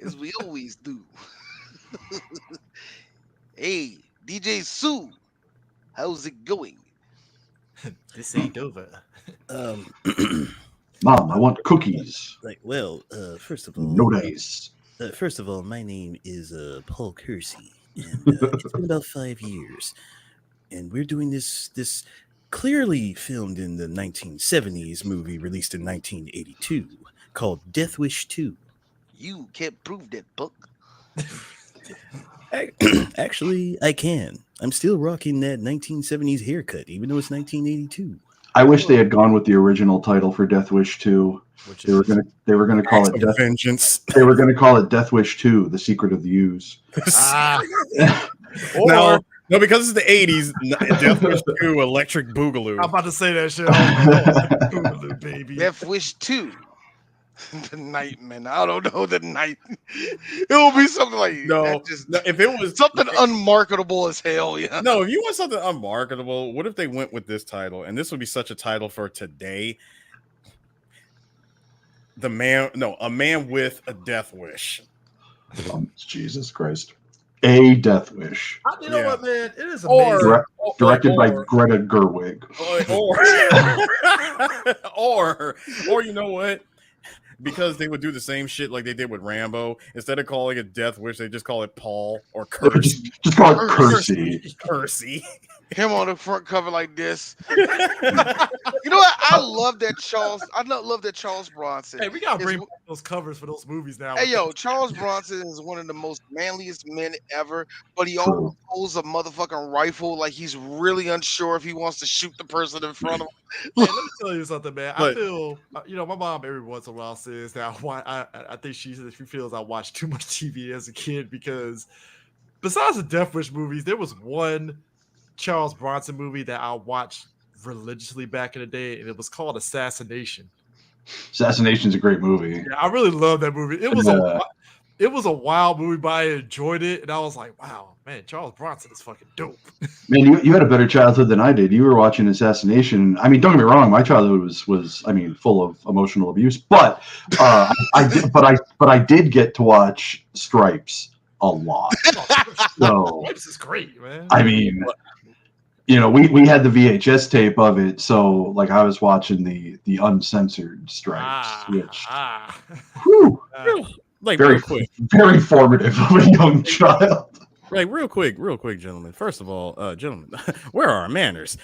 as we always do. Hey, DJ Sue, how's it going? This ain't over. Um, Mom, I want cookies. first of No all, dice. my name is Paul Kersey, and it's been about 5 years, and we're doing this clearly filmed in the 1970s movie released in 1982 called Death Wish 2. You can't prove that, Buck. Actually, I can. I'm still rocking that 1970s haircut, even though it's 1982. I wish they had gone with the original title for Death Wish 2. Which They were is gonna call it Death. Vengeance. They were gonna call it Death Wish 2: The Secret of the Use. No, because it's the 80s. Death Wish 2: Electric Boogaloo. I'm about to say that shit. Boogaloo, baby. Death Wish 2. The Nightman. I don't know the night. It will be something like No, if it was something unmarketable as hell. Yeah. No, if you want something unmarketable, what if they went with this title? And this would be such a title for today. A man with a death wish. Jesus Christ. A Death Wish. You know what, man? It is Or- amazing. Directed by Greta Gerwig. Or you know what? Because they would do the same shit like they did with Rambo. Instead of calling it Death Wish, they just call it Paul or Curse. Just call it Kersey. Kersey. Him on the front cover like this. You know what? I love that Charles Bronson. Hey, we gotta bring back those covers for those movies now. Hey, yo, Charles Bronson is one of the most manliest men ever, but he always holds a motherfucking rifle like he's really unsure if he wants to shoot the person in front of him. Hey, let me tell you something, man. I feel, my mom every once in a while says that I think she feels I watched too much TV as a kid because besides the Death Wish movies, there was one Charles Bronson movie that I watched religiously back in the day, and it was called Assassination. Assassination's a great movie. Yeah, I really love that movie. It was a wild movie, but I enjoyed it, and I was like, wow, man, Charles Bronson is fucking dope. Man, you had a better childhood than I did. You were watching Assassination. I mean, don't get me wrong, my childhood was full of emotional abuse, but I did get to watch Stripes a lot. So Stripes is great, man. I mean, we had the VHS tape of it, so like I was watching the uncensored Stripes, which Real quick, very formative of a young child. Like real quick, gentlemen. First of all, gentlemen, where are our manners?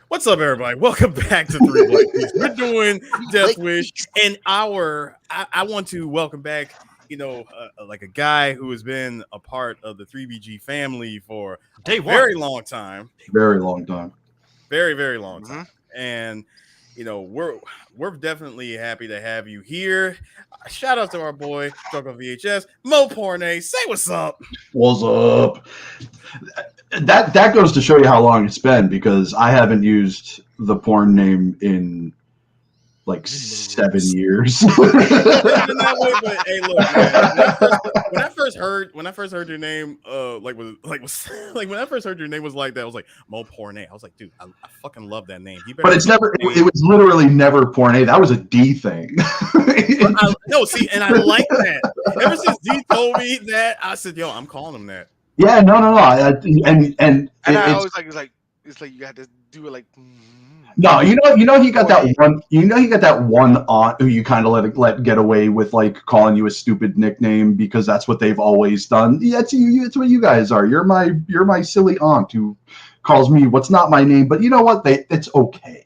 What's up, everybody? Welcome back to 3 Black Geeks. We're doing Death Wish, and I want to welcome back, like a guy who has been a part of the 3BG family for a very long time. Very long time. Very, very long time. And we're definitely happy to have you here. Shout out to our boy Struck on VHS, Mo Pornay. Say what's up. What's up? That goes to show you how long it's been, because I haven't used the porn name in like 7 years. That way, but hey, look, man, when I first heard your name, when I first heard your name was like that, I was like Mo Pornay. I was like, dude, I fucking love that name. But it's never. It was literally never Pornay. That was a D thing. And I like that. Ever since D told me that, I said, yo, I'm calling him that. Yeah, no. I always it's like you got to do it like. No, he got that one. He got that one aunt who you kind of let get away with like calling you a stupid nickname because that's what they've always done. Yeah, it's what you guys are. You're my silly aunt who calls me what's not my name. But you know what? It's okay.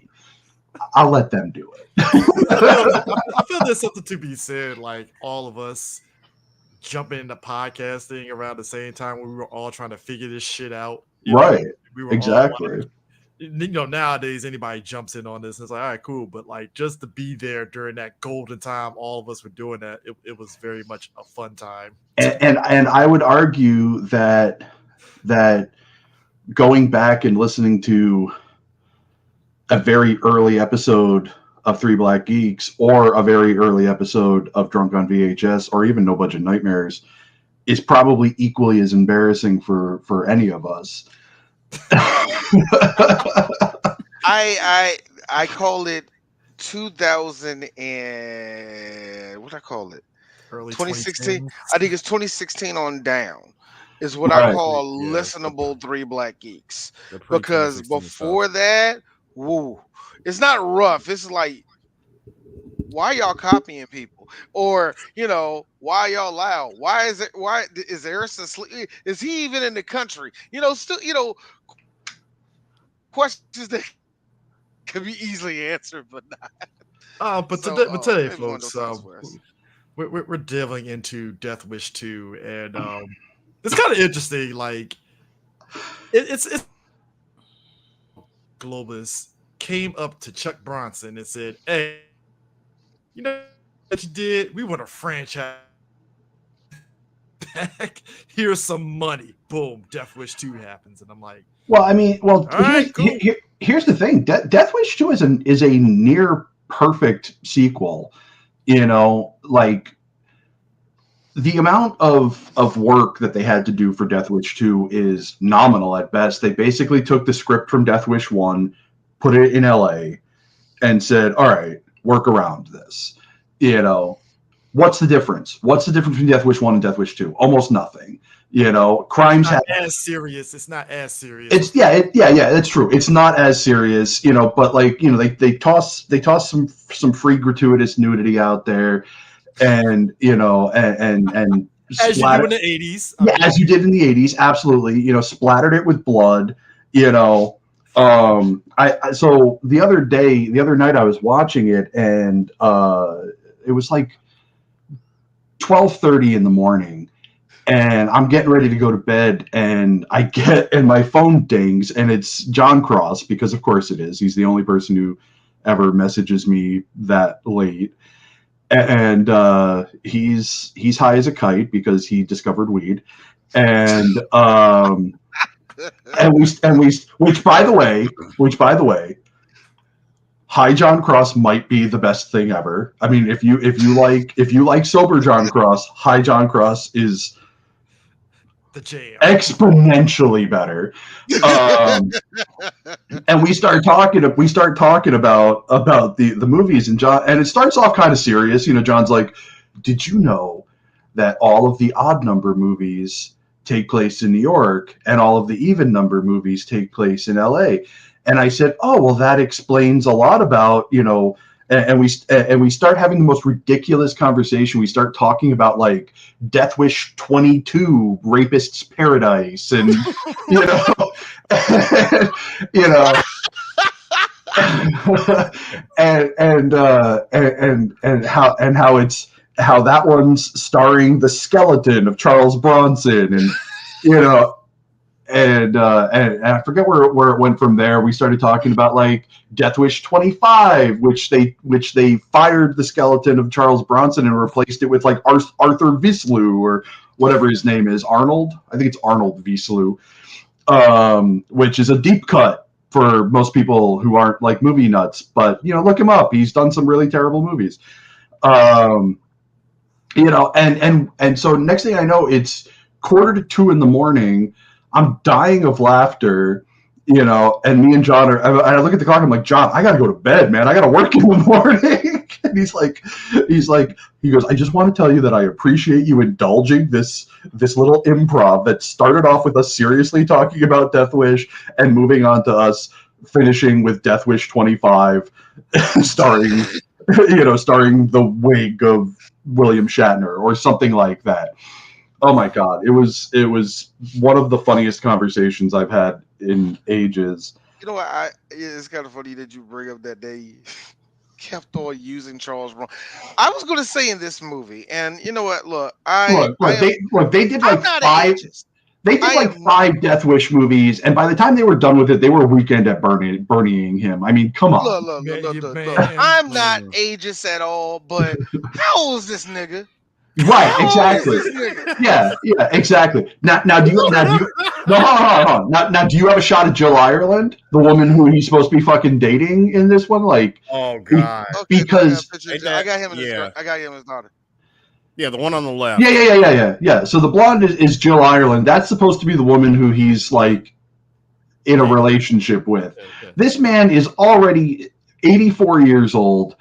I'll let them do it. I feel there's something to be said. Like all of us jumping into podcasting around the same time when we were all trying to figure this shit out. Right. We were exactly. Nowadays anybody jumps in on this and it's like, all right, cool. But like just to be there during that golden time, all of us were doing that. It was very much a fun time. And I would argue that going back and listening to a very early episode of 3 Black Geeks or a very early episode of Drunk on VHS or even No Budget Nightmares is probably equally as embarrassing for any of us. I call it 2000 and what I call it. early 2016. 2010s. I think it's 2016 on down is what I Right. call Yeah, listenable Three Black Geeks. the pre Because 2016 stuff. before that, woo, it's not rough. It's like, why y'all copying people? Or, why y'all loud? Why is it? Why is Harrison sleep? Is he even in the country? Still, questions that can be easily answered, but not. But So, today, maybe one of those folks, times where we're delving into Death Wish 2, and it's kind of interesting. Like it's Globus came up to Chuck Bronson and said, "Hey, you know what you did? We want a franchise back. Here's some money." Boom, Death Wish 2 happens, and I'm like, Well, I mean, all right, cool. here's the thing. Death Wish 2 is a near perfect sequel. Like the amount of work that they had to do for Death Wish 2 is nominal at best. They basically took the script from Death Wish 1, put it in LA, and said, all right, work around this. What's the difference? What's the difference between Death Wish 1 and Death Wish 2? Almost nothing. Crimes It's not have as serious. It's not as serious. it's yeah, that's true. It's not as serious, but like, they toss some free gratuitous nudity out there, and and as you splatter, do in the 80s. yeah, as you did in the 80s, absolutely. Splattered it with blood. I so the other night I was watching it, and it was like 12:30 in the morning, and I'm getting ready to go to bed, and my phone dings, and it's John Cross, because of course it is. He's the only person who ever messages me that late, and he's high as a kite because he discovered weed, and which by the way, High John Cross might be the best thing ever. I mean, if you like sober John Cross, High John Cross is the jam. exponentially better. And we start talking about the movies, and it starts off kind of serious. John's like, did you know that all of the odd number movies take place in New York and all of the even number movies take place in LA? And I said, oh, well, that explains a lot about, and we start having the most ridiculous conversation. We start talking about like Death Wish 22, Rapist's Paradise, and how that one's starring the skeleton of Charles Bronson, and and I forget where it went from there. We started talking about like Death Wish 25, which they fired the skeleton of Charles Bronson and replaced it with like Arthur Vislu, or whatever his name is, Arnold. I think it's Arnold Vislu, which is a deep cut for most people who aren't like movie nuts. But look him up. He's done some really terrible movies. And so next thing I know, it's 1:45 in the morning. I'm dying of laughter, and me and John and I look at the clock. I'm like, John, I got to go to bed, man. I got to work in the morning. And he goes, I just want to tell you that I appreciate you indulging this little improv that started off with us seriously talking about Death Wish and moving on to us finishing with Death Wish 25, starring the wig of William Shatner or something like that. Oh my God. It was one of the funniest conversations I've had in ages. You know what? It's kind of funny that you bring up that they kept on using Charles Bronson. I was going to say in this movie, and you know what? Look, they did like I'm not five. ageist. They did like 5 Death Wish movies, and by the time they were done with it, they were Weekend at Bernieing him. I mean, come on. Look. I'm not ageist at all, but how old is this nigga? Right, exactly. Yeah, exactly. Now do you have a shot at Jill Ireland, the woman who he's supposed to be fucking dating in this one? Like, oh God, because I got him and his daughter. Yeah, the one on the left. Yeah. So the blonde is Jill Ireland. That's supposed to be the woman who he's like in a relationship with. This man is already 84 years old.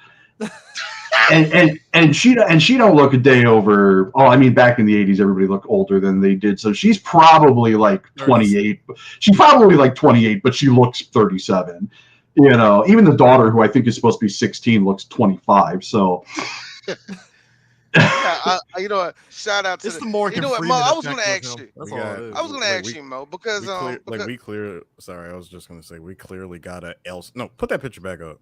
and she don't look a day over. Oh, I mean, back in the 80s, everybody looked older than they did. So she's probably like 28. She's probably like 28, but she looks 37. You know, even the daughter, who I think is supposed to be 16, looks 25. So. Yeah, you know what? Shout out to it's the Morgan. You know what, Mo? I was going to ask you. That's all it is. I was going to ask you, Mo, because Sorry, I was just going to say we clearly got a else. No, put that picture back up.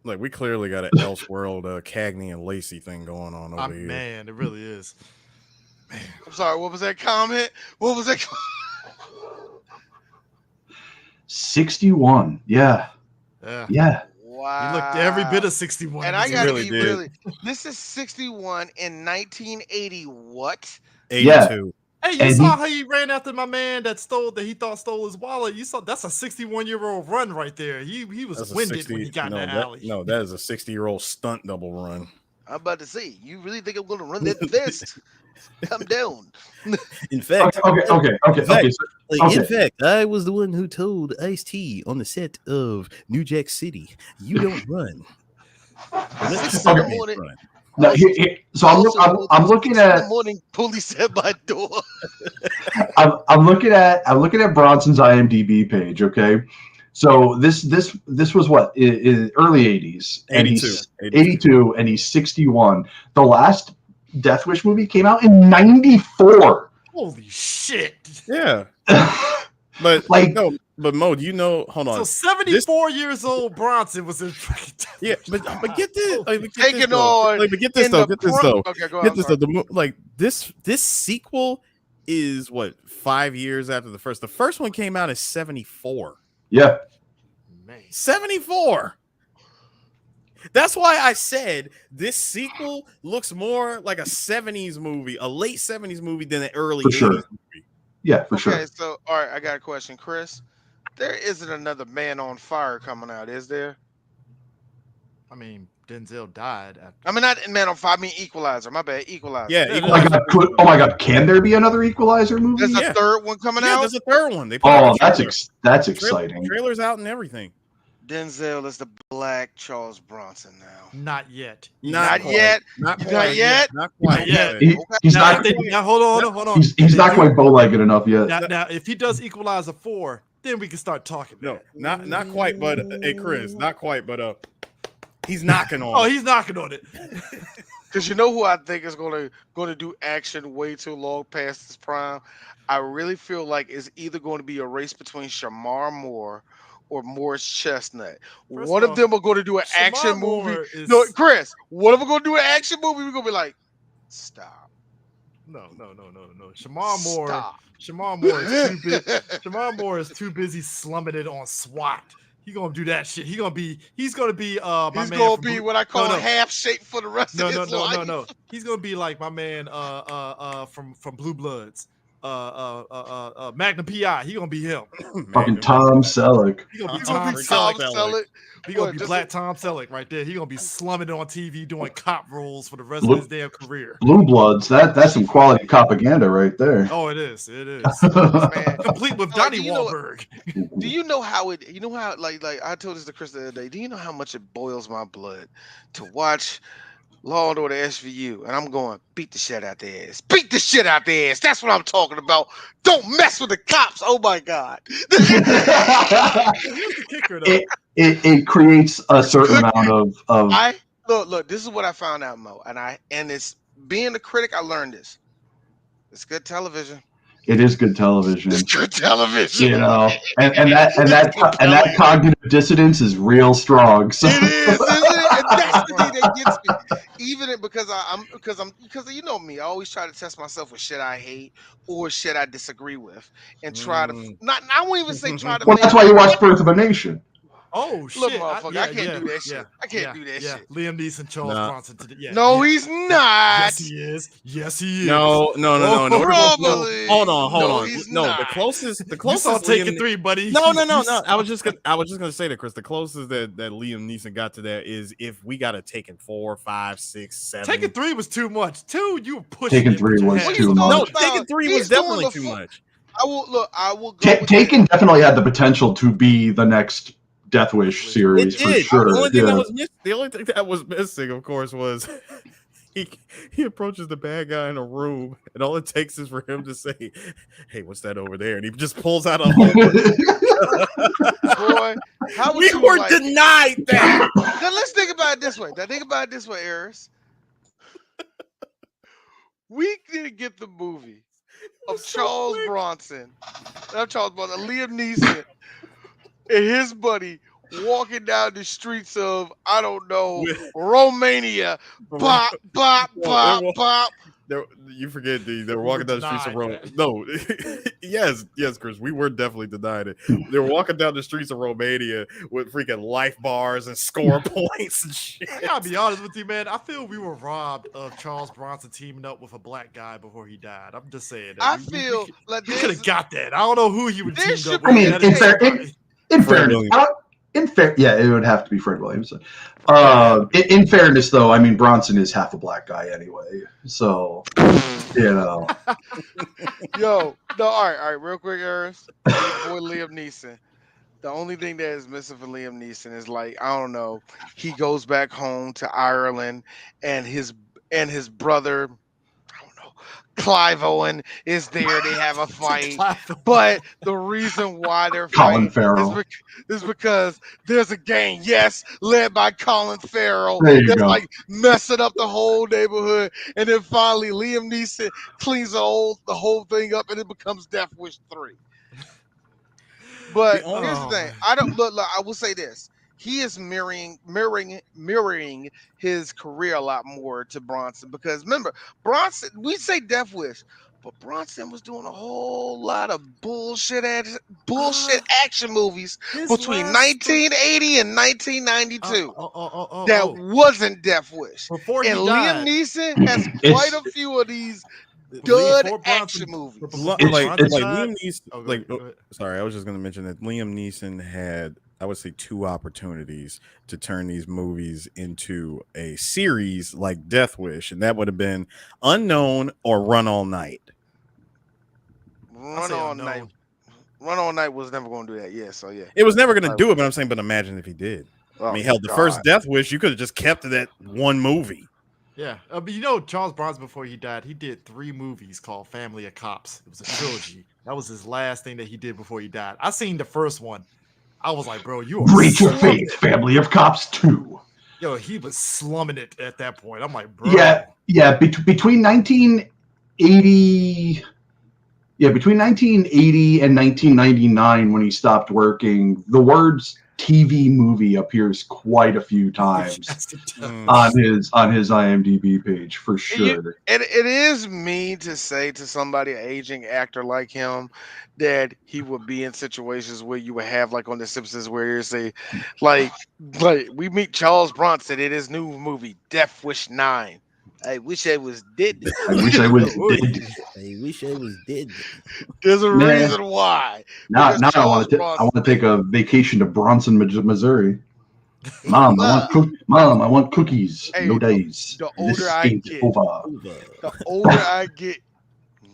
Like we clearly got an Elseworld, Cagney and Lacey thing going on over here. Man, it really is. Man. I'm sorry. What was that comment? What was that? 61. Yeah. Wow. He looked every bit of 61. And I got to really be did. really. This is 61 in 1980. What? 82. Yeah. Hey, you saw how he ran after my man that he thought stole his wallet. You saw that's a 61-year-old run right there. He was winded when he got in that alley. No, that is a 60-year-old stunt double run. I'm about to say, you really think I'm going to run that fast? Come down. In fact, In fact, I was the one who told Ice-T on the set of New Jack City, "You don't run." No, so I'm looking at the morning police at my door. I'm looking at Bronson's IMDb page. Okay, so this was what in early 80s, and 82, and he's 61. The last Death Wish movie came out in 94. Holy shit! Yeah, but like no. But Mo, you know, hold on. So 74 years old Bronson was in fucking yeah, but get this. Taking on. But get this though. Okay, go Get on. this though. This sequel is what 5 years after the first. The first one came out in 74. Yeah, man. 74. That's why I said this sequel looks more like a 70s movie, a late 70s movie than an early 80s movie. Yeah, for sure. Okay, so all right, I got a question, Chris. There isn't another Man on Fire coming out, is there? I mean, Denzel died after. I mean, not Man on Fire. I mean, Equalizer. My bad, Equalizer. Yeah. Oh my god! Can there be another Equalizer movie? There's a third one coming out. There's a third one. They that's exciting. Trailers out and everything. Denzel is the Black Charles Bronson now. Not yet. Not yet. Not quite yet. He's not. Now, hold on. He's not quite bow-legged enough yet. Now, if he does Equalizer 4, then we can start talking. No, not quite. But hey, Chris, not quite. But he's knocking on. Oh, he's knocking on it. Because you know who I think is going to do action way too long past his prime. I really feel like it's either going to be a race between Shamar Moore or Morris Chestnut. One of them are going to do an action movie. No, Chris, one of them going to do an action movie. We're going to be like, stop. No. Shamar Moore is too busy. Shamar Moore is too busy slumming it on SWAT. He's gonna do that shit. He's gonna be He's gonna be what I call half shaped for the rest of his life. No. He's gonna be like my man from Blue Bloods. Magnum PI. He gonna be him. Fucking Tom Selleck. He gonna be Tom Selleck. He gonna be Black Tom Selleck right there. He gonna be slumming it on TV doing cop roles for the rest of his damn career. Blue Bloods. That's some quality propaganda right there. Oh, it is. Man. Complete with Donnie Wahlberg. Do you know how it? You know how like I told this to Chris the other day. Do you know how much it boils my blood to watch Law and Order SVU, and I'm going, beat the shit out their ass. Beat the shit out their ass. That's what I'm talking about. Don't mess with the cops. Oh my God. Here's the kicker, though. It creates a certain amount of look, this is what I found out, Mo. And it's being a critic, I learned this. It's good television. It is good television. It's good television. You know, and that cognitive dissonance is real strong. So. It is, isn't it? And that's the thing that gets me. Even because you know me, I always try to test myself with shit I hate or shit I disagree with, and try to I won't even say try to. Well, that's why you watch Birth of a Nation. Oh shit! Look, motherfucker, I can't do that shit. I can't do that shit. Liam Neeson, Charles Bronson. No, he's not. Yes, he is. No. Probably. Hold on. He's no, not. the closest. You saw Taken 3, buddy. No. I was just gonna say that, Chris. The closest that Liam Neeson got to that is if we got a Taken 4, 5, 6, 7. Taken 3 was too much. 2, you were pushing. Taken 3 was too much. No, Taken 3 was definitely too much. I will go. Taken definitely had the potential to be the next Death Wish series It for did. sure. The only thing that was missing, of course, was he approaches the bad guy in a room, and all it takes is for him to say, "Hey, what's that over there?" And he just pulls out a whole bunch. Boy, how would We you were like? denied that. Now let's think about it this way. Eris. We didn't get the movie of Charles Bronson, Liam Neeson, and his buddy walking down the streets of, I don't know, Romania. Bop, bop, bop, bop. You forget, D. They were walking down the streets of Rome. No, yes, Chris. We were definitely denied it. They were walking down the streets of Romania with freaking life bars and score points and shit. I gotta be honest with you, man. I feel we were robbed of Charles Bronson teaming up with a black guy before he died. I'm just saying. I feel like we could have got that. I don't know who he would team up with. I mean, in fairness, it would have to be Fred Williamson. In fairness, though, I mean, Bronson is half a black guy anyway, so Yo, no, all right, real quick, Eris. Boy, Liam Neeson. The only thing that is missing for Liam Neeson is, like, I don't know, he goes back home to Ireland, and his brother, I don't know, Clive Owen is there. They have a fight, but the reason why they're Colin fighting Farrell is because there's a gang, led by Colin Farrell, that's like messing up the whole neighborhood, and then finally Liam Neeson cleans the whole thing up, and it becomes Death Wish 3. But here's the thing: I don't look. I will say this: he is mirroring his career a lot more to Bronson, because remember, Bronson. We say Death Wish, but Bronson was doing a whole lot of bullshit action movies between 1980 and 1992. That wasn't Death Wish. And Liam Neeson has quite a few of these good action movies. Liam Neeson. Sorry, I was just going to mention that Liam Neeson had, I would say, 2 opportunities to turn these movies into a series like Death Wish, and that would have been Unknown or Run All Night. Run All Night was never going to do that. Yeah. It was never going to do it, but I'm saying, but imagine if he did. I mean, hell, the first Death Wish, you could have just kept that one movie. Yeah, but Charles Bronson, before he died, he did 3 movies called Family of Cops. It was a trilogy. That was his last thing that he did before he died. I seen the first one. I was like, bro, you are Breach of Faith, Family of Cops 2. Yo, he was slumming it at that point. I'm like, bro. Yeah. Between 1980 and 1999, when he stopped working, the words TV movie appears quite a few times on his IMDb page for sure. It is mean to say to somebody, an aging actor like him, that he would be in situations where you would have, like on The Simpsons, where you say, like we meet Charles Bronson in his new movie Death Wish 9. I wish I was dead. I wish I was dead. There's a reason why. Now I want to take a vacation to Bronson, Missouri. Mom, I want cookies. Hey, no dice. The older I get,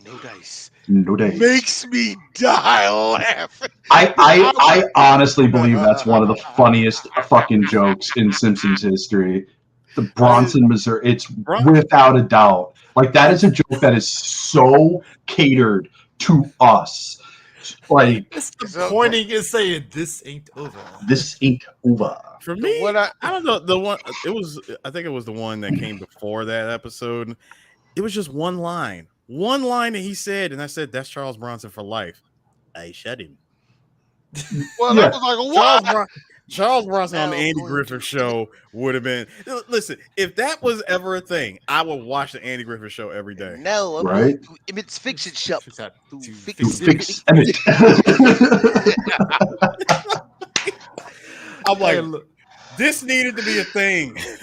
no dice. No dice. Makes me die laughing. I honestly believe that's one of the funniest fucking jokes in Simpsons history. The Bronson, Missouri. It's without a doubt. Like, that is a joke that is so catered to us. Like, it's the pointing and saying, "This ain't over. This ain't over." For me, I don't know. The one I think it was the one that came before that episode. It was just one line that he said, and I said, "That's Charles Bronson for life." I shut him. Well, that was like, what? Charles Bronson on the Andy Griffith Show would have been. Listen, if that was ever a thing, I would watch the Andy Griffith Show every day. No, I'm right? It's fiction show. Fix Emmett. I'm like, this needed to be a thing. Hey,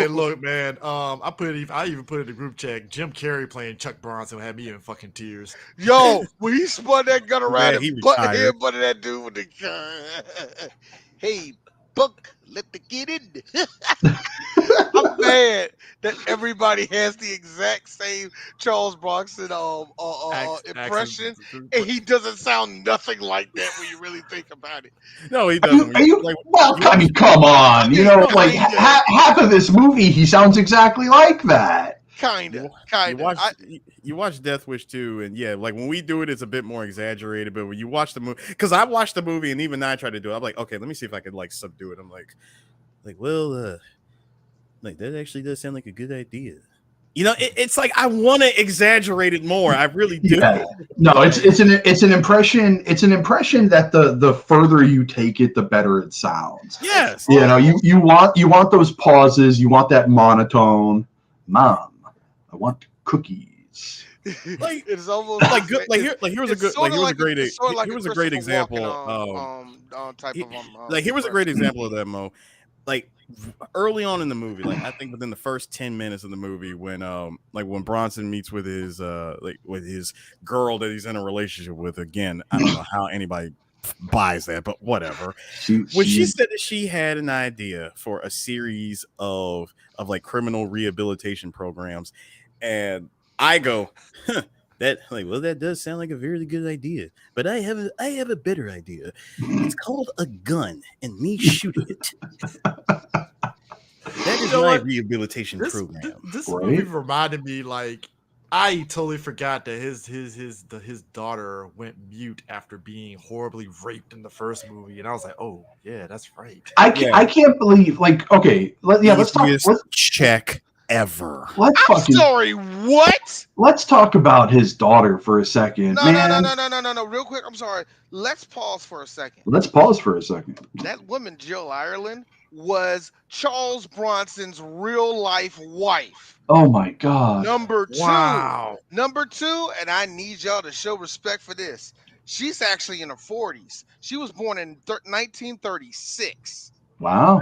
look, man. I even put it in the group chat. Jim Carrey playing Chuck Bronson had me in fucking tears. Yo, when he spun that gun around and butted that dude with the gun. Hey, Buck, let the kid in. I'm mad that everybody has the exact same Charles Bronson impression, and he doesn't sound nothing like that when you really think about it. No, he doesn't. I mean, come on. You know, like half of this movie, he sounds exactly like that. Kinda. You watch Death Wish 2, and yeah, like when we do it, it's a bit more exaggerated. But when you watch the movie, because I watched the movie, and even I tried to do it, I'm like, okay, let me see if I could like subdue it. I'm like, well, like that actually does sound like a good idea. You know, it's like I want to exaggerate it more. I really do. Yeah. No, it's an impression. It's an impression that the further you take it, the better it sounds. Yes. You know, you want those pauses. You want that monotone. Mom, I want cookies. Like it's almost here was a great example. Here was a great example of that, Mo. Like early on in the movie, like I think within the first 10 minutes of the movie, when when Bronson meets with his with his girl that he's in a relationship with. Again, I don't know how anybody buys that, but whatever. She said that she had an idea for a series of like criminal rehabilitation programs, and I go, that does sound like a very good idea, but I have a better idea. It's called a gun and me shooting it. That is my rehabilitation program. This movie reminded me, like, I totally forgot that his daughter went mute after being horribly raped in the first movie, and I was like, oh yeah, that's right. I can't believe, like, okay, let's talk. Check ever. Sorry, what? Let's talk about his daughter for a second. No. Real quick, I'm sorry. Let's pause for a second. That woman, Jill Ireland, was Charles Bronson's real life wife. Oh my God. Number two. Wow. Number two, and I need y'all to show respect for this. She's actually in her 40s. She was born in 1936. Wow.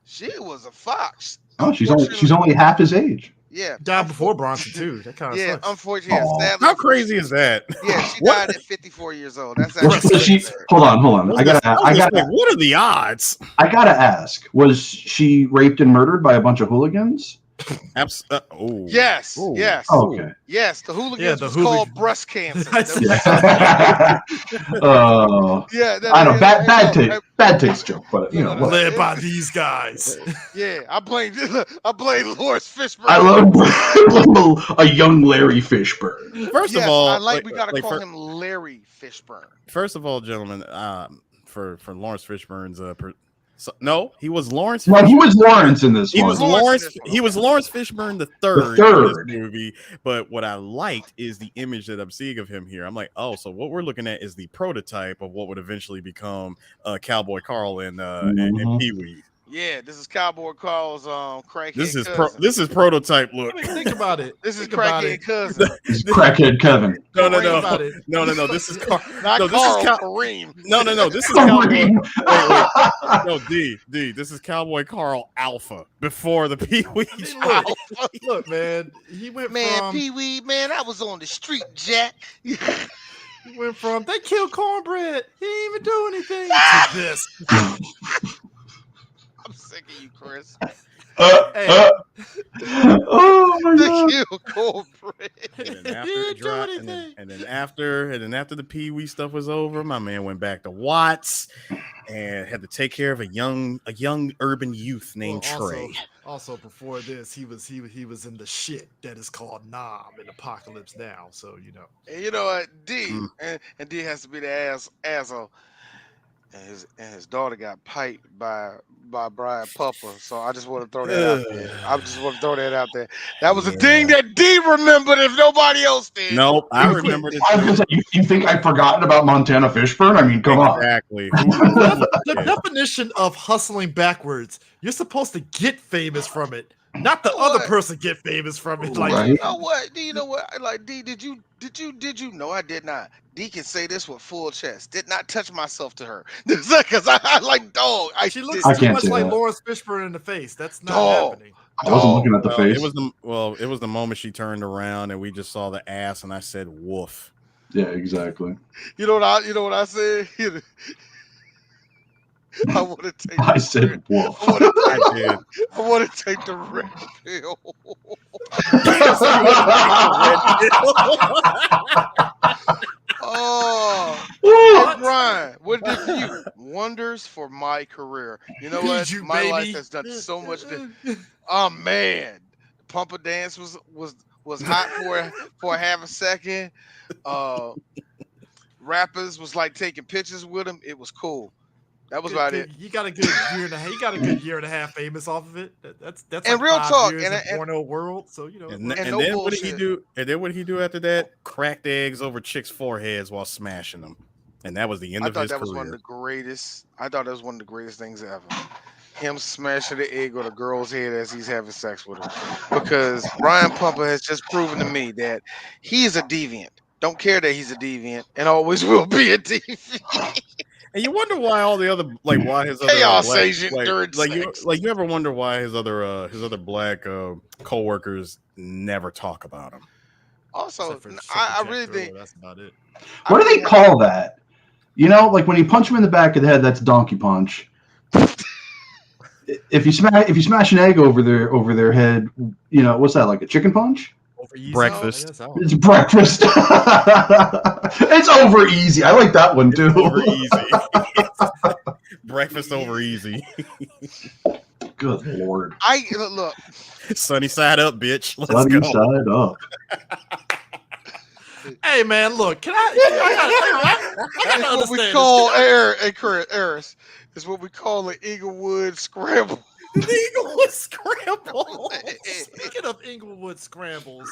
She was a fox. Oh, she's only half his age. Yeah. Died before Bronson too. That kind of sucks. Unfortunately. Sadly, how crazy is that? Yeah, she died at 54 years old. That's actually hold on. I gotta what are the odds? I gotta ask, was she raped and murdered by a bunch of hooligans? Yes. Oh, okay. Yes, the hooligans was called breast cancer. I know, bad taste joke, but you know, led by these guys. Yeah, I blame Lawrence Fishburne. I love a young Larry Fishburne. First of all, we gotta call him Larry Fishburne. First of all, gentlemen, for Lawrence Fishburne's no, he was Lawrence. No, he was Lawrence in this. He was Lawrence. He was Lawrence Fishburne the third in this movie. But what I liked is the image that I'm seeing of him here. I'm like, oh, so what we're looking at is the prototype of what would eventually become Cowboy Carl and Pee Wee. Yeah, this is Cowboy Carl's crackhead. This is prototype look. I mean, think about it. This is crackhead cousin. This is crackhead Kevin. No. This is Carl. Kareem. No. This is Cowboy. No, D. This is Cowboy Carl Alpha before the Pee Wee. Look, man. He went from Pee Wee. Man, I was on the street, Jack. He went from they killed cornbread. He didn't even do anything to this. I'm sick of you, Chris. Oh my God. Kill cornbread. And then after the Pee Wee stuff was over, my man went back to Watts and had to take care of a young urban youth named Trey. Also, before this, he was in the shit that is called Nom in Apocalypse Now. So you know. And you know what, D and D has to be the asshole. And his daughter got piped by Brian Pupper. So I just want to throw that out there. That was a thing that D remembered if nobody else did. Nope, I remembered it. I was gonna say, you think I've forgotten about Montana Fishburne? I mean, come on. Exactly. The definition of hustling backwards. You're supposed to get famous from it. Not the other person get famous from it. Like, right. You know what? D, you know what? Like, D, did you? No, I did not. D can say this with full chest. Did not touch myself to her. Because I like dog. She looks too much like Lawrence Fishburne in the face. That's not happening. I wasn't looking at the face. It was the moment she turned around and we just saw the ass and I said, "Woof." Yeah, exactly. You know what I said? I want to take. I said woof. I want to I take. did. I want to take the red pill. So you want to take the red pill? Oh, hey Woo! Brian, what it did for you? Wonders for my career. You know Need what? you, My life baby. has done so much. Oh man, the pumper dance was hot for a half a second. Uh, rappers was like taking pictures with him. It was cool. That was about it. He got a good year and a half. He got a good year and a half famous off of it. That's And like real 5 talk, years in porno world. So And, and and no then what did he bullshit. do? And then what did he do after that? Cracked eggs over chicks' foreheads while smashing them, and that was the end I of thought his that was one of career. the greatest. I thought that was one of the greatest things ever. Him smashing the egg on a girl's head as he's having sex with her. Because Brian Pumper has just proven to me that he's a deviant. Don't care that he's a deviant and always will be a deviant. And you wonder why all the other why his other Chaos black agent during sex. you ever wonder why his other black co-workers never talk about him. Also, except for I Jack really Thriller, think that's about it. I What do really they call that? You know, like when you punch them in the back of the head, that's donkey punch. If you smash an egg over their head, you know what's that, like a chicken punch? Over easy. Breakfast. I guess, I don't It's know. breakfast. It's over easy. I like that one too. Over easy. Breakfast over easy. Good lord. I look. Sunny side up, bitch. Let's Sunny go. side up. Hey man, look, can I gotta It's what understand we this. call Eris. It's what we call an Eaglewood scramble. The eagle was scrambled. Speaking of Inglewood scrambles,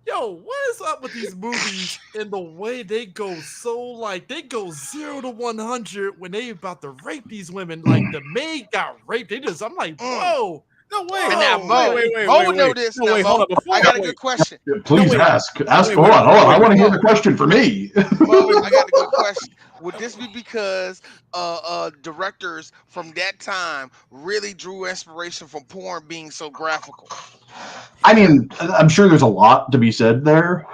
yo, what is up with these movies and the way they go they go 0 to 100 when they about to rape these women? Like the maid got raped. I'm like, whoa. No way. And now Mo, wait. Mo know this. No, Now, wait, Mo, hold on. Before, I got a wait. good question. Please wait. ask. Wait, Hold wait, on. I want to hear Mo. the question for me. Mo, I got a good question. Would this be because directors from that time really drew inspiration from porn being so graphical? I mean, I'm sure there's a lot to be said there.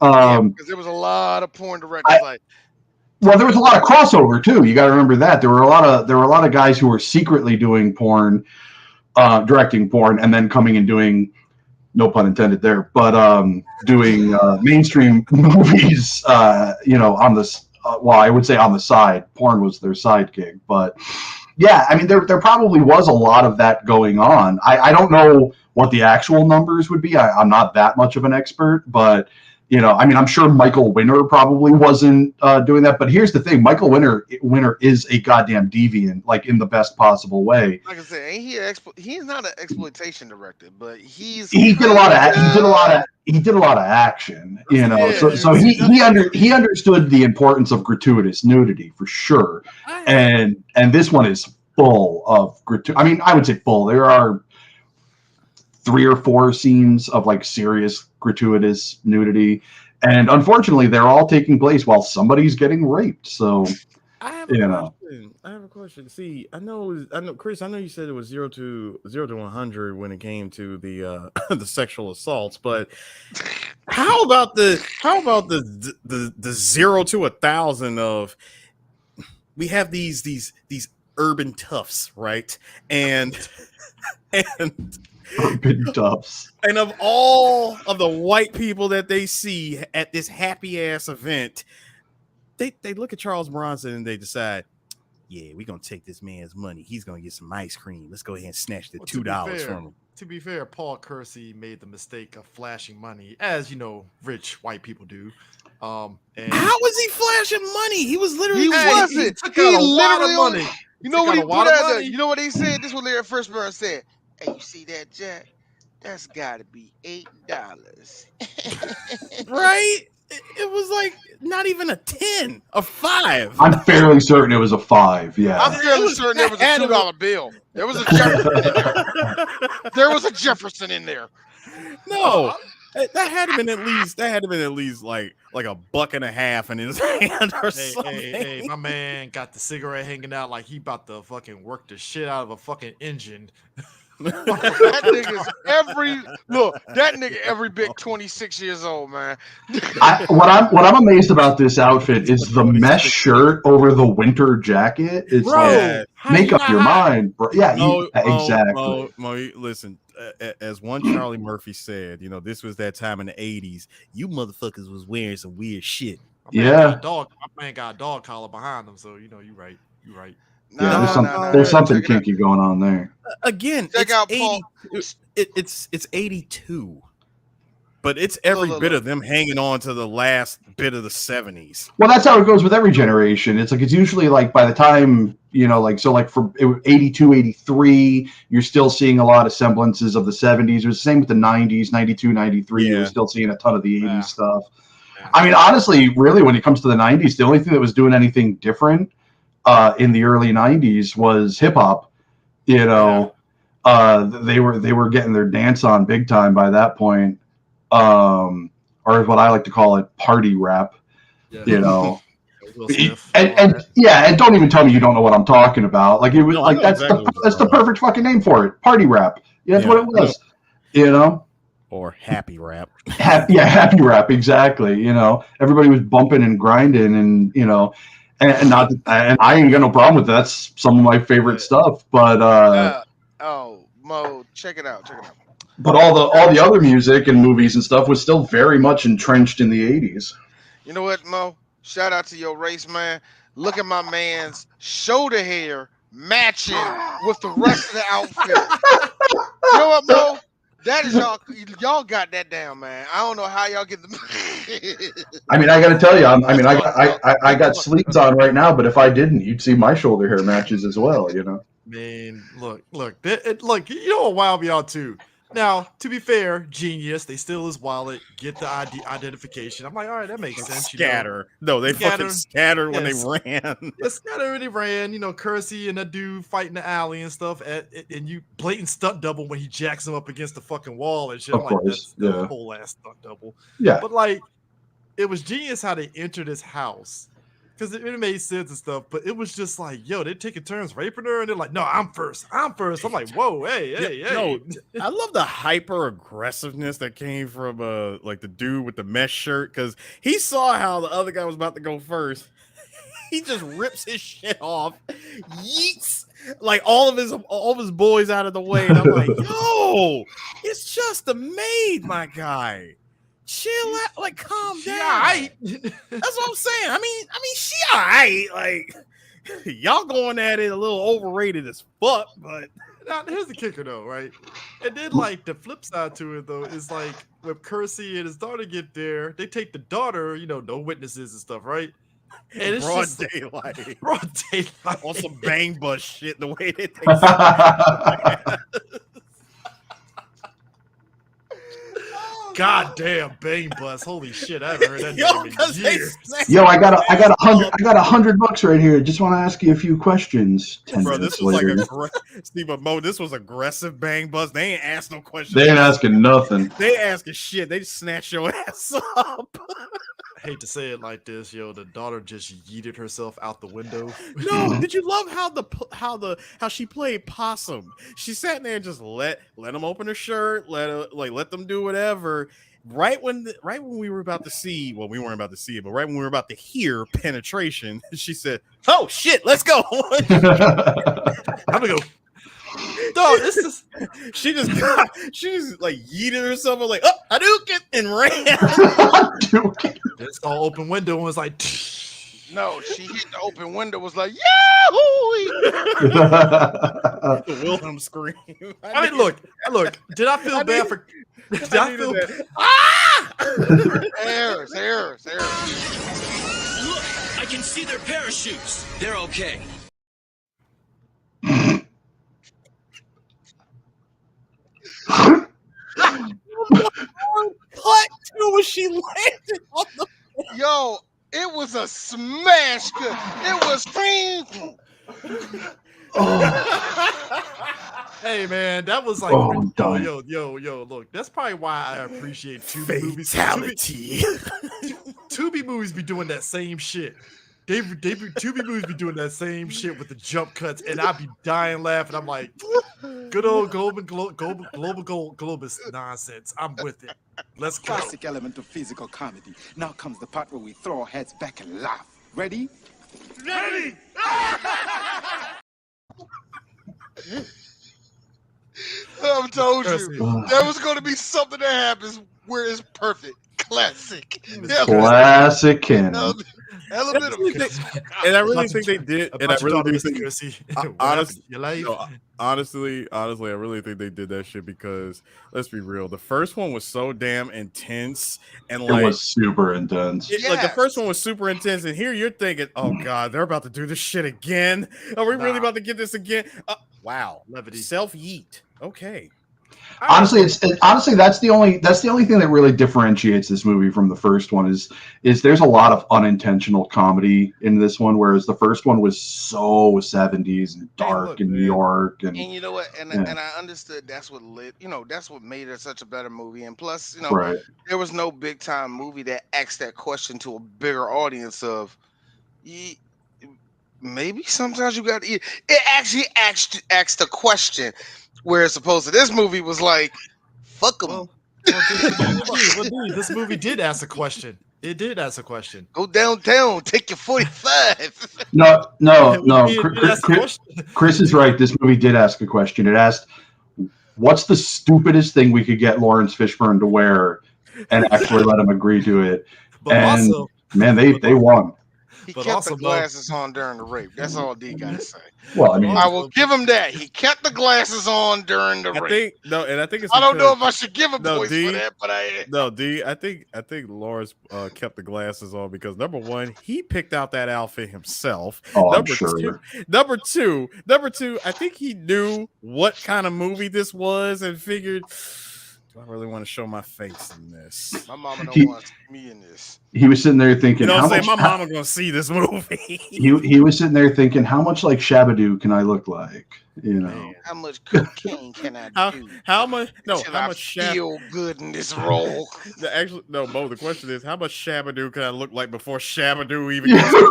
Yeah, because there was a lot of porn directors Well, there was a lot of crossover too. You got to remember that there were a lot of guys who were secretly doing porn, directing porn, and then coming and doing, no pun intended there, but doing mainstream movies. On this. Well, I would say on the side. Porn was their side gig, but yeah, I mean, there probably was a lot of that going on. I don't know what the actual numbers would be. I'm not that much of an expert, but I mean, I'm sure Michael Winner probably wasn't doing that. But here's the thing: Michael Winner is a goddamn deviant, like in the best possible way. like I said, ain't he's not an exploitation director, but He did a lot of action, Yeah. So he understood the importance of gratuitous nudity for sure, and this one is full of I mean, I would say full. There are 3 or 4 scenes of like serious gratuitous nudity, and unfortunately, they're all taking place while somebody's getting raped. So I have a question. See, I know, Chris. I know you said it was 0 to 100 when it came to the the sexual assaults, but how about the 0 to 1,000 of we have these urban toughs, right? And urban toughs. And of all of the white people that they see at this happy ass event, they look at Charles Bronson and they decide, yeah, we're gonna take this man's money. He's gonna get some ice cream. Let's go ahead and snatch the $2 from him. To be fair, Paul Kersey made the mistake of flashing money, as rich white people do. And how was he flashing money? He was literally he took out a lot of money. You know what he put out there? You know what he said? This is what Larry Fishburne said. Hey, you see that, Jack? That's gotta be $8. Right? It was like not even a 10, a 5. I'm fairly certain it was a 5. Yeah, I'm fairly certain there was a $2 bill. There was a Jefferson in there. There was a Jefferson in there. No, that had to been at least like $1.50 in his hand or something. Hey, my man got the cigarette hanging out like he about to fucking work the shit out of a fucking engine. That nigga's every bit 26 years old, man. What I'm amazed about this outfit is the mesh shirt over the winter jacket. It's Bro, like, make up your mind, bro. Yeah, exactly. Listen, as one Charlie Murphy said, this was that time in the 80s. You motherfuckers was wearing some weird shit. My man got a dog collar behind him, so you're right. You're right. There's something kinky going on there. Again, check it's out 80, Paul. It's 82. But it's every bit of them hanging on to the last bit of the 70s. Well, that's how it goes with every generation. It's usually like by the time, for 82, 83, you're still seeing a lot of semblances of the 70s. It was the same with the 90s, 92, 93. You're still seeing a ton of the 80s stuff. Yeah. I mean, honestly, really, when it comes to the 90s, the only thing that was doing anything different in the early 90s was hip hop. They were getting their dance on big time by that point. Or what I like to call it, party rap. Yeah. And don't even tell me you don't know what I'm talking about. Like it was that's the perfect fucking name for it. Party rap. Yeah, that's what it was. Or happy rap. Happy rap, exactly. Everybody was bumping and grinding and and I ain't got no problem with that. That's some of my favorite stuff. But Mo, check it out. But all the other music and movies and stuff was still very much entrenched in the 80s. You know what, Mo? Shout out to your race, man. Look at my man's shoulder hair matching with the rest of the outfit. You know what, Mo? That is y'all got that down, man. I don't know how y'all get the. I mean, I got to tell you, I got sleeves on right now, but if I didn't, you'd see my shoulder hair matches as well. Man, look, you know what wild me out too. Now, to be fair, genius, they steal his wallet, get the identification. I'm like, all right, that makes sense. Scatter. No, they fucking scattered when they ran. Yeah, scattered when they ran. Kersey and that dude fighting the alley and stuff. And you blatant stunt double when he jacks him up against the fucking wall and shit. Of course, that's a whole ass stunt double. Yeah. But it was genius how they entered his house. Because it made sense and stuff, but it was just like, yo, they're taking turns raping her, and they're like, no, I'm first. I'm like, whoa, hey. No, I love the hyper aggressiveness that came from the dude with the mesh shirt, because he saw how the other guy was about to go first. He just rips his shit off, yeets all of his boys out of the way, and I'm like, yo, it's just a maid, my guy. Chill out, calm down. Right. That's what I'm saying. I mean, she all right. Y'all going at it a little overrated as fuck, but now here's the kicker though, right? And then the flip side to it though is when Kersey and his daughter get there, they take the daughter, no witnesses and stuff, right? And it's broad daylight on some bang bus shit. The way they take. Goddamn bang bus! Holy shit! I haven't heard that name in years. Yo, I got $100 right here. Just want to ask you a few questions. Bro, this was Mo, this was aggressive bang bus. They ain't asked no questions. They ain't asking nothing. They asking shit. They just snatch your ass up. I hate to say it like this, yo. The daughter just yeeted herself out the window. No, did you love how she played possum? She sat there and just let them open her shirt, let them do whatever. Right when we were about to see, well, we weren't about to see it, but right when we were about to hear penetration, she said, "Oh shit, let's go." I'm gonna go. No, this is she just yeeted herself like, oh, Hadouken, and ran. It's all open window and was like, no, she hit the open window, was like, Yahoo! The Wilhelm scream. I mean, look, did I feel bad for did I feel Errors. Look, I can see their parachutes. They're okay. What when she landed on the Yo, it was a smash cut. It was painful. Hey man, that was like yo, look, that's probably why I appreciate Tubi movies. Fatality. Tubi movies be doing that same shit. Tubi movies be doing that same shit with the jump cuts, and I'd be dying laughing. I'm like, good old Globus nonsense. I'm with it. Let's go. Classic element of physical comedy. Now comes the part where we throw our heads back and laugh. Ready? Ready! I've told you Kersey. there was going to be something that happens where it's perfect. Classic. Classic canon. Element of And I really think they did. And I really do think, Kersey. honestly, Your life. no, honestly, I really think they did that shit because let's be real. The first one was so damn intense and It like was super intense. like the first one was super intense, and here you're thinking, oh god, they're about to do this shit again. Are we really about to get this again? Wow, Levity. Self yeet. Okay. Honestly, honestly that's the only thing that really differentiates this movie from the first one is there's a lot of unintentional comedy in this one, whereas the first one was so 70s and dark in New York and you know what? And I understood that's what that's what made it such a better movie. And plus, right. there was no big time movie that asked that question to a bigger audience of maybe sometimes you got to eat. It actually asked a question. Whereas opposed to this movie was like, fuck them. This movie did ask a question. It did ask a question. Go downtown, take your 45. No. Chris is right. This movie did ask a question. It asked, what's the stupidest thing we could get Lawrence Fishburne to wear and actually let him agree to it? But and also, man, they won. He But kept also, the glasses on during the rape. That's all D got to say. Well, I mean, I will give him that. He kept the glasses on during the rape. I think it's I don't know if I should give him points D, for that, but I think Lawrence kept the glasses on because number one, he picked out that outfit himself. I'm Number sure. Number two, I think he knew what kind of movie this was and figured, do I really want to show my face in this? My mama don't want to see me in this. He was sitting there thinking, You know what I'm saying? My mama gonna see this movie. he was sitting there thinking, how much like Shabadoo can I look like? You know, How much cocaine can I do? How much? No, Till how I much feel good in this role? Actually, no, Mo. The question is, how much Shabadoo can I look like before Shabadoo even gets movie?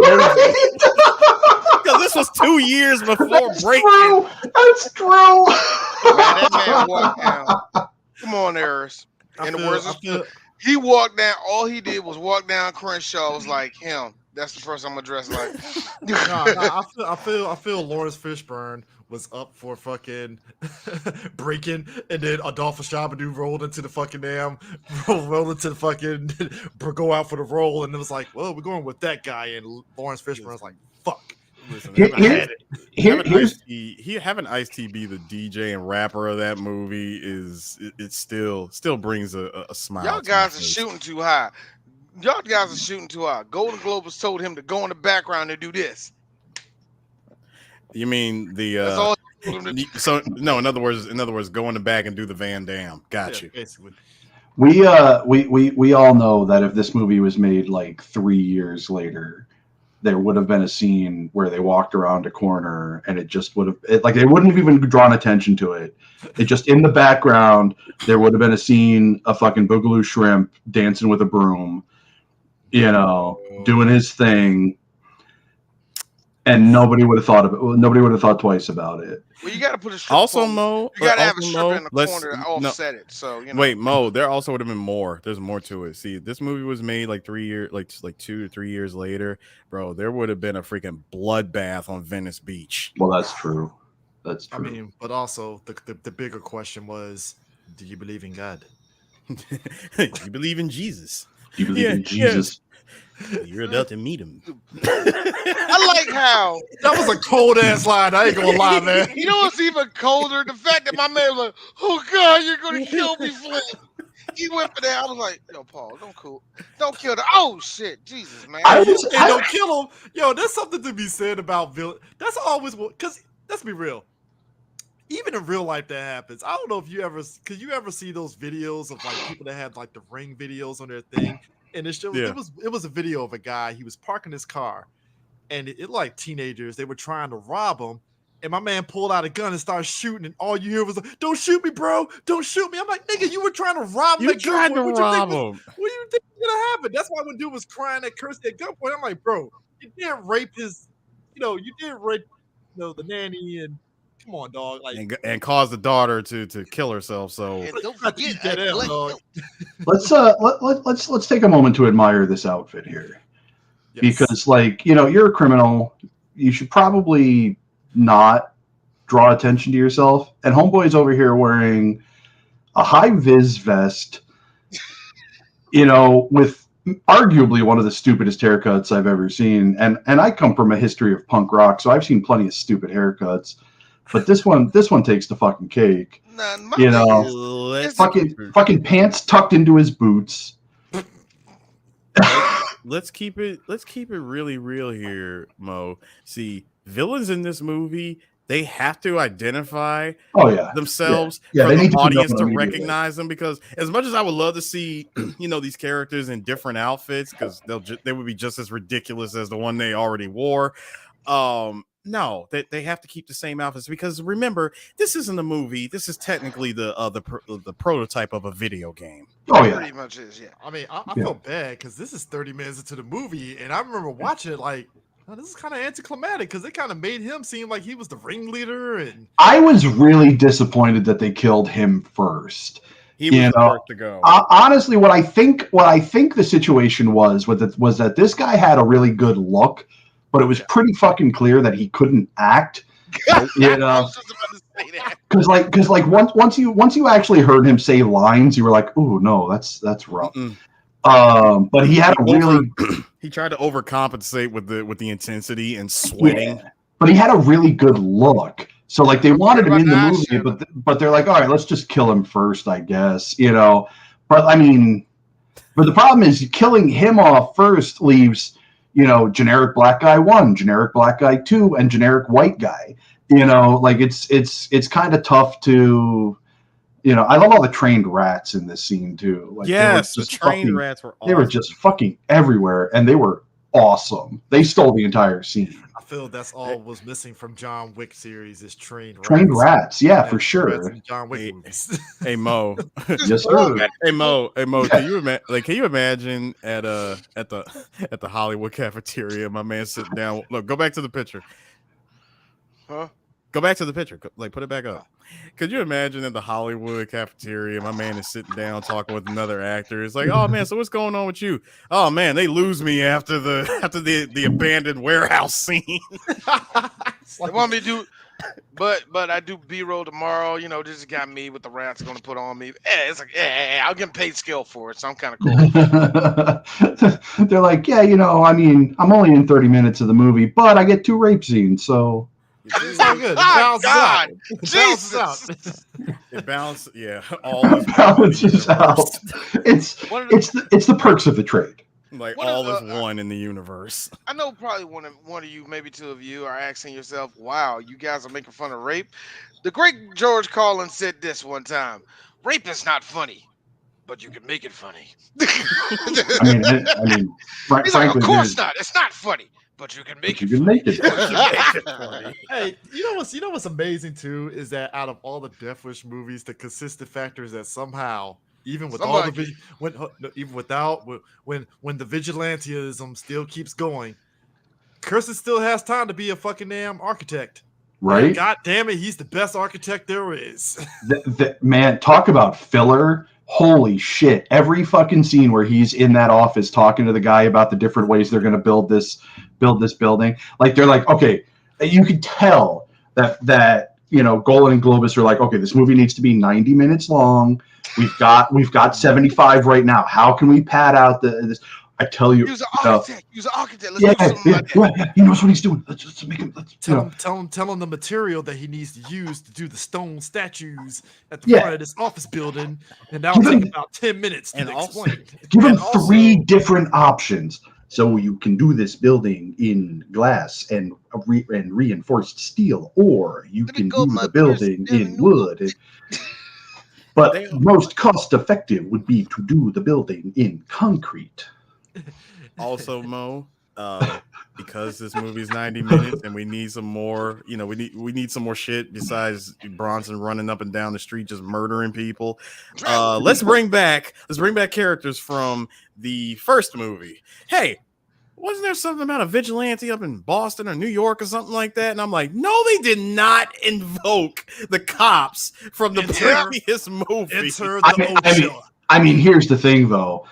Because this was 2 years before breaking. That's true. Man, that man walked down. Come on, Eris. And the words he walked down. All he did was walk down Crenshaw. Was like him. That's the first I'm gonna dress like. I feel Lawrence Fishburne was up for fucking breaking, and then Adolphus Shabadoo rolled into the fucking go out for the role, and it was like, well, we're going with that guy, and Lawrence Fishburne was like, fuck. Listen, having Ice-T be the DJ and rapper of that movie it still brings a smile. Y'all guys are shooting too high. Golden Globus told him to go in the background and do this. You mean the That's all he told him to do. so no, in other words, go in the back and do the Van Damme. Got you. Basically. We all know that if this movie was made like 3 years later, there would have been a scene where they walked around a corner and it just would have like they wouldn't have even drawn attention to it. It just in the background there would have been a scene of fucking Boogaloo Shrimp dancing with a broom, doing his thing, and nobody would have thought of it. Nobody would have thought twice about it. Well, you got to put a strip. Also, Mo, you got to have a strip in the corner to offset it. So Wait, Mo, there also would have been more. There's more to it. See, this movie was made like 3 years, like 2 to 3 years later, bro. There would have been a freaking bloodbath on Venice Beach. Well, that's true. That's true. I mean, but also the bigger question was, do you believe in God? You believe in Jesus? Do you believe in Jesus? You're about to meet him. I like how that was a cold ass line. I ain't gonna lie, man. You know what's even colder? The fact that my man was like, "Oh God, you're gonna kill me, Flint." He went for that. I was like, "Yo, Paul, don't kill the." Oh shit, Jesus, man! Don't kill him. Yo, there's something to be said about villain. That's always because let's be real. Even in real life, that happens. I don't know if you ever see those videos of like people that have like the Ring videos on their thing. And it was a video of a guy. He was parking his car, and it like teenagers. They were trying to rob him, and my man pulled out a gun and started shooting. And all you hear was like, "Don't shoot me, bro! Don't shoot me!" I'm like, "Nigga, you were trying to rob him." You tried to rob him. What do you think was gonna happen? That's why when dude was crying at Kersey at gunpoint, I'm like, "Bro, did rape his, you did rape, the nanny, and come on, dog, like, and cause the daughter to kill herself. So And don't got to forget, eat that L, dog. Let's take a moment to admire this outfit here. Yes. Because, like, you're a criminal. You should probably not draw attention to yourself. And Homeboy's over here wearing a high-vis vest, with arguably one of the stupidest haircuts I've ever seen. And I come from a history of punk rock, so I've seen plenty of stupid haircuts. But this one takes the fucking cake. Nah, my thing is, fucking pants tucked into his boots. Let's keep it really real here, Mo. See, villains in this movie, they have to identify themselves for the audience to recognize them, because as much as I would love to see these characters in different outfits, because they would be just as ridiculous as the one they already wore, no, they have to keep the same outfits, because remember, this isn't a movie. This is technically the prototype of a video game. Oh yeah, pretty much is. Yeah. I mean, I feel bad because this is 30 minutes into the movie, and I remember watching it like, oh, this is kind of anticlimactic, because they kind of made him seem like he was the ringleader. And I was really disappointed that they killed him first. He was the first to go. Honestly, what I think the situation was that this guy had a really good look, but it was pretty fucking clear that he couldn't act. Because once you actually heard him say lines, you were like, "Ooh, no, that's rough." But he had a really he tried to overcompensate with the intensity and sweating. But he had a really good look. So like they wanted him in the movie, but they're like, all right, let's just kill him first, I guess. But I mean, but the problem is killing him off first leaves generic black guy 1, generic black guy 2, and generic white guy. Like it's kind of tough to. I love all the trained rats in this scene too. Like, yes, the trained rats were awesome. They were just fucking everywhere, and they were awesome. They stole the entire scene. I feel that's all was missing from John Wick series is trained rats. Yeah, for sure. John Wick movies. Hey Mo, yes sir. Hey Mo, can you imagine at the Hollywood cafeteria, my man sitting down? Look, go back to the picture. Huh? Go back to the picture. Like, put it back up. Could you imagine at the Hollywood cafeteria, my man is sitting down talking with another actor? It's like, oh man, so what's going on with you? Oh man, they lose me after the abandoned warehouse scene. They want me to do, but I do B-roll tomorrow. This got me with the rats going to put on me. It's like, I'll get paid skill for it, so I'm kind of cool. They're like, I mean, I'm only in 30 minutes of the movie, but I get 2 rape scenes, so. It's all good. It balances out. Jesus. It balances. Yeah, all this balances out. It's the perks of the trade. Like all is one in the universe. I know probably one of you, maybe 2 of you, are asking yourself, "Wow, you guys are making fun of rape." The great George Carlin said this one time: "Rape is not funny, but you can make it funny." I mean, He's like, of course not. It's not funny. But you can make it. Funny. Hey, you know what's amazing too is that out of all the Death Wish movies, the consistent factor is that somehow, even with all the when the vigilantism still keeps going, Kersey still has time to be a fucking damn architect. Right? And God damn it, he's the best architect there is. Man, talk about filler. Holy shit. Every fucking scene where he's in that office talking to the guy about the different ways they're going to build this building. Like, they're like, okay, you could tell that Golan and Globus are like, okay, this movie needs to be 90 minutes long. We've got 75 right now. How can we pad out this? I tell you, use an architect. Let's do something like that. Yeah. He knows what he's doing. Let's make him. Tell him the material that he needs to use to do the stone statues at the front of this office building, and that'll take about 10 minutes to explain. Give him 3 different options, so you can do this building in glass and reinforced steel, or you can do the building in wood. But most cost-effective would be to do the building in concrete. Also, Mo, because this movie is 90 minutes and we need some more, we need some more shit besides Bronson running up and down the street just murdering people. Let's bring back characters from the first movie. Hey, wasn't there something about a vigilante up in Boston or New York or something like that? And I'm like, no, they did not invoke the cops from the previous movie. Enter the OSHA. I mean, here's the thing, though.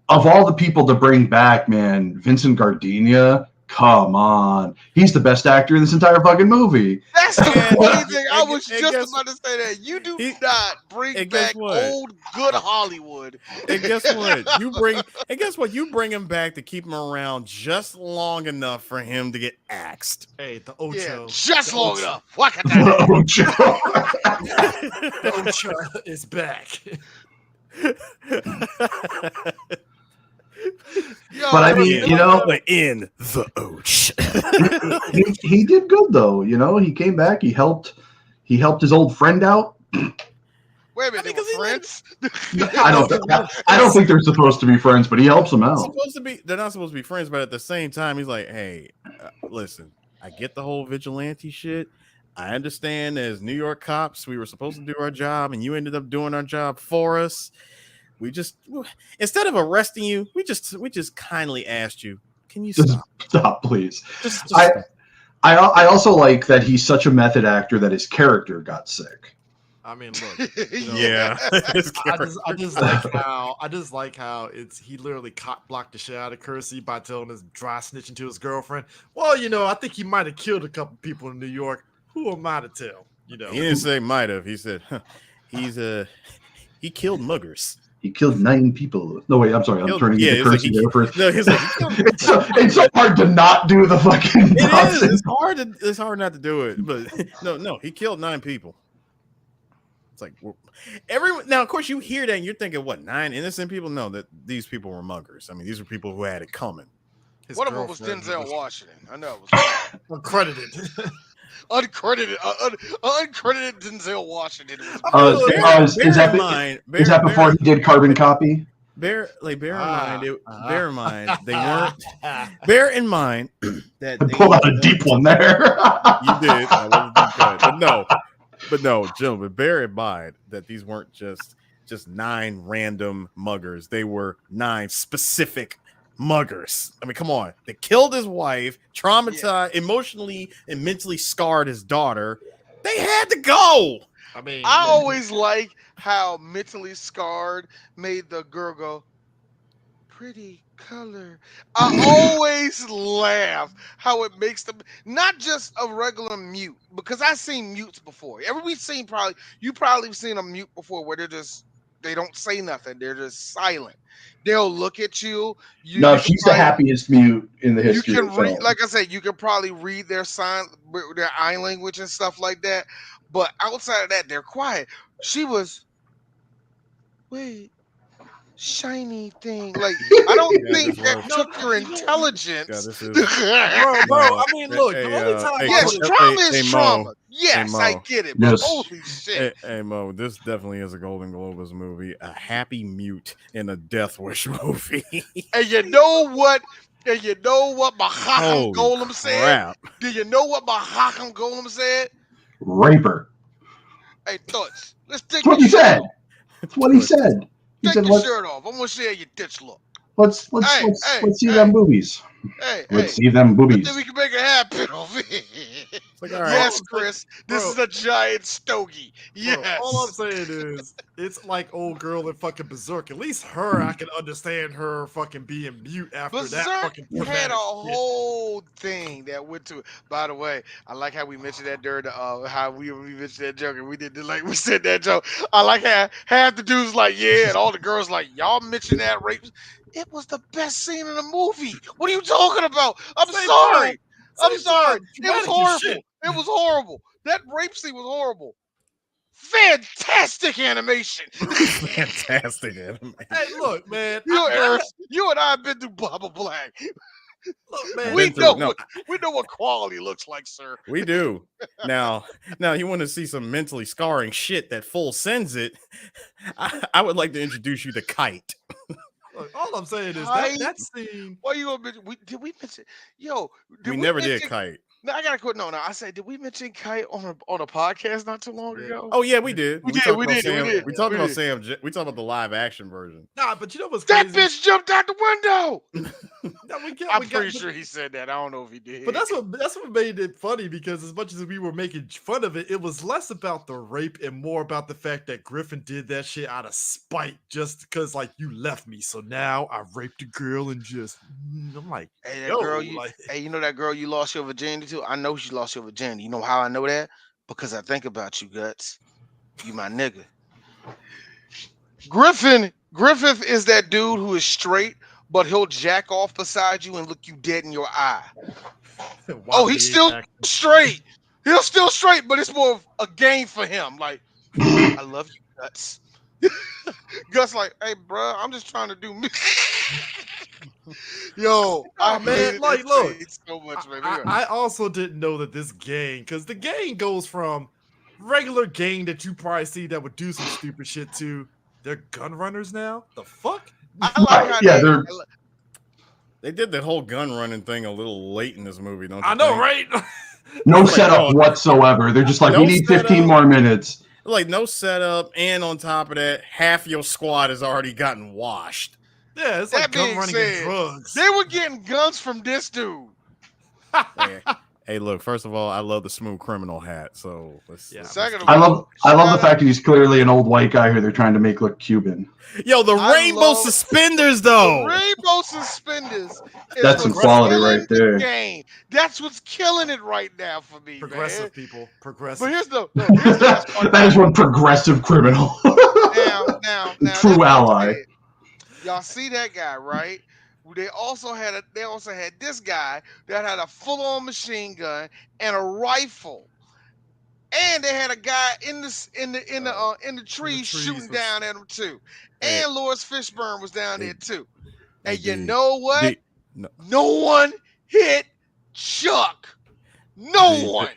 Of all the people to bring back, man, Vincent Gardenia, come on. He's the best actor in this entire fucking movie. That's the funny thing. I was just about to say that. You do not bring back old good Hollywood. And guess what? You bring him back to keep him around just long enough for him to get axed. Hey, the OSHA. Yeah, just long enough. The OSHA is back. But I mean, in the Ouch. he did good though. He came back. He helped his old friend out. Wait a minute, they were friends? I don't think they're supposed to be friends, but he helps them out. They're not supposed to be friends, but at the same time, he's like, "Hey, listen, I get the whole vigilante shit. I understand as New York cops, we were supposed to do our job, and you ended up doing our job for us. We just, instead of arresting you, we just kindly asked you, can you stop? Stop, please." Just I also like that he's such a method actor that his character got sick. I mean, look. Yeah. I just like how he literally blocked the shit out of Kersey by telling his dry snitching to his girlfriend. Well, I think he might have killed a couple people in New York. Who am I to tell? He didn't say might have. He said he killed muggers. He killed 9 people. No, wait, I'm sorry. I'm turning into Kersey there first. No, he's like, it's so hard to not do the fucking It is. It's hard not to do it. But no, he killed 9 people. It's like everyone. Now, of course, you hear that and you're thinking, what, 9 innocent people? No, that these people were muggers. I mean, these are people who had it coming. One of them was Denzel Washington. I know it was uncredited. Uncredited Denzel Washington. Is that before he did Carbon Copy? Bear in mind they weren't. Bear in mind that I pulled out a deep one there. You did. That was a deep cut. But no, gentlemen, bear in mind that these weren't just 9 random muggers. They were 9 specific muggers. I mean, come on. They killed his wife, traumatized, emotionally and mentally scarred his daughter. They had to go. I mean, I always like how mentally scarred made the girl go, pretty color. I always laugh how it makes them not just a regular mute, because I've seen mutes before. You've probably seen a mute before where they don't say nothing. They're just silent. They'll look at you. No, she's the happiest mute in the history of film. Like I said, you can probably read their their eye language and stuff like that. But outside of that, they're quiet. She was, shiny thing. Like, I don't think that took your intelligence. Bro, I mean, look, the only time trauma is trauma. Yes, I get it. But holy shit. Hey, Mo, this definitely is a Golden Globus movie. A happy mute in a Death Wish movie. And you know what? Mahakam Golem said? Do you know what Mahakam Golem said? Raper. Hey, Toots, let's take That's what he said. That's what he said. Take your shirt off. I'm gonna see how your ditch look. Let's see them boobies. Let's see them boobies. I think we can make it happen over here. Like, all right. Yes, Chris. This is a giant stogie. Yes. Bro, all I'm saying is, it's like old girl in fucking Berserk. At least her, I can understand her fucking being mute after Berserk that fucking had a whole thing that went to it. By the way, I like how we mentioned that during the how we mentioned that joke, and we said that joke. I like how half the dudes like, yeah, and all the girls like, y'all mentioned that rape. It was the best scene in the movie. What are you talking about? I'm sorry. I'm sorry. It was horrible. It was horrible. That rape scene was horrible. Fantastic animation. Fantastic animation. Hey, look, man. You and I have been through Baba Black. Look, man. We know what quality looks like, sir. We do. Now you want to see some mentally scarring shit that full sends it. I would like to introduce you to Kite. Look, all I'm saying is that scene. Why you gonna mention? Did we mention? Yo, we never did Kite. No, I gotta quit. No, I said, did we mention Kite on a podcast not too long ago? Oh yeah, we did. We talked about did. Sam. We talked about did. Sam. We talked about the live action version. Nah, but you know what's That crazy? bitch jumped out the window. I'm I'm pretty sure he said that. I don't know if he did. But that's what made it funny, because as much as we were making fun of it, it was less about the rape and more about the fact that Griffin did that shit out of spite, just because like you left me, so now I raped a girl and just I'm like, Hey, that yo, girl, like, you know that girl you lost your virginity to? I know she lost your virginity. You know how I know that? Because I think about you, Guts. You my nigga. Griffith is that dude who is straight, but he'll jack off beside you and look you dead in your eye. Oh, he's still straight. He's still straight, but it's more of a game for him. Like, I love you, Guts. Guts like, hey, bro, I'm just trying to do me. Yo, I man, like, look, so much, man. I also didn't know that this gang, because the gang goes from regular gang that you probably see that would do some stupid shit to they're gun runners now. The fuck? I like how they did that whole gun running thing a little late in this movie, don't you? I know, think? right? No setup whatsoever. They're just like, No we need 15 setup. more minutes. Like no setup, and on top of that, half your squad has already gotten washed. Yeah, it's That like gun being running said, and drugs. they were getting guns from this dude. Hey, look. First of all, I love the smooth criminal hat. So let's. Yeah. Second of I all, love the fact that he's clearly an old white guy who they're trying to make look Cuban. Yo, the I rainbow love suspenders, though. Rainbow suspenders. Is That's some what's quality killing right there. the game. That's what's killing it right now for me, Progressive man. people. Progressive. But here's the best part. That is one progressive criminal. Now, True ally. y'all see that guy, right? They also had this guy that had a full-on machine gun and a rifle, and they had a guy in the trees shooting down at him too. And Lawrence Fishburne was down there too. And you know what? No one hit Chuck. No one.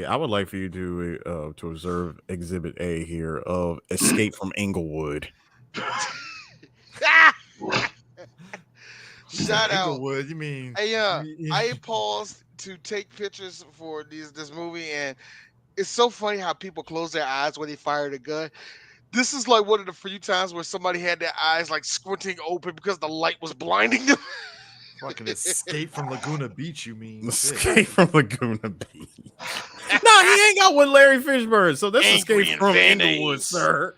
I would like for you to observe Exhibit A here of Escape from Inglewood. Shout out. Inglewood, you mean? Hey, I paused to take pictures for this movie, and it's so funny how people close their eyes when they fire the gun. This is like one of the few times where somebody had their eyes like squinting open because the light was blinding them. Fucking Escape from Laguna Beach, you mean? Escape from Laguna Beach. No, he ain't got with Larry Fishburne, so that's Escape from Inglewood, sir.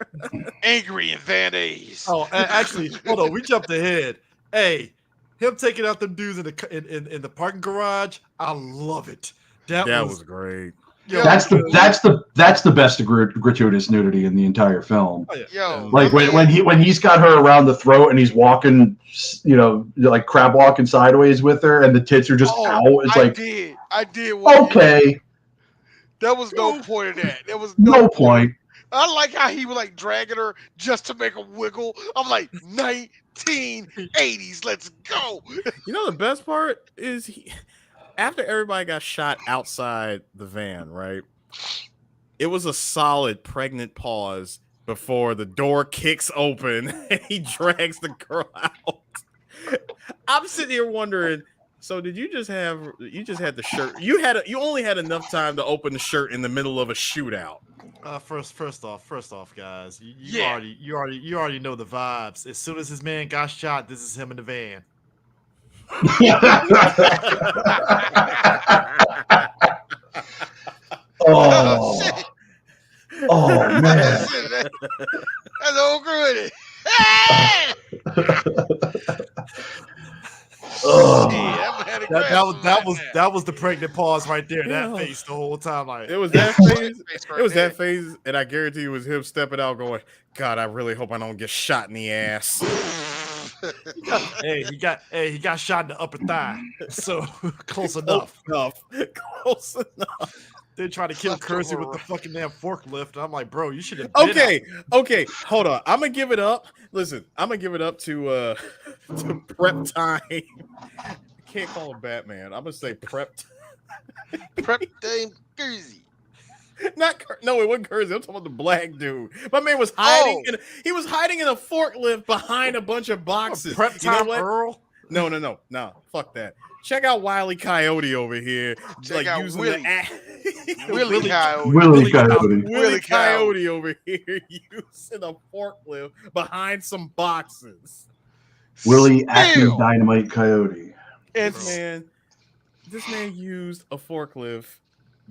Angry and Van Ace. Oh, actually, hold on. We jumped ahead. Hey, him taking out them dudes in the parking garage. I love it. That was great. Yo, That's the best gratuitous nudity in the entire film. Oh, yeah. Yo, Like when he's got her around the throat and he's walking, like crab walking sideways with her, and the tits are just out. It's I did. Okay. There was no point of that. There was No point. I like how he was like dragging her just to make a wiggle. I'm like 1980s. Let's go. You know the best part is after everybody got shot outside the van, right? It was a solid pregnant pause before the door kicks open and he drags the girl out. I'm sitting here wondering, so did you just had the shirt? You only had enough time to open the shirt in the middle of a shootout. First off, guys, you already know the vibes. As soon as his man got shot, this is him in the van. Oh man. That's old Gruden. That was the pregnant pause right there. That face the whole time, like it was that phase. It was that phase, and I guarantee it was him stepping out, going, "God, I really hope I don't get shot in the ass." Hey, he got shot in the upper thigh. So close enough. Close enough. They tried to kill Kersey with the fucking damn forklift. And I'm like, bro, you should have. Okay, hold on. I'm gonna give it up. Listen, I'm gonna give it up to Prep Time. I can't call him Batman. I'm gonna say Prep Time Kersey. No, it wasn't Kersey. I'm talking about the black dude. My man was hiding. He was hiding in a forklift behind a bunch of boxes. Prep Time Earl. No. Fuck that. Check out Wile E. Coyote over here. Check like out using Willie. the Willie Coyote. Willie Coyote. Willie Coyote over here using a forklift behind some boxes. Willie Acme Still. Dynamite Coyote. And This man used a forklift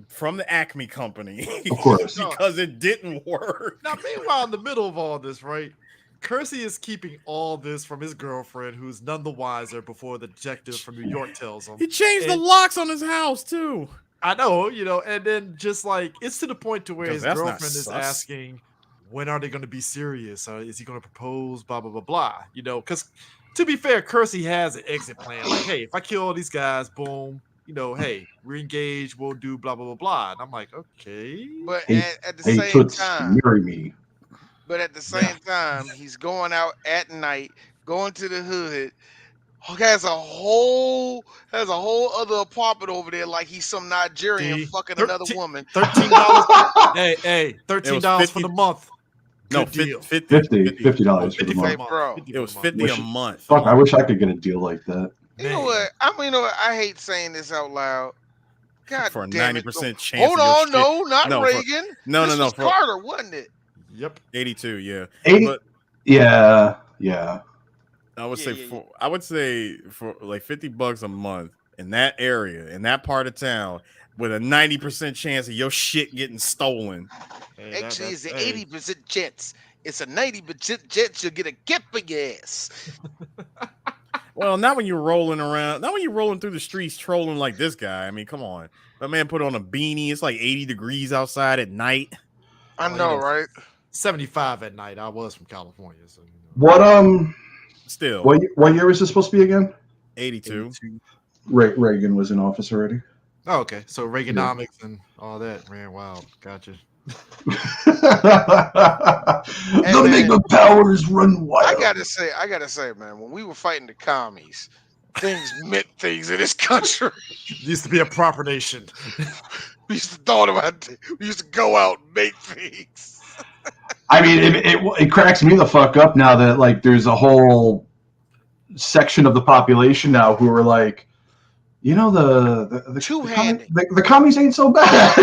from the Acme company Of course. because it didn't work. Now, meanwhile, in the middle of all this, right? Kersey is keeping all this from his girlfriend, who's none the wiser before the detective from New York tells him. He changed the locks on his house too. I know, and then just like it's to the point to where his girlfriend is asking, when are they going to be serious? Is he going to propose? Blah blah blah blah. Because to be fair, Kersey has an exit plan. Like, hey, if I kill all these guys, boom. Hey, we're engaged. We'll do blah blah blah blah. And I'm like, okay, but Hey, at the hey, same Toots, time, marry me. but at the same time, he's going out at night, going to the hood. Has a whole other apartment over there, like he's some Nigerian fucking another woman. $13. hey, $13 for the month. No, Good deal. $50 for the month. Bro. It was 50 a month. Fuck, I wish I could get a deal like that. You know what? I hate saying this out loud. God For a damn 90% it. chance. Hold on, no, not No, Reagan. No. Was Carter, wasn't it? Yep. 82, yeah. 80? But Yeah. I would say for like $50 a month in that area, in that part of town, with a 90% chance of your shit getting stolen. Hey, actually, it's an 80% chance. It's a 90% chance you'll get a gift for your ass. Well, not when you're rolling around, not when you're rolling through the streets trolling like this guy. I mean, come on. That man put on a beanie. It's like 80 degrees outside at night. I know, right? 75 at night. I was from California, so What Still. What year was this supposed to be again? 82. Reagan was in office already. Oh, okay. So Reaganomics and all that ran wild. Gotcha. The mega powers run wild. I gotta say, man, when we were fighting the commies, things meant things in this country. It used to be a proper nation. We used to thought about it. We used to go out and make things. I mean, it cracks me the fuck up now that like there's a whole section of the population now who are like, the two-handed. The commies ain't so bad.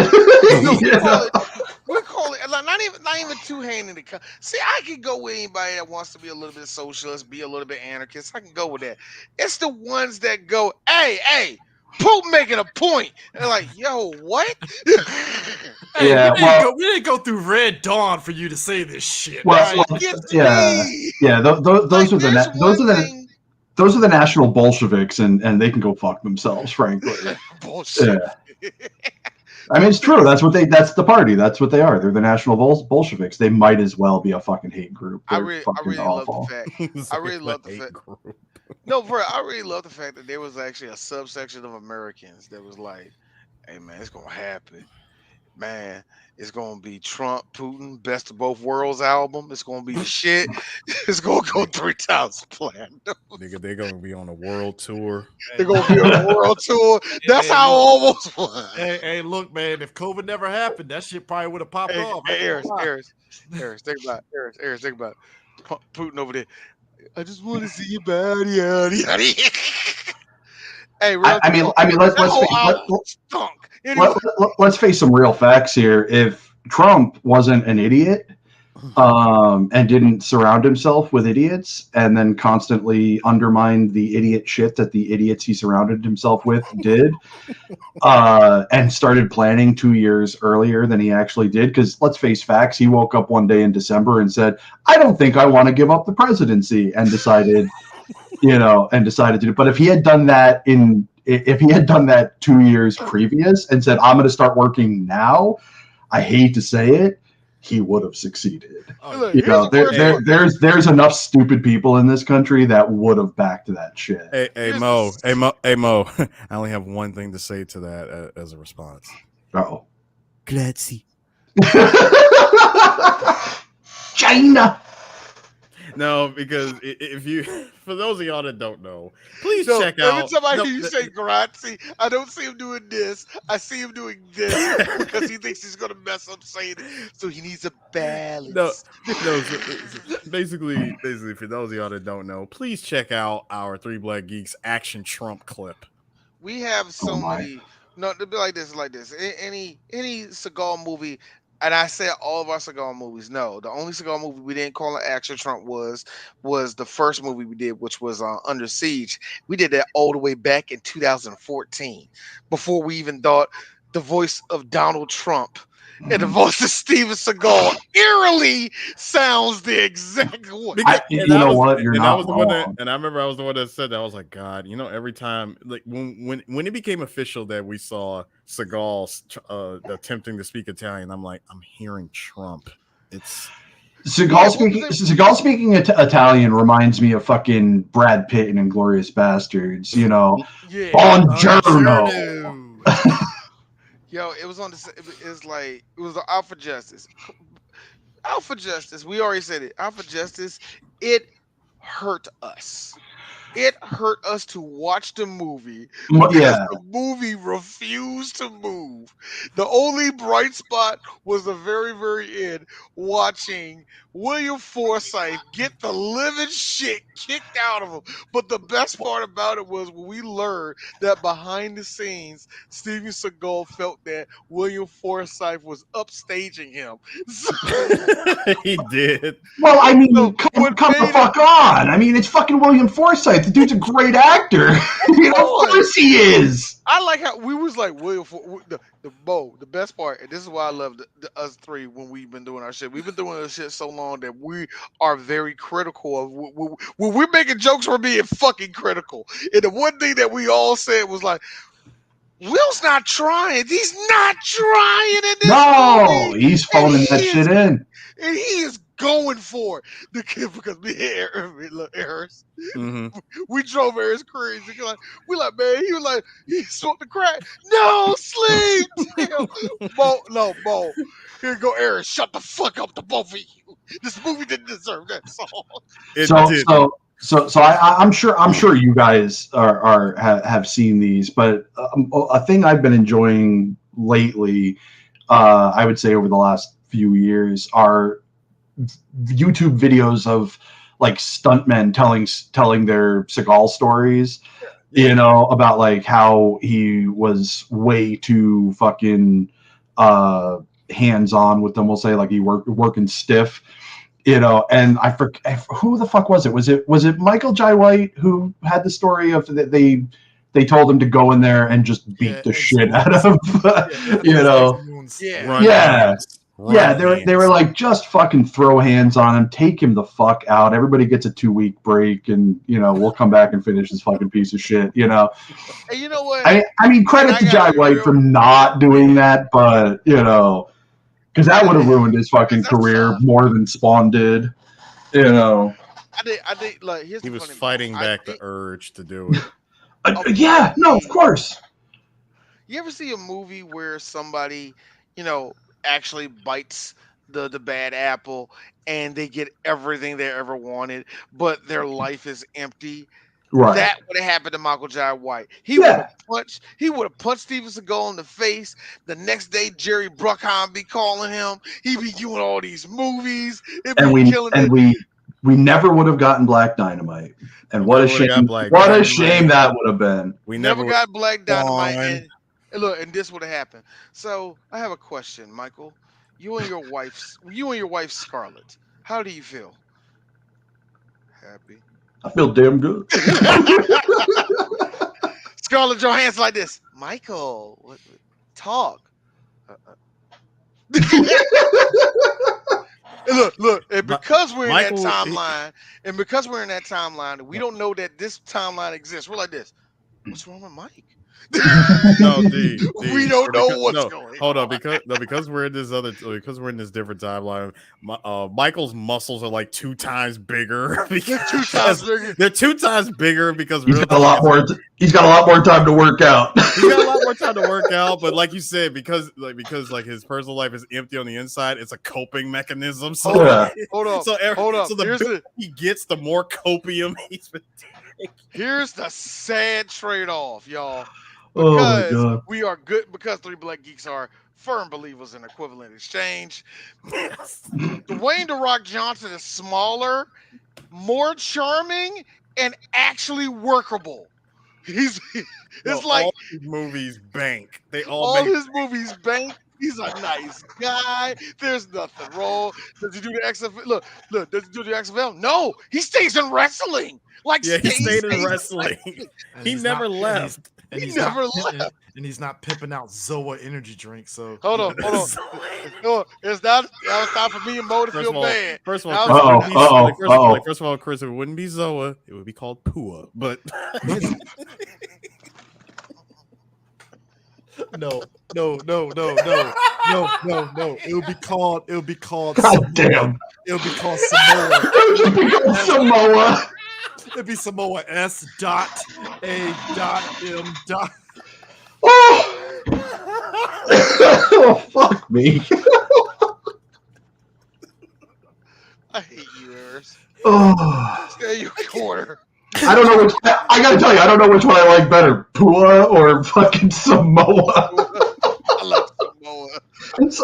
We call it not even two-handed. See, I can go with anybody that wants to be a little bit socialist, be a little bit anarchist. I can go with that. It's the ones that go, hey, Pope making a point. They're like, yo, what? Hey, yeah, we didn't go through Red Dawn for you to say this shit. Those are the national Bolsheviks, and they can go fuck themselves, frankly. Bullshit. Yeah. I mean, it's true. That's the party. That's what they are. They're the national Bolsheviks. They might as well be a fucking hate group. I really love the fact. I really love the fact. No, bro, I really love the fact that there was actually a subsection of Americans that was like, "Hey, man, it's gonna happen, man. It's gonna be Trump, Putin, Best of Both Worlds album. It's gonna be the shit. It's gonna go 3 times platinum. Nigga, they're gonna be on a world tour. They're gonna be on a world tour. That's how it almost was. Hey, look, man. If COVID never happened, that shit probably would have popped off. Hey, Harris, think about it. Harris, think about it. Putin over there. I just want to see your body out. Hey, let's face some real facts here. If Trump wasn't an idiot, and didn't surround himself with idiots, and then constantly undermined the idiot shit that the idiots he surrounded himself with did, and started planning 2 years earlier than he actually did. Because let's face facts, he woke up one day in December and said, "I don't think I want to give up the presidency," and decided, to do. But if he had done that 2 years previous and said, "I'm going to start working now," I hate to say it, he would have succeeded. There's enough stupid people in this country that would have backed that shit. Hey Mo. I only have one thing to say to that as a response. Uh-oh. Grazie. China. No, because if you, for those of y'all that don't know, please No, check every out. time I No, hear you say grazie, I don't see him doing this. I see him doing this because he thinks he's gonna mess up saying it. So he needs a no, balance. no. So basically, for those of y'all that don't know, please check out our Three Black Geeks Action Trump clip. We have Oh so my. many. No, to be like this. Any Seagal movie, and I said all of our Seagal movies. No, the only Seagal movie we didn't call an action Trump was the first movie we did, which was Under Siege. We did that all the way back in 2014, before we even thought the voice of Donald Trump and the voice of Steven Seagal eerily sounds the exact way. You know what? You're I not was the one that, wrong. and I remember I was the one that said that. I was like, God, every time, like when it became official that we saw Seagal attempting to speak Italian, I'm like, I'm hearing Trump. It's Seagal speaking Italian reminds me of fucking Brad Pitt in Inglourious Bastards. Yeah. Buongiorno. Yo, it was on the. It's like it was the Alpha Justice. Alpha Justice. We already said it. Alpha Justice. It hurt us. It hurt us to watch the movie because Yeah. the movie refused to move. The only bright spot was the very, very end, watching William Forsythe get the living shit kicked out of him. But the best part about it was when we learned that behind the scenes, Steven Seagal felt that William Forsythe was upstaging him. he did. Well, I So mean, what come the made it fuck on. I mean, it's fucking William Forsythe. The dude's a great actor. Of course he is. I like how we was like William the best part, and this is why I love us three when we've been doing our shit. We've been doing this shit so long that we are very critical of when we're making jokes. We're being fucking critical. And the one thing that we all said was like, Will's not trying. He's not trying in this No, movie, he's and phoning that shit in. he is going for it. The kid because me and Harris. Mm-hmm. We drove Harris crazy. We like, man, he was like, he smoked the crack. No, sleep. Damn. Bo. Here go Harris. Shut the fuck up, the both of you. This movie didn't deserve that song. I'm sure you guys have seen these, but a thing I've been enjoying lately, I would say over the last few years, are YouTube videos of like stuntmen telling their Seagal stories. About like how he was way too fucking hands on with them. We'll say like he working stiff. And I forget who the fuck was it? Was it Michael Jai White who had the story of that they told him to go in there and just beat the shit out of him? They were like, just fucking throw hands on him, take him the fuck out. Everybody gets a 2-week break, and we'll come back and finish this fucking piece of shit. And you know what? I mean, credit to Jai White for not doing that, but because that would have ruined his fucking career more than Spawn did. I did like he was fighting back the urge to do it. Of course. You ever see a movie where somebody, actually bites the bad apple and they get everything they ever wanted, but their life is empty? Right. That would have happened to Michael Jai White. He would have punched Steven Seagal in the face. The next day, Jerry Bruckheimer be calling him. He'd be doing all these movies. We never would have gotten Black Dynamite. And what a shame! What a shame that would have been. We never got Black Dynamite. And look, and this would have happened. So I have a question, Michael. You and your wife Scarlett. How do you feel? Happy. I feel damn good. Scarlett Johansson like this. Michael, talk. Look, and because we're in that timeline, we don't know that this timeline exists. We're like this. What's wrong with Mike? No, D, We don't know what's going on. Hold on, because we're in this different timeline. Michael's muscles are like 2 times bigger. They're 2 times bigger because he's got a lot more. He's got a lot more time to work out. He's got a lot more time to work out, but like you said, because his personal life is empty on the inside, it's a coping mechanism. So hold up. So the bigger he gets, the more copium he's been taking. Here's the sad trade-off, y'all. Oh my Because God. we are good, because Three Black Geeks are firm believers in equivalent exchange. Dwayne "The Rock" Johnson is smaller, more charming, and actually workable. It's like all his movies bank. They all his movies bank. He's a nice guy. There's nothing wrong. Does he do the XFL? Look. Does he do the XFL? No, he stays in wrestling. He stayed in wrestling. He never left. And he's never left. And he's not pimping out Zoa energy drinks. So hold on. No, it's not. That was time for me and Mo to feel bad. First of all, Chris, it wouldn't be Zoa. It would be called Pua. But No. It would be called. God damn. It would be called Samoa. Samoa. It'd be Samoa S.A.M. Oh, fuck me. I hate you, Eris. Oh. Stay in your corner. I don't know which. I gotta tell you, I don't know which one I like better, Pua or fucking Samoa. I love Samoa.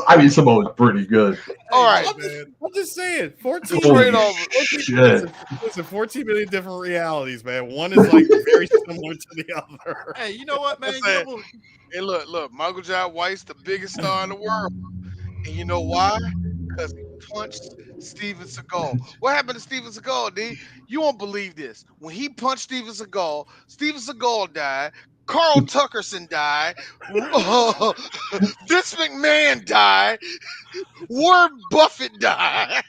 I mean, Samoa's pretty good. All right, I'm just saying, 14 straight over. Shit. Listen, 14 million different realities, man. One is like very similar to the other. Hey, you know what, man? Hey, look, Michael Jai White's the biggest star in the world. And you know why? Because he punched Steven Seagal. What happened to Steven Seagal, D? You won't believe this. When he punched Steven Seagal died. Carl Tuckerson died. Vince McMahon died. Warren Buffett died.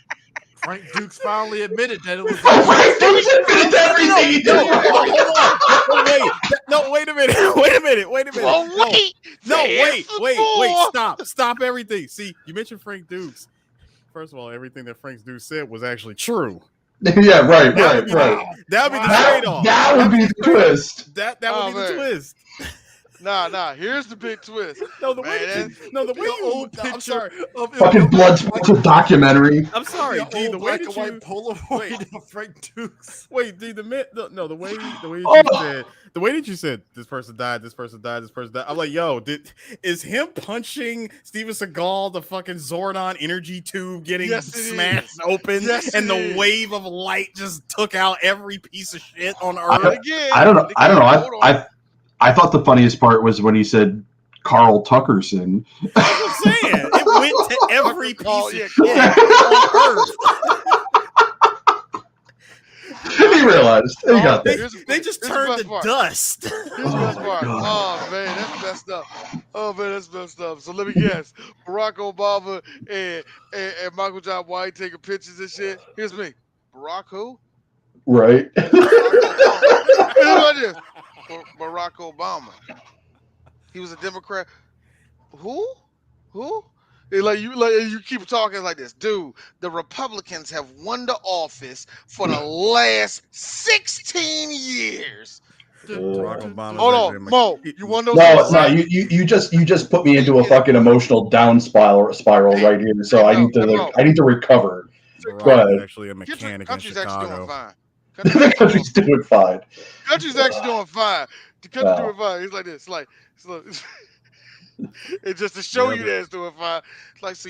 Frank Dukes finally admitted that it was. Frank Dukes admitted everything he did. Wait a minute. Wait. Stop everything. See, you mentioned Frank Dukes. First of all, everything that Frank Dukes said was actually true. Yeah, right. That would be the trade-off. That would be the twist. That would be the twist. Nah. Here's the big twist. The way you I'm sorry. Fucking Bloodsport documentary. I'm sorry, D. The way black and white Polaroid of Frank Dukes. Wait, D. The way that you said this person died. I'm like, yo, is him punching Steven Seagal the fucking Zordon energy tube getting smashed open, and the wave of light just took out every piece of shit on Earth? I don't know. I thought the funniest part was when he said Carl Tuckerson. That's what I'm saying. It went to every piece of shit on Earth. He realized. He got that. They just turned to dust. Here's the best part. Oh, man, that's messed up. So let me guess. Barack Obama and Michael Jai White taking pictures and shit. Here's me. Barack who? Right. Barack Obama. He was a Democrat. Who? You keep talking like this, dude. The Republicans have won the office for the last 16 years. Barack Obama. Hold on, Mo. You want to know? No. You just put me into a fucking emotional down spiral right here. So I need to recover. Go ahead. Actually, a mechanic in Country's Chicago. actually doing fine. The country's doing fine. Country's actually doing fine. The country's doing fine. It's like this. It's just to show you that it's doing fine. It's like, so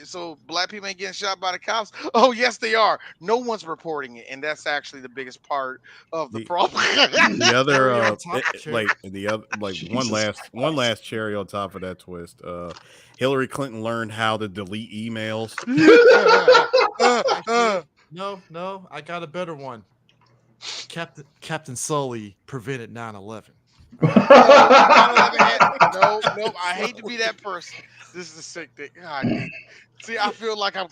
so black people ain't getting shot by the cops? Oh, yes, they are. No one's reporting it, and that's actually the biggest part of the problem. The other, one last cherry on top of that twist. Hillary Clinton learned how to delete emails. No, I got a better one. Captain Sully prevented 9/11. No, I never had. No, nope. I hate to be that person. This is the sick thing. God damn. See, I feel like I'm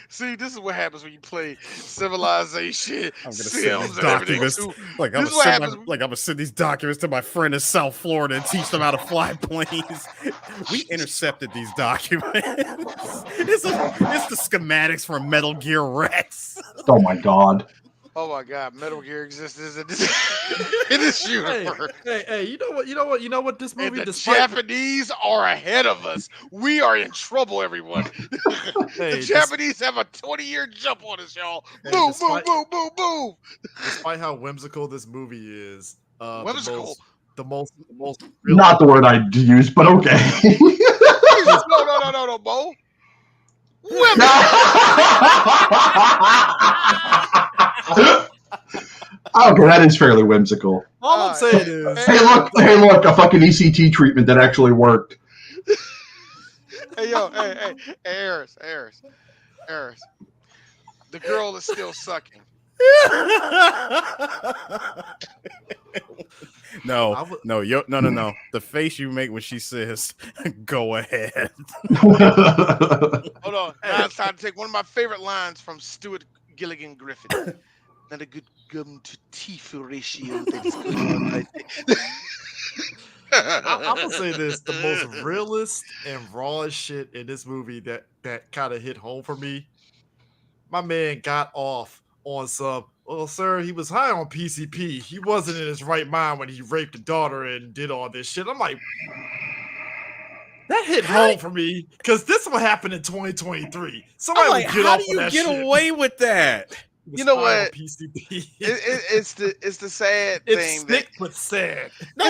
See, this is what happens when you play Civilization, I'm gonna send these Sims, and everything documents. too. Like This is what happens. I'm gonna send these documents to my friend in South Florida and teach them how to fly planes. We intercepted these documents. It's the schematics from Metal Gear Rex. Oh my god. Oh my God, Metal Gear exists in this universe. Hey, you know what this movie, And the Japanese are ahead of us. We are in trouble, everyone. The Japanese have a 20-year jump on us, y'all. Move. Despite how whimsical this movie is, Whimsical. the most Not the word I'd use, but okay. No, Bo. Okay, that is fairly whimsical. All I'm saying is, hey, look, a fucking ECT treatment that actually worked. Hey, Harris. The girl is still sucking. No. The face you make when she says, "Go ahead." Hold on. Now it's time to take one of my favorite lines from Stuart Gilligan Griffin. Not a good gum to teeth ratio that is going on right there. I'm gonna say this: the most realist and rawest shit in this movie that kind of hit home for me. My man got off on some. Well, sir, he was high on PCP. He wasn't in his right mind when he raped a daughter and did all this shit. I'm like, that hit home for me because this will happen in 2023. Somebody would get off on that shit. How do you get away with that? You know what? PCP. It's the sad it's thing. Sick but sad. No,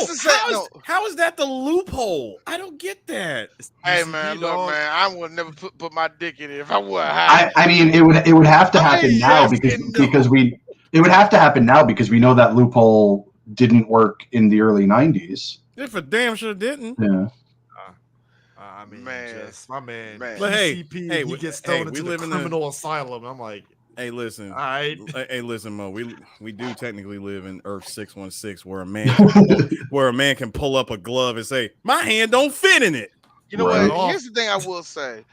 how is that the loophole? I don't get that. Hey man, look, man, I would never put my dick in it if I were high. I mean, it would have to happen now because it would have to happen now because we know that loophole didn't work in the early 90s. It for damn sure didn't. Yeah. I mean, man. My man. But PCP, hey, he gets thrown into the criminal asylum. I'm like, hey, listen. All right. Hey, listen, Mo. We do technically live in Earth 616, where a man can pull up a glove and say, "My hand don't fit in it." You know what? Here's the thing I will say.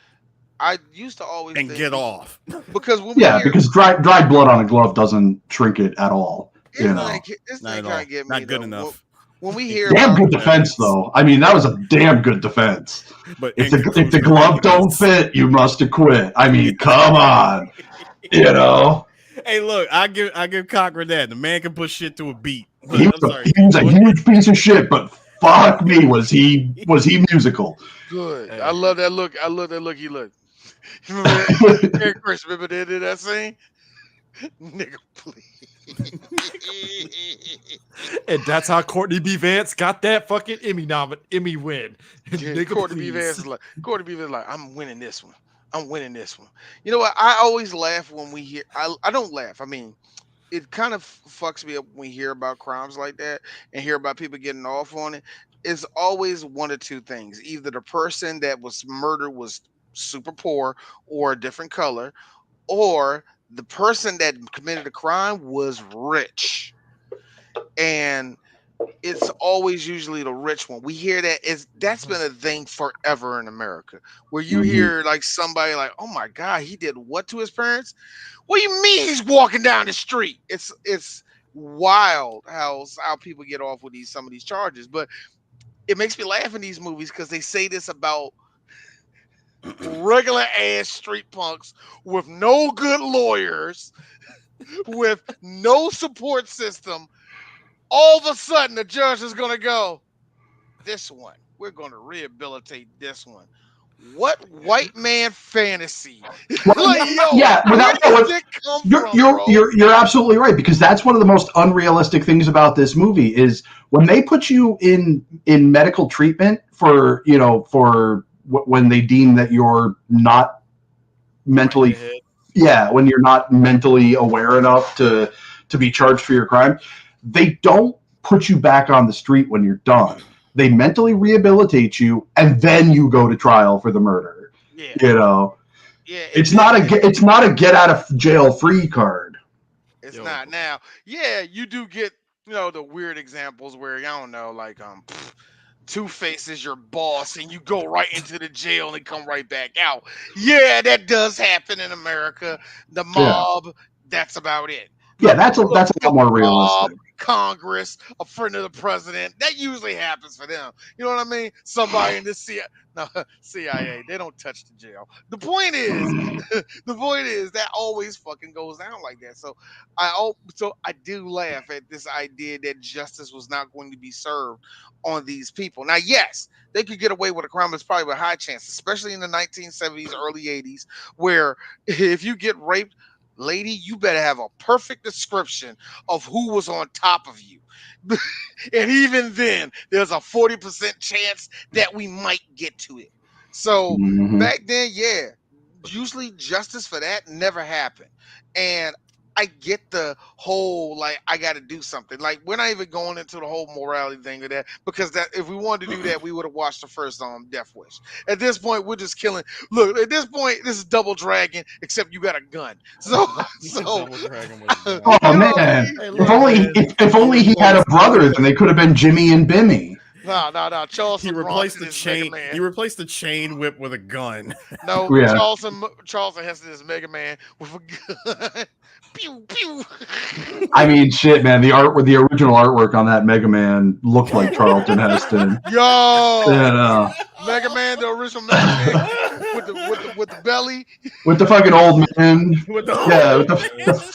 I used to always think get off because when because dried blood on a glove doesn't shrink it at all. You know, this thing can't get me. Not good enough. When we hear damn good defense though. I mean, that was a damn good defense. But if the glove don't fit, you must acquit. I mean, come on. You know. Hey, look, I give Cochran that. The man can put shit to a beat. He was a huge piece of shit, but fuck me, was he musical. Good. I love that look. He looked. Remember Chris, remember they did that scene? Nigga, please. And that's how Courtney B. Vance got that fucking Emmy win. Yeah, Courtney B. Vance is like, I'm winning this one. You know what? I always laugh when we hear. I don't laugh. I mean, it kind of fucks me up when we hear about crimes like that and hear about people getting off on it. It's always one of two things: either the person that was murdered was super poor or a different color, or the person that committed a crime was rich. And it's always usually the rich one. We hear that's been a thing forever in America, where you hear like somebody like, "Oh my God, he did what to his parents?" What do you mean he's walking down the street? It's wild how people get off with some of these charges. But it makes me laugh in these movies because they say this about regular ass street punks with no good lawyers, with no support system. All of a sudden, the judge is going to go, this one, we're going to rehabilitate this one. What white man fantasy? You're absolutely right, because that's one of the most unrealistic things about this movie is when they put you in medical treatment for when they deem that you're not mentally, when you're not mentally aware enough to be charged for your crime. They don't put you back on the street when you're done. They mentally rehabilitate you, and then you go to trial for the murder. Yeah. You know, it's not a get out of jail free card. It's not now. Yeah, you do get the weird examples where I don't know, like Two-Face is your boss and you go right into the jail and come right back out. Yeah, that does happen in America. The Yeah. mob, that's about it. Yeah, Look, that's a look, lot more mob, realistic. Congress, a friend of the president. That usually happens for them. You know what I mean? Somebody in the CIA. No, CIA, they don't touch the jail. The point is, the point is that always fucking goes down like that. So I do laugh at this idea that justice was not going to be served on these people. Now, yes, they could get away with a crime. It's probably a high chance, especially in the 1970s, early 80s, where if you get raped, lady, you better have a perfect description of who was on top of you. And even then, there's a 40% chance that we might get to it. So Hmm. back then, yeah, usually justice for that never happened. And I get the whole like I got to do something. Like we're not even going into the whole morality thing of that because that if we wanted to do that, we would have watched the first Death Wish. At this point, we're just killing. Look, at this point, this is Double Dragon, except you got a gun. So, Double Dragon with a gun. Oh you know what I man, mean? Hey, if look, only man. if only he had a brother, then they could have been Jimmy and Bimmy. No. He Charleston replaced Bronson the is Mega chain. Man. He replaced the chain whip with a gun. No, Yeah. Charleston Heston is Mega Man with a gun. Pew pew. I mean, shit, man. The original artwork on that Mega Man looked like Charlton Heston. Yo, And Mega Man, the original Mega Man with the belly. with the fucking old man, With the yeah, with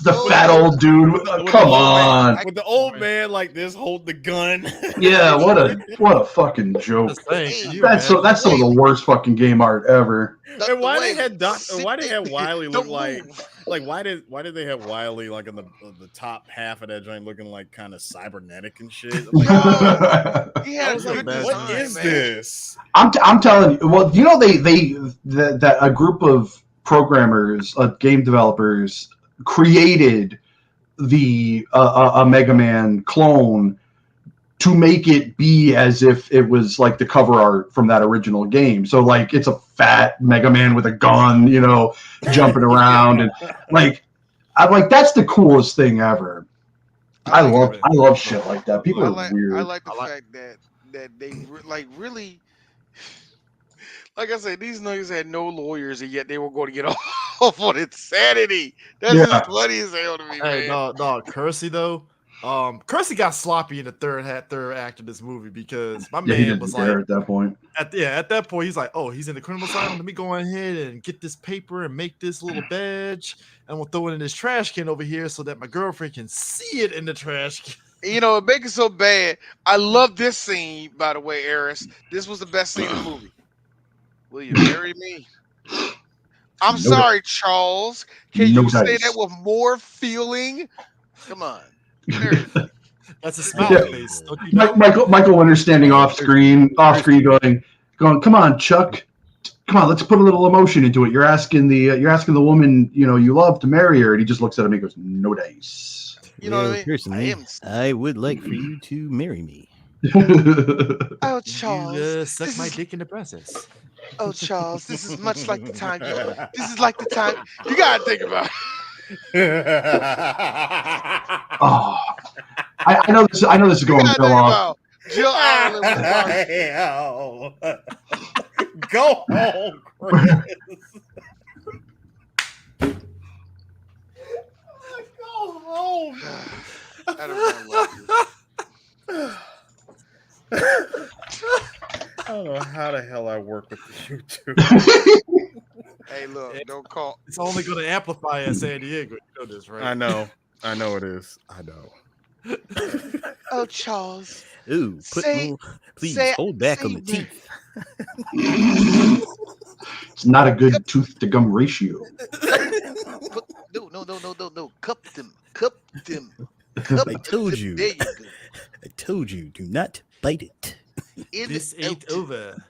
the fat old dude. Come on, with the old man like this, hold the gun. yeah. What a fucking joke. Just saying, Hey, can you That's imagine? some of the worst fucking game art ever. And why they way. had why they had Sit- Wiley don't look like move. why did they have Wiley like in the top half of that joint looking like kind of cybernetic and shit? I'm like, He I had was a like, good what design, is man. this? I'm telling you. Well, you know that a group of programmers, game developers, created the a Mega Man clone to make it be as if it was like the cover art from that original game. So like it's a fat Mega Man with a gun, jumping around and like I'm like that's the coolest thing ever. I love shit like that. People are I weird. like the fact that they like really, like I said, these niggas had no lawyers and yet they were going to get off on insanity. That's just Yeah. funny as hell to me, Hey, man. no, Kersey though. Kersey got sloppy in the third act of this movie because my Yeah, he man didn't was care like, at that point. at that point, he's like, oh, he's in the criminal asylum. Let me go ahead and get this paper and make this little badge, and we'll throw it in this trash can over here so that my girlfriend can see it in the trash can. It makes it so bad. I love this scene, by the way, Eris. This was the best scene in the movie. Will you marry me? I'm No sorry, Charles. Can No you say dice. that with more feeling? Come on. Marry me. That's a smile Yeah. face. Don't you know? Michael Winter standing off screen, going, come on, Chuck, come on, let's put a little emotion into it. You're asking the woman you love to marry her, and he just looks at him and he goes, no dice. You know what I mean? Personally, I am- I would like for you to marry me. Oh, Charles. You suck this my is- dick in the process. Oh, Charles, this is much like the time. This is like the time. You gotta think about it. Oh, I know this. I know this is You going gotta real think off. about Jill Ireland was about Hell. Go home, Chris. Go home. I don't love you. I don't know how the hell I work with the YouTube. Hey, look, don't call. It's only going to amplify in San Diego. You know this, right? I know it is. I know. Oh, Charles. Ooh, Say- please say- hold back say on the teeth. It's not a good tooth to gum ratio. No. Cup them. I told you. There you go. I told you, do not bite it. In This and ain't out. over.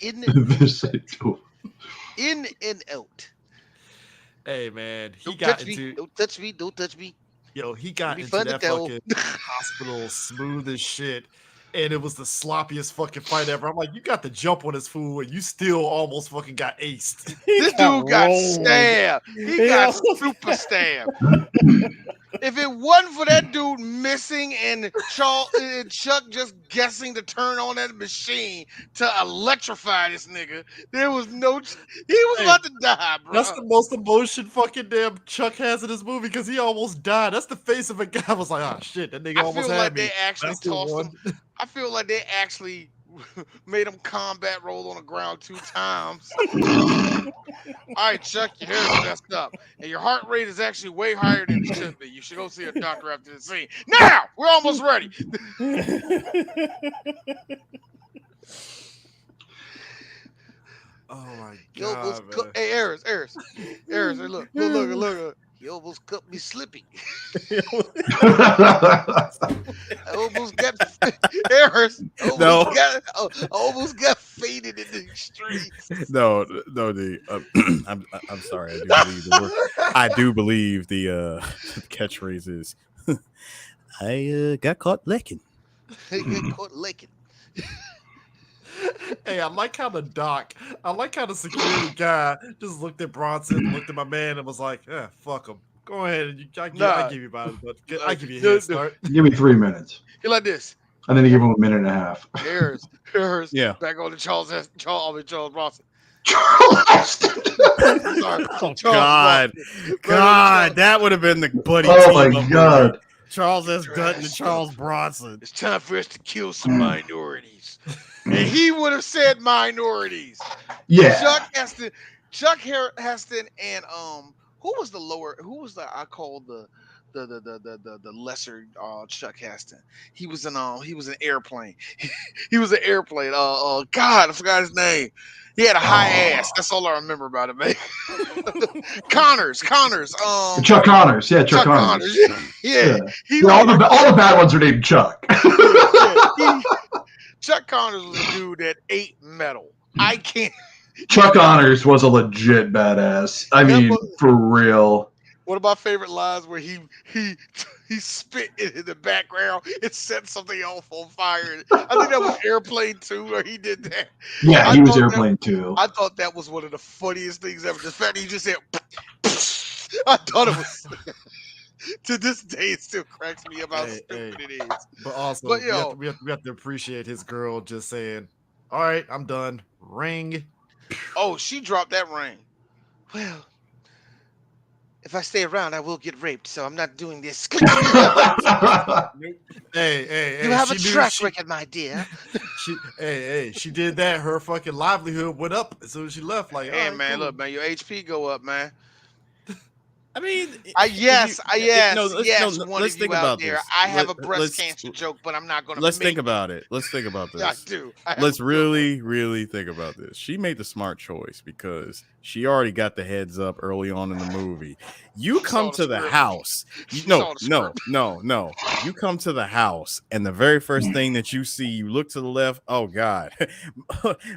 In, This ain't cool. in and out. Hey man, he Don't got touch into me. Don't touch me. he got Be into fun to that go. fucking hospital smooth as shit. And it was the sloppiest fucking fight ever. I'm like, you got the jump on this fool, and you still almost fucking got aced. This dude got rolled. stabbed. He got super stabbed. If it wasn't for that dude missing and Chuck just guessing to turn on that machine to electrify this nigga, there was no. He was Hey, about to die, bro. that's the most emotion fucking damn Chuck has in this movie because he almost died. That's the face of a guy. I was like, oh shit, that nigga I almost feel had like me. they actually That's the tossed one. him. I feel like they actually made him combat roll on the ground 2 times. All right, Chuck, your hair is messed up, and your heart rate is actually way higher than it should be. You should go see a doctor after the scene. Now we're almost ready. Oh my You almost god, cut. man. Hey, Eris. Hey, look. You almost cut me slippy. I almost got Eris. No. Almost got faded in the streets. No, D. I'm sorry. I do believe the catchphrase is, I got caught licking. He got caught licking. Hey, I like how the security guy just looked at Bronson, looked at my man, and was like, "Yeah, fuck him. Go ahead, and I give you about it, but I give you a head start." Give me 3 minutes. He like this. And then he gave him a minute and a half. Eris. Yeah. Back on to Charles Bronson. Charleston. Sorry. Oh Charles God, Bronson. God, that would have been the buddy. Oh team my up movie. God. Charles S. Dutton and Charles Bronson. It's time for us to kill some minorities. And he would have said minorities. Yeah. Chuck Heston and who was the I called the lesser Chuck Heston. He was an airplane. He was an airplane. God, I forgot his name. He had a high ass. That's all I remember about him, man. Connors. Chuck Connors. Yeah, Chuck Connors. Yeah. Yeah, all the bad ones are named Chuck. Chuck Connors was a dude that ate metal. I can't. Chuck Connors was a legit badass. I mean, for real. One of my favorite lines where he spit in the background and set something off on fire. I think that was Airplane 2 where he did that. Yeah, he was Airplane 2. I thought that was one of the funniest things ever. The fact that he just said, I thought it was. To this day, it still cracks me up how stupid it is. But also, we have to appreciate his girl just saying, "All right, I'm done." Ring. Oh, she dropped that ring. Well, if I stay around, I will get raped, so I'm not doing this. Hey, you have a track record, my dear. She did that. Her fucking livelihood went up as soon as she left. Like, hey, right, man, cool. look, man, your HP go up, man. I mean, yes. Let's think about there. this. I have a breast cancer joke, but I'm not going to. Let's think about it. Let's think about this. I do. Let's really, really think about this. She made the smart choice because she already got the heads up early on in the movie. You come to the house. No. You come to the house, and the very first thing that you see, you look to the left. Oh God,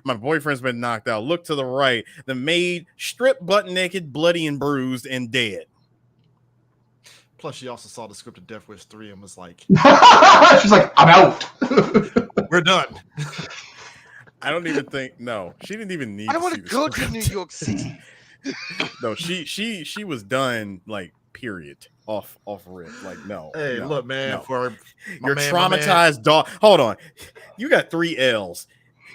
my boyfriend's been knocked out. Look to the right. The maid stripped, butt naked, bloody and bruised, and dead. Plus, she also saw the script of Death Wish 3 and was like, she's like, I'm out. We're done. I don't even think. No, she didn't even need. I don't want to go script. to New York City. No, she was done. Like, period. Off rip. Like, no. Hey, no, look, man. no. For your traumatized dog. Hold on. You got 3 L's.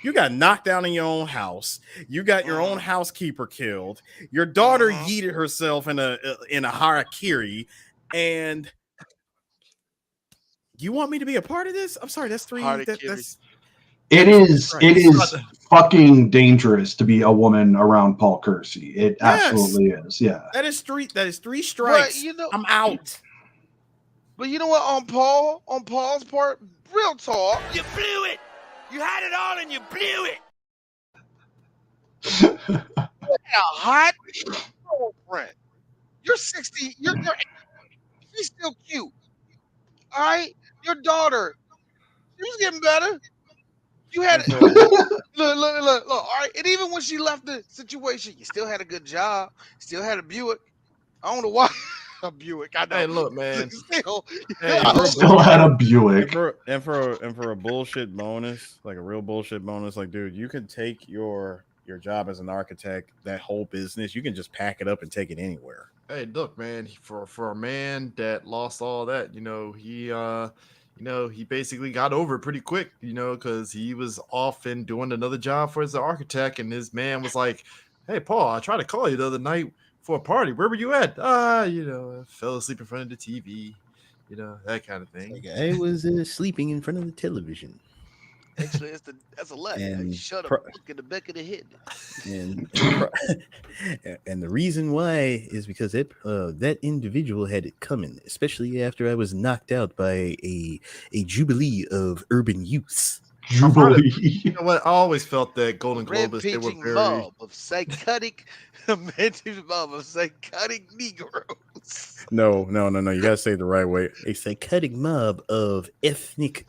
You got knocked down in your own house. You got your own housekeeper killed. Your daughter yeeted herself in a harakiri. And you want me to be a part of this? I'm sorry, that's 3. That's it is fucking dangerous to be a woman around Paul Kersey. It absolutely is. Yeah. That is 3 strikes. But, I'm out. But you know what? On Paul's part, real talk. You blew it. You had it all and you blew it. A hot girlfriend. You're 60. She's still cute. All right? Your daughter, she was getting better. You had it. Look. All right. And even when she left the situation, you still had a good job. Still had a Buick. I don't know why. A Buick. I know. Hey, look, man. Still had a Buick. And for a bullshit bonus, like a real bullshit bonus, like, dude, you can take your your job as an architect, that whole business, you can just pack it up and take it anywhere. Hey, look, man, for a man that lost all that, he basically got over it pretty quick, because he was off and doing another job for his architect, and his man was like, "Hey, Paul, I tried to call you the other night for a party. Where were you at?" I fell asleep in front of the TV, that kind of thing. Like, I was sleeping in front of the television. Actually, that's a lie. And Shut up, look in the back of the head. And the reason why is because that individual had it coming, especially after I was knocked out by a jubilee of urban youth. Jubilee. You know what? I always felt that Golden Globus, they were Rampaging very mob of psychotic, Negroes. No. You gotta say it the right way. A psychotic mob of ethnic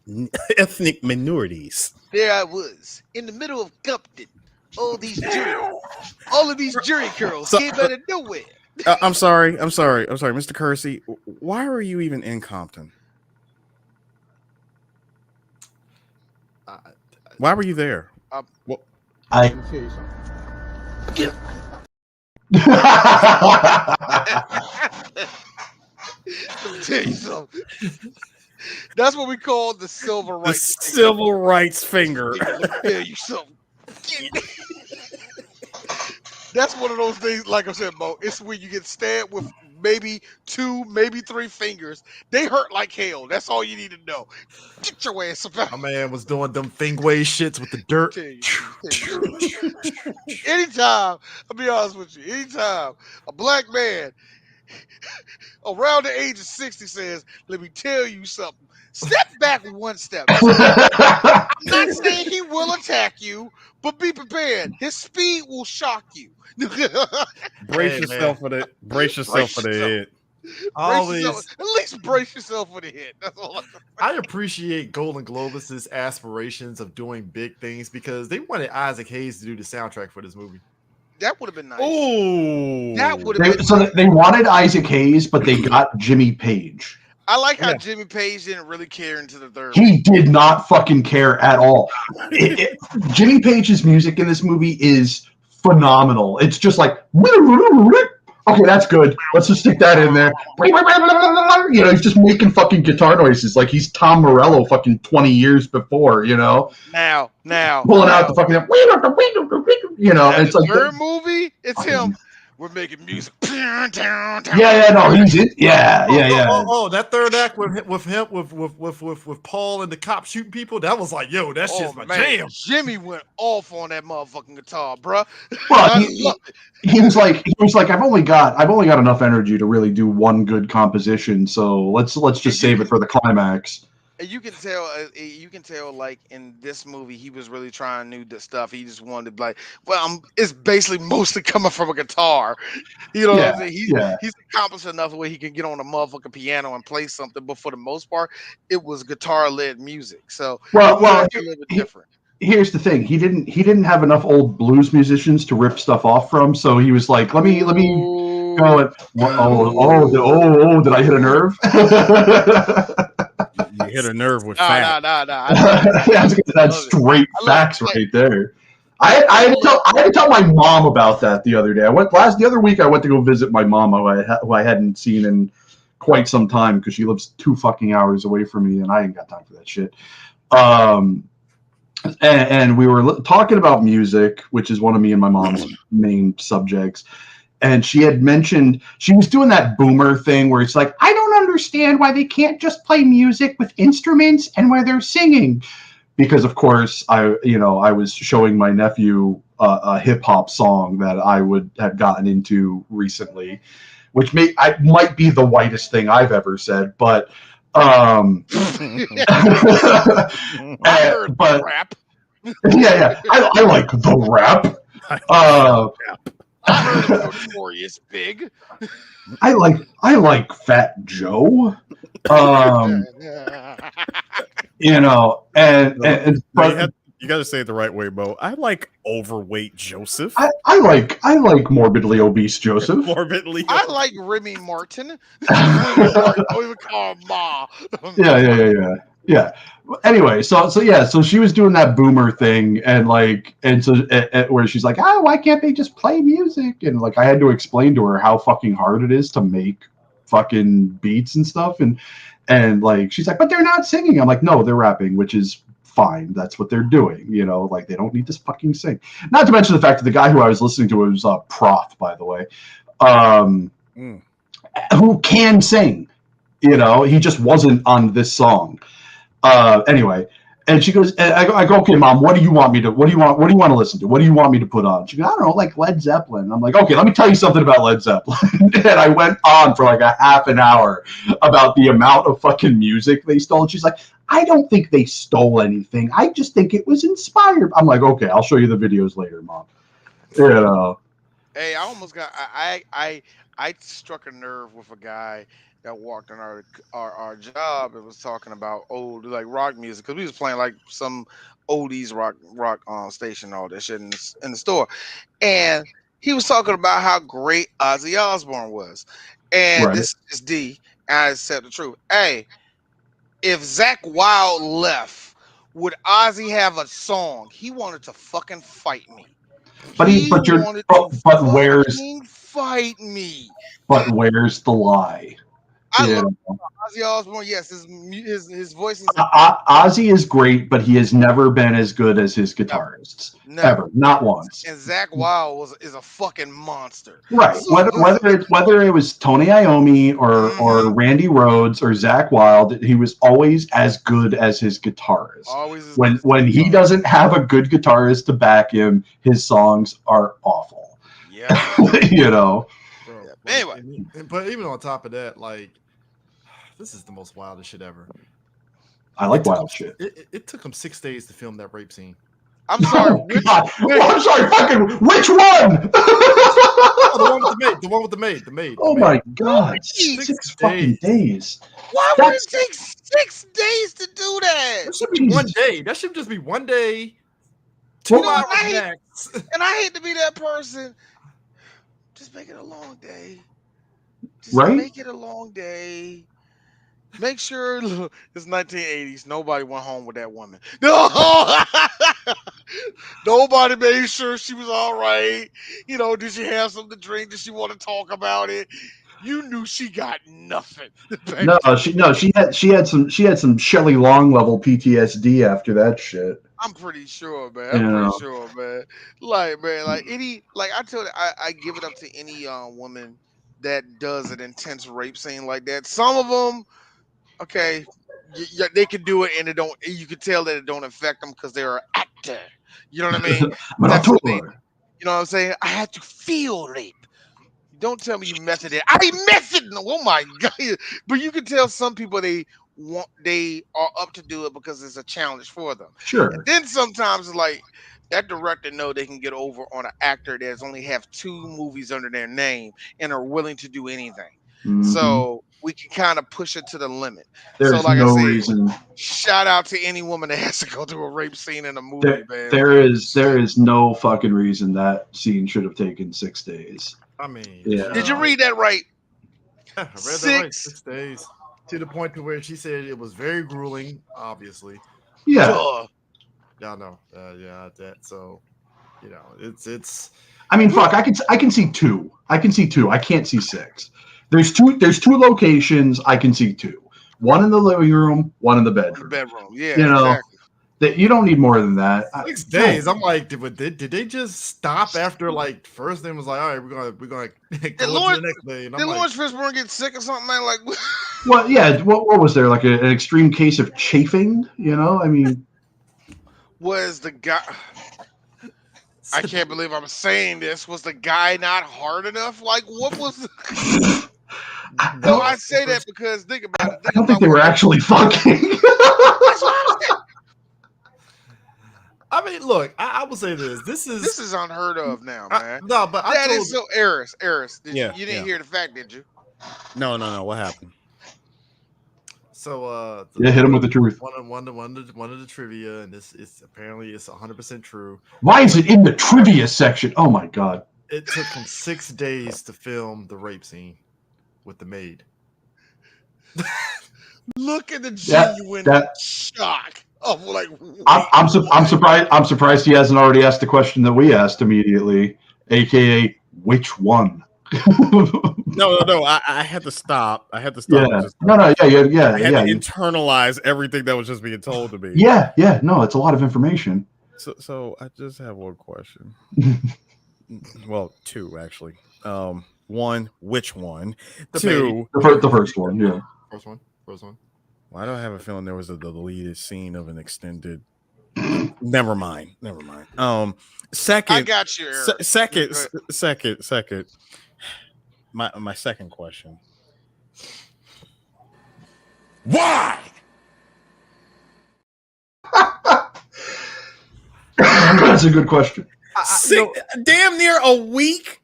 minorities. There I was in the middle of Compton. All of these jury girls came out of nowhere. I'm sorry, Mr. Kersey. Why were you even in Compton? Why were you there? I Let me tell you something. That's what we call the civil rights. The civil rights finger. Let me tell you something. That's one of those things, like I said, Mo, it's when you get stabbed with maybe 2, maybe 3 fingers. They hurt like hell. That's all you need to know. Get your ass up. My man was doing them Fingway shits with the dirt. Anytime, I'll be honest with you, anytime a black man around the age of 60 says, "Let me tell you something," step back 1 step. I'm not saying he will attack you, but be prepared. His speed will shock you. Brace yourself for the hit. At least brace yourself for the hit. That's all. I appreciate Golden Globus' aspirations of doing big things because they wanted Isaac Hayes to do the soundtrack for this movie. That would have been nice. Oh, that would have been. So they wanted Isaac Hayes, but they got Jimmy Page. I like how Jimmy Page didn't really care into the third. He did not fucking care at all. Jimmy Page's music in this movie is phenomenal. It's just like, okay, that's good. Let's just stick that in there. He's just making fucking guitar noises like he's Tom Morello fucking 20 years before, Now. Pulling out the fucking, it's like. Third movie, it's him. We're making music. Yeah, he's it. Yeah. Oh, that third act with him with Paul and the cop shooting people. That was like, yo, that's just my jam. Jimmy went off on that motherfucking guitar, bro. Well, he was like, I've only got enough energy to really do one good composition. So let's just save it for the climax. And you can tell, like in this movie, he was really trying new stuff. He just wanted to be like, it's basically mostly coming from a guitar. You know what I'm saying? He's accomplished enough where he can get on a motherfucking piano and play something. But for the most part, it was guitar-led music. So a little bit different. Here's the thing: he didn't have enough old blues musicians to rip stuff off from. So he was like, let me go. Did I hit a nerve? You hit a nerve with facts. That's straight facts right there. I had to tell my mom about that the other day. The other week I went to go visit my mom who I hadn't seen in quite some time because she lives 2 fucking hours away from me and I ain't got time for that shit. And we were talking about music, which is one of me and my mom's main subjects. And she had mentioned she was doing that boomer thing where it's like, I don't understand why they can't just play music with instruments and where they're singing. Because, of course, I was showing my nephew a hip hop song that I would have gotten into recently, which might be the whitest thing I've ever said. But I heard the rap. Yeah. I like the rap. I heard Notorious Big. I like Fat Joe. You got to say it the right way, Bo. I like overweight Joseph. I like morbidly obese Joseph. I like Remy Martin. Don't even call him Ma. Yeah. Anyway, so she was doing that boomer thing, and where she's like, why can't they just play music? And like, I had to explain to her how fucking hard it is to make fucking beats and stuff, and like, she's like, but they're not singing. I'm like, no, they're rapping, which is fine. That's what they're doing. Like, they don't need to fucking sing. Not to mention the fact that the guy who I was listening to was Proth, by the way, who can sing. He just wasn't on this song. Anyway, and she goes, and I go, okay, Mom, what do you want to listen to? What do you want me to put on? She goes, I don't know, like Led Zeppelin. I'm like, okay, let me tell you something about Led Zeppelin. And I went on for like a half an hour about the amount of fucking music they stole. And she's like, I don't think they stole anything. I just think it was inspired. I'm like, okay, I'll show you the videos later, Mom. Hey, I almost got I struck a nerve with a guy that walked in our job and was talking about old like rock music, because we was playing like some oldies rock station, all that shit in the store, and he was talking about how great Ozzy Osbourne was, and Right. this is D. And I said the truth. Hey, if Zach Wilde left, would Ozzy have a song? He wanted to fucking fight me. But where's Fight me. But where's the lie? I love Ozzy Osbourne. Yes, his voice is. Ozzy is great, but he has never been as good as his guitarists. Never. Ever, not once. And Zach Wilde is a fucking monster. Right. So, whether it was Tony Iommi or Randy Rhoads or Zach Wilde, he was always as good as his guitarist. Always. When he doesn't have a good guitarist to back him, his songs are awful. Yeah. Bro, anyway, but even on top of that, like, this is the most wildest shit ever. I like wild shit. It took him 6 days to film that rape scene. I'm sorry. I'm sorry. Fucking which one? The one with the maid. The maid. Oh my god! 6 fucking days. Why would it take 6 days to do that? That should be 1 day. That should just be 1 day. 2 hours max. And I hate to be that person. Just make it a long day. Make it a long day. Make sure it's 1980s. Nobody went home with that woman. No, nobody made sure she was all right. Did she have something to drink? Did she want to talk about it? You knew she got nothing. She had some Shelley Long level PTSD after that shit. I'm pretty sure, man. Like, man, like I tell you, I give it up to any woman that does an intense rape scene like that. Some of them, okay, they can do it, and you can tell that it don't affect them because they're an actor. You know what I mean? That's what you know what I'm saying? I had to feel rape. Don't tell me you method it. I method. Oh my god! But you can tell some people they are up to do it because it's a challenge for them. Sure. And then sometimes it's like that director know they can get over on an actor that's only have 2 movies under their name and are willing to do anything. Mm-hmm. So we can kind of push it to the limit. There's so like no I said, reason. Shout out to any woman that has to go through a rape scene in a movie, man. There is no fucking reason that scene should have taken 6 days. I mean, yeah. Did you read that right? I read that right. 6 days. To the point to where she said it was very grueling, obviously. Yeah. Y'all know. That. So, it's. I mean, fuck. I can see 2. I can see 2. I can't see 6. There's two locations. I can see 2. One in the living room. One in the bedroom. Yeah. Exactly. That you don't need more than that. 6 days. I'm like, did they just stop after like first thing was like, all right, we're gonna go to the next day? Did Lawrence Fishburne get sick or something, man? Like, well, yeah. What was there, like an extreme case of chafing? I mean, was the guy? I can't believe I'm saying this. Was the guy not hard enough? Like, what was? No, I say that because think about it. I don't think they were actually fucking. That's what I'm saying. I mean, look, I will say this. This is unheard of now, man. That is so Eris. You didn't hear the fact, did you? No. What happened? So hit him with the truth. One of the trivia, and this is apparently it's 100% true. Why is it in the trivia section? Oh my god! It took him 6 days to film the rape scene with the maid. Look at the genuine shock of like. I'm surprised. I'm surprised he hasn't already asked the question that we asked immediately, aka which one. No. I had to stop. I had to Yeah. stop. And just, No. Yeah. I had to internalize everything that was just being told to me. Yeah. No, it's a lot of information. So I just have one question. Well, two actually. One, which one? Two, the first one. Yeah. First one. Why do I have a feeling there was a deleted scene of an extended? Never mind. Second. I got you. Second. My second question. Why? That's a good question. Damn near a week.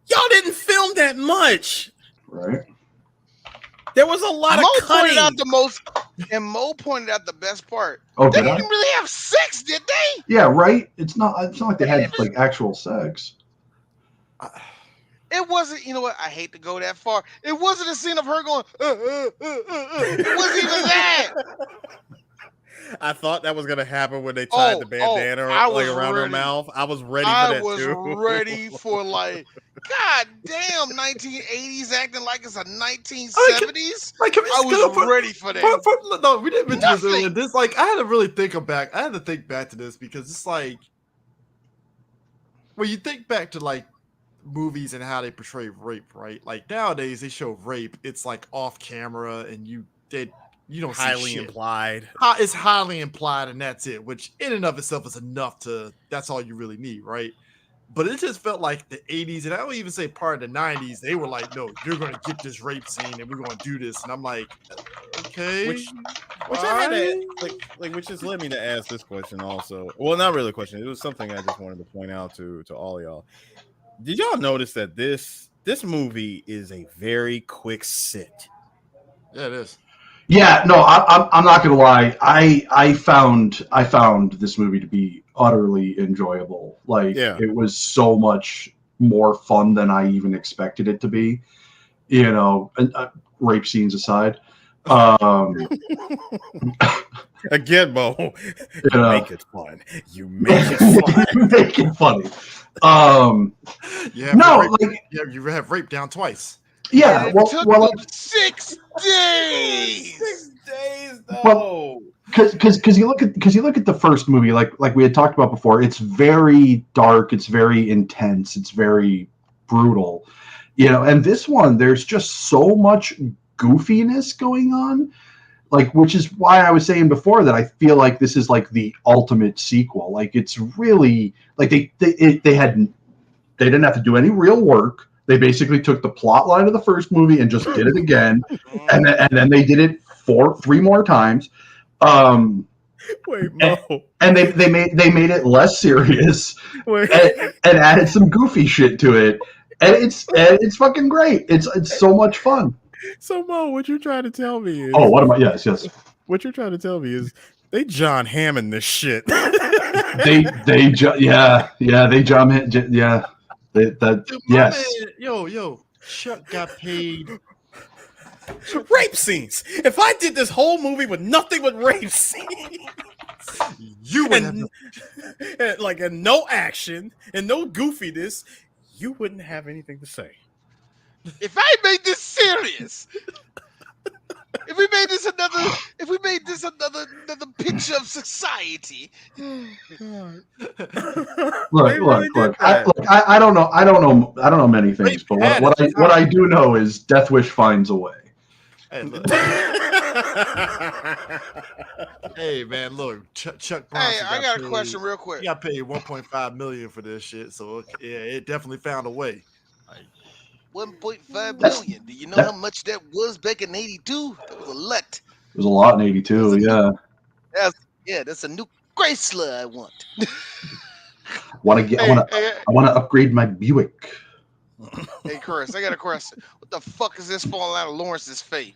Y'all didn't film that much, right? There was a lot of cutting. Mo pointed out the best part. Oh, they didn't really have sex, did they? Yeah, right. It's not like they had like actual sex. It wasn't. You know what? I hate to go that far. It wasn't a scene of her going. It wasn't even that. I thought that was gonna happen when they tied the bandana around her mouth. I was ready for that too. I was ready for like, god damn, 1980s acting like it's a 1970s. I was ready for that. No, we didn't mention this earlier. This, like, I had to really think back. I had to think back to this because it's like, when you think back to like movies and how they portray rape, right? Like nowadays they show rape, it's like off camera and you don't see highly shit. Implied. It's highly implied, and that's it. Which in and of itself is enough to. That's all you really need, right? But it just felt like the 80s, and I would even say part of the 90s. They were like, "No, you're going to get this rape scene, and we're going to do this." And I'm like, "Okay." Which I had to, which just led me to ask this question also. Well, not really a question. It was something I just wanted to point out to all y'all. Did y'all notice that this movie is a very quick sit? Yeah, it is. Yeah, no, I'm not gonna lie. I found this movie to be utterly enjoyable. Like, It was so much more fun than I even expected it to be. You know, rape scenes aside. Again, Mo, make it fun. You make it fun. You make it funny. You have rape down twice. Yeah, it took them 6 days. 6 days, though. Well, because you look at the first movie, like we had talked about before, it's very dark, it's very intense, it's very brutal, you know. And this one, there's just so much goofiness going on, like, which is why I was saying before that I feel like this is like the ultimate sequel. Like, it's really like they didn't have to do any real work. They basically took the plot line of the first movie and just did it again, and then they did it 3 more times. Wait, Mo. And they made it less serious and added some goofy shit to it, and it's fucking great. It's so much fun. So, Mo, what you're trying to tell me is? Oh, what am I? Yes. What you're trying to tell me is they John Hammond this shit. They John Hammond. Yeah. Yes. Man, yo, Chuck got paid. Rape scenes. If I did this whole movie with nothing but rape scenes, you would and no action and no goofiness, you wouldn't have anything to say. If I made this serious, if we made this another picture of society. Look. I don't know many things, but what I do know is Death Wish finds a way. Hey man, look, Chuck Bronson. Hey, I got a question real quick. He got paid $1.5 million for this shit, so yeah, it definitely found a way. 1.5 million. Do you know how much that was back in '82? That was a lot. It was a lot in '82. Yeah. That's a new Chrysler I want. I want to upgrade my Buick. Hey, Chris, I got a question. What the fuck is this falling out of Lawrence's face?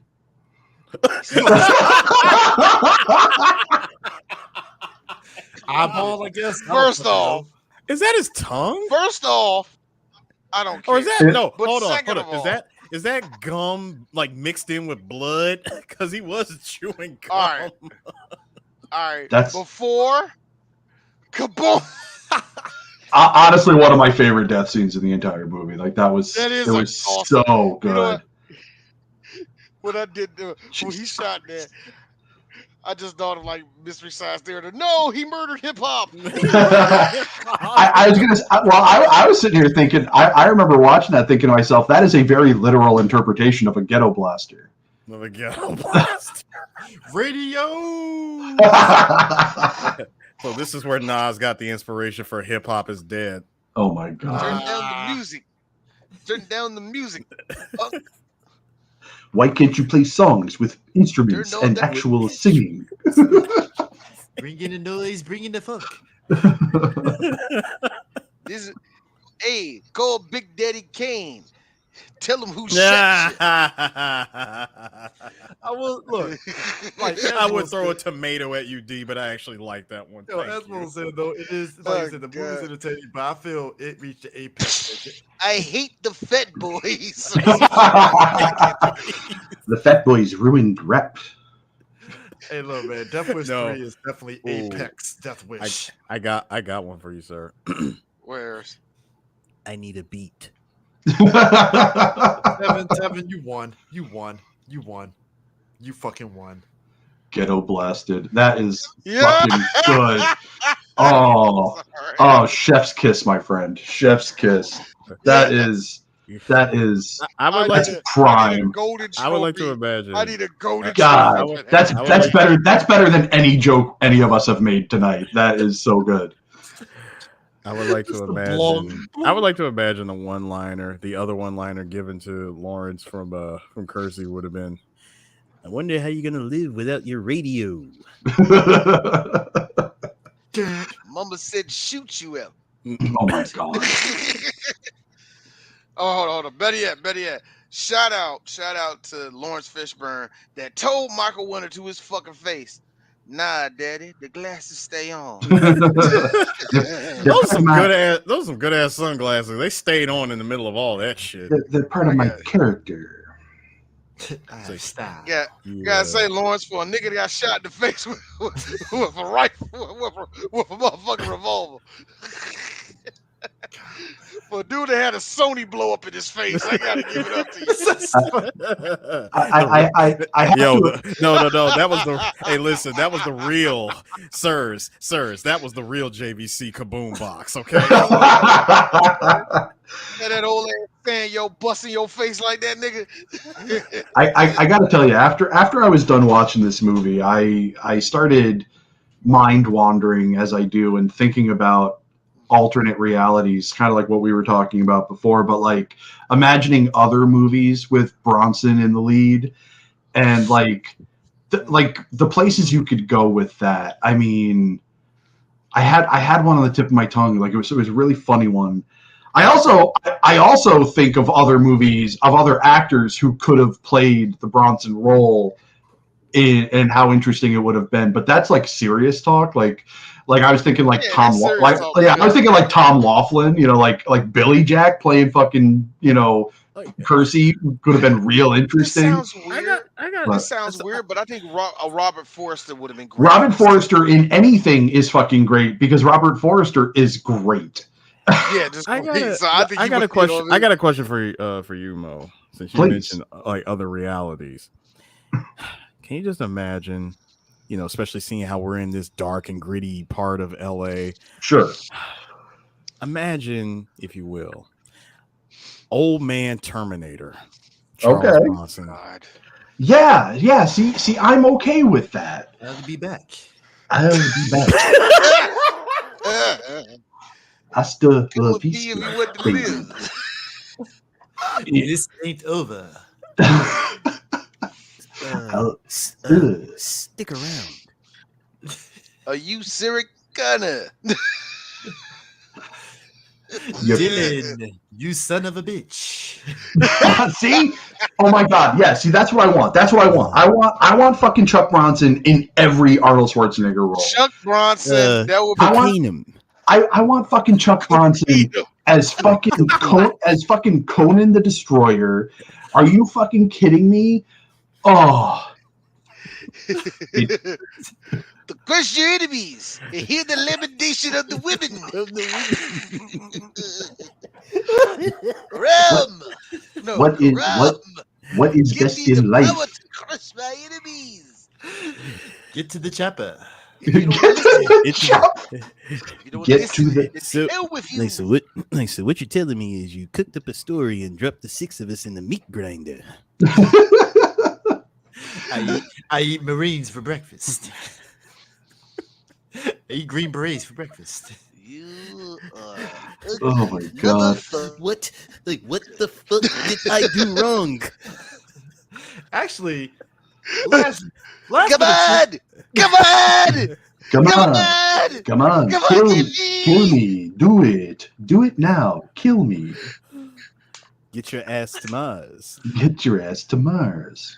Eyeball, I guess. First off, is that his tongue? First off, I don't care. Or is that no? But Hold on. second of all, is that gum like mixed in with blood? Because he was chewing gum. All right. That's Before kaboom. honestly one of my favorite death scenes in the entire movie. Like it was awesome. so good. You know what I did when he shot that, I just thought of like Mystery Science Theater. No, he murdered hip hop. I was gonna. I was sitting here thinking. I remember watching that, thinking to myself, that is a very literal interpretation of a ghetto blaster. Of a ghetto blaster. Radio. So this is where Nas got the inspiration for "Hip Hop Is Dead." Oh my god! Turn down the music. Turn down the music. Why can't you play songs with instruments and actual singing? Bring in the noise, bring in the funk. This is, hey, call Big Daddy Kane. Tell him who shot you. I will look. Like I would throw a tomato at you, D, but I actually like that one. As Will said, though, it is like I said, the movie's entertaining, but I feel it reached the apex. I hate the Fat Boys. The Fat Boys ruined rap. Hey, look, man, Death Wish 3 is definitely apex Death Wish. I got one for you, sir. Where's? I need a beat. Tevin, you won. You fucking won. Ghetto blasted. That is fucking good. Oh, chef's kiss, my friend. Chef's kiss. That is. I would like that's prime. I would like to imagine. I need a golden. God, that's better. That's better than any joke any of us have made tonight. That is so good. I would like to imagine. I would like to imagine the other one-liner given to Lawrence from Kersey would have been, "I wonder how you're gonna live without your radio." Mama said, "Shoot you out." Oh my god. Oh, hold on. Better yet. Shout out to Lawrence Fishburne that told Michael Winter to his fucking face, "Nah, Daddy, the glasses stay on." Those some good ass sunglasses. They stayed on in the middle of all that shit. They're part of my character. Yeah, gotta say, Lawrence, for a nigga that got shot in the face with a rifle, with a motherfucking revolver. For a dude that had a Sony blow up in his face, I gotta give it up to you. No. That was the. Hey, listen, that was the real sirs. That was the real JVC kaboom box. Okay. And that old ass fan, busting your face like that, nigga. I gotta tell you, after I was done watching this movie, I started mind wandering as I do and thinking about alternate realities, kind of like what we were talking about before, but like imagining other movies with Bronson in the lead and like the places you could go with that. I mean, I had one on the tip of my tongue. Like it was a really funny one. I also think of other movies of other actors who could have played the Bronson role and how interesting it would have been. But that's like serious talk. Like I was thinking like I was thinking like Tom Laughlin, like Billy Jack playing fucking, Kersey could have been real interesting. That sounds weird. That sounds weird, but I think Robert Forster would have been great. Robert Forster in anything is fucking great because Robert Forster is great. Yeah, just I got a question. I got a question for you, Mo. Since you mentioned like other realities, can you just imagine? Especially seeing how we're in this dark and gritty part of LA. Sure. Imagine, if you will, old man Terminator. Charles Bronson. God. Yeah. See, I'm okay with that. I'll be back. I still love you. This ain't over. Stick around. Are you Siric Gunner? Dylan, you son of a bitch. See? Oh my god, yeah, see, that's what I want. I want fucking Chuck Bronson in every Arnold Schwarzenegger role. Chuck Bronson, that would be I want fucking Chuck Bronson as fucking Conan the Destroyer. Are you fucking kidding me? Oh. To crush your enemies and hear the lamentation of the women. Rum. No, What is rum. what is Give best me the in life? power to crush my enemies. Get to the chopper. If you don't listen, It's- if you don't Get listen, to the- then So- hell with you. so what you're telling me is you cooked up a story and dropped the 6 of us in the meat grinder. I eat Marines for breakfast. I eat Green Berets for breakfast. You are Oh my god. What the fuck did I do wrong? Actually, last Come minute on! Come on! Come Come on. on! Come on. Come on, Kill get me. me. Kill me. Do it. Do it now. Kill me. Get your ass to Mars. Get your ass to Mars.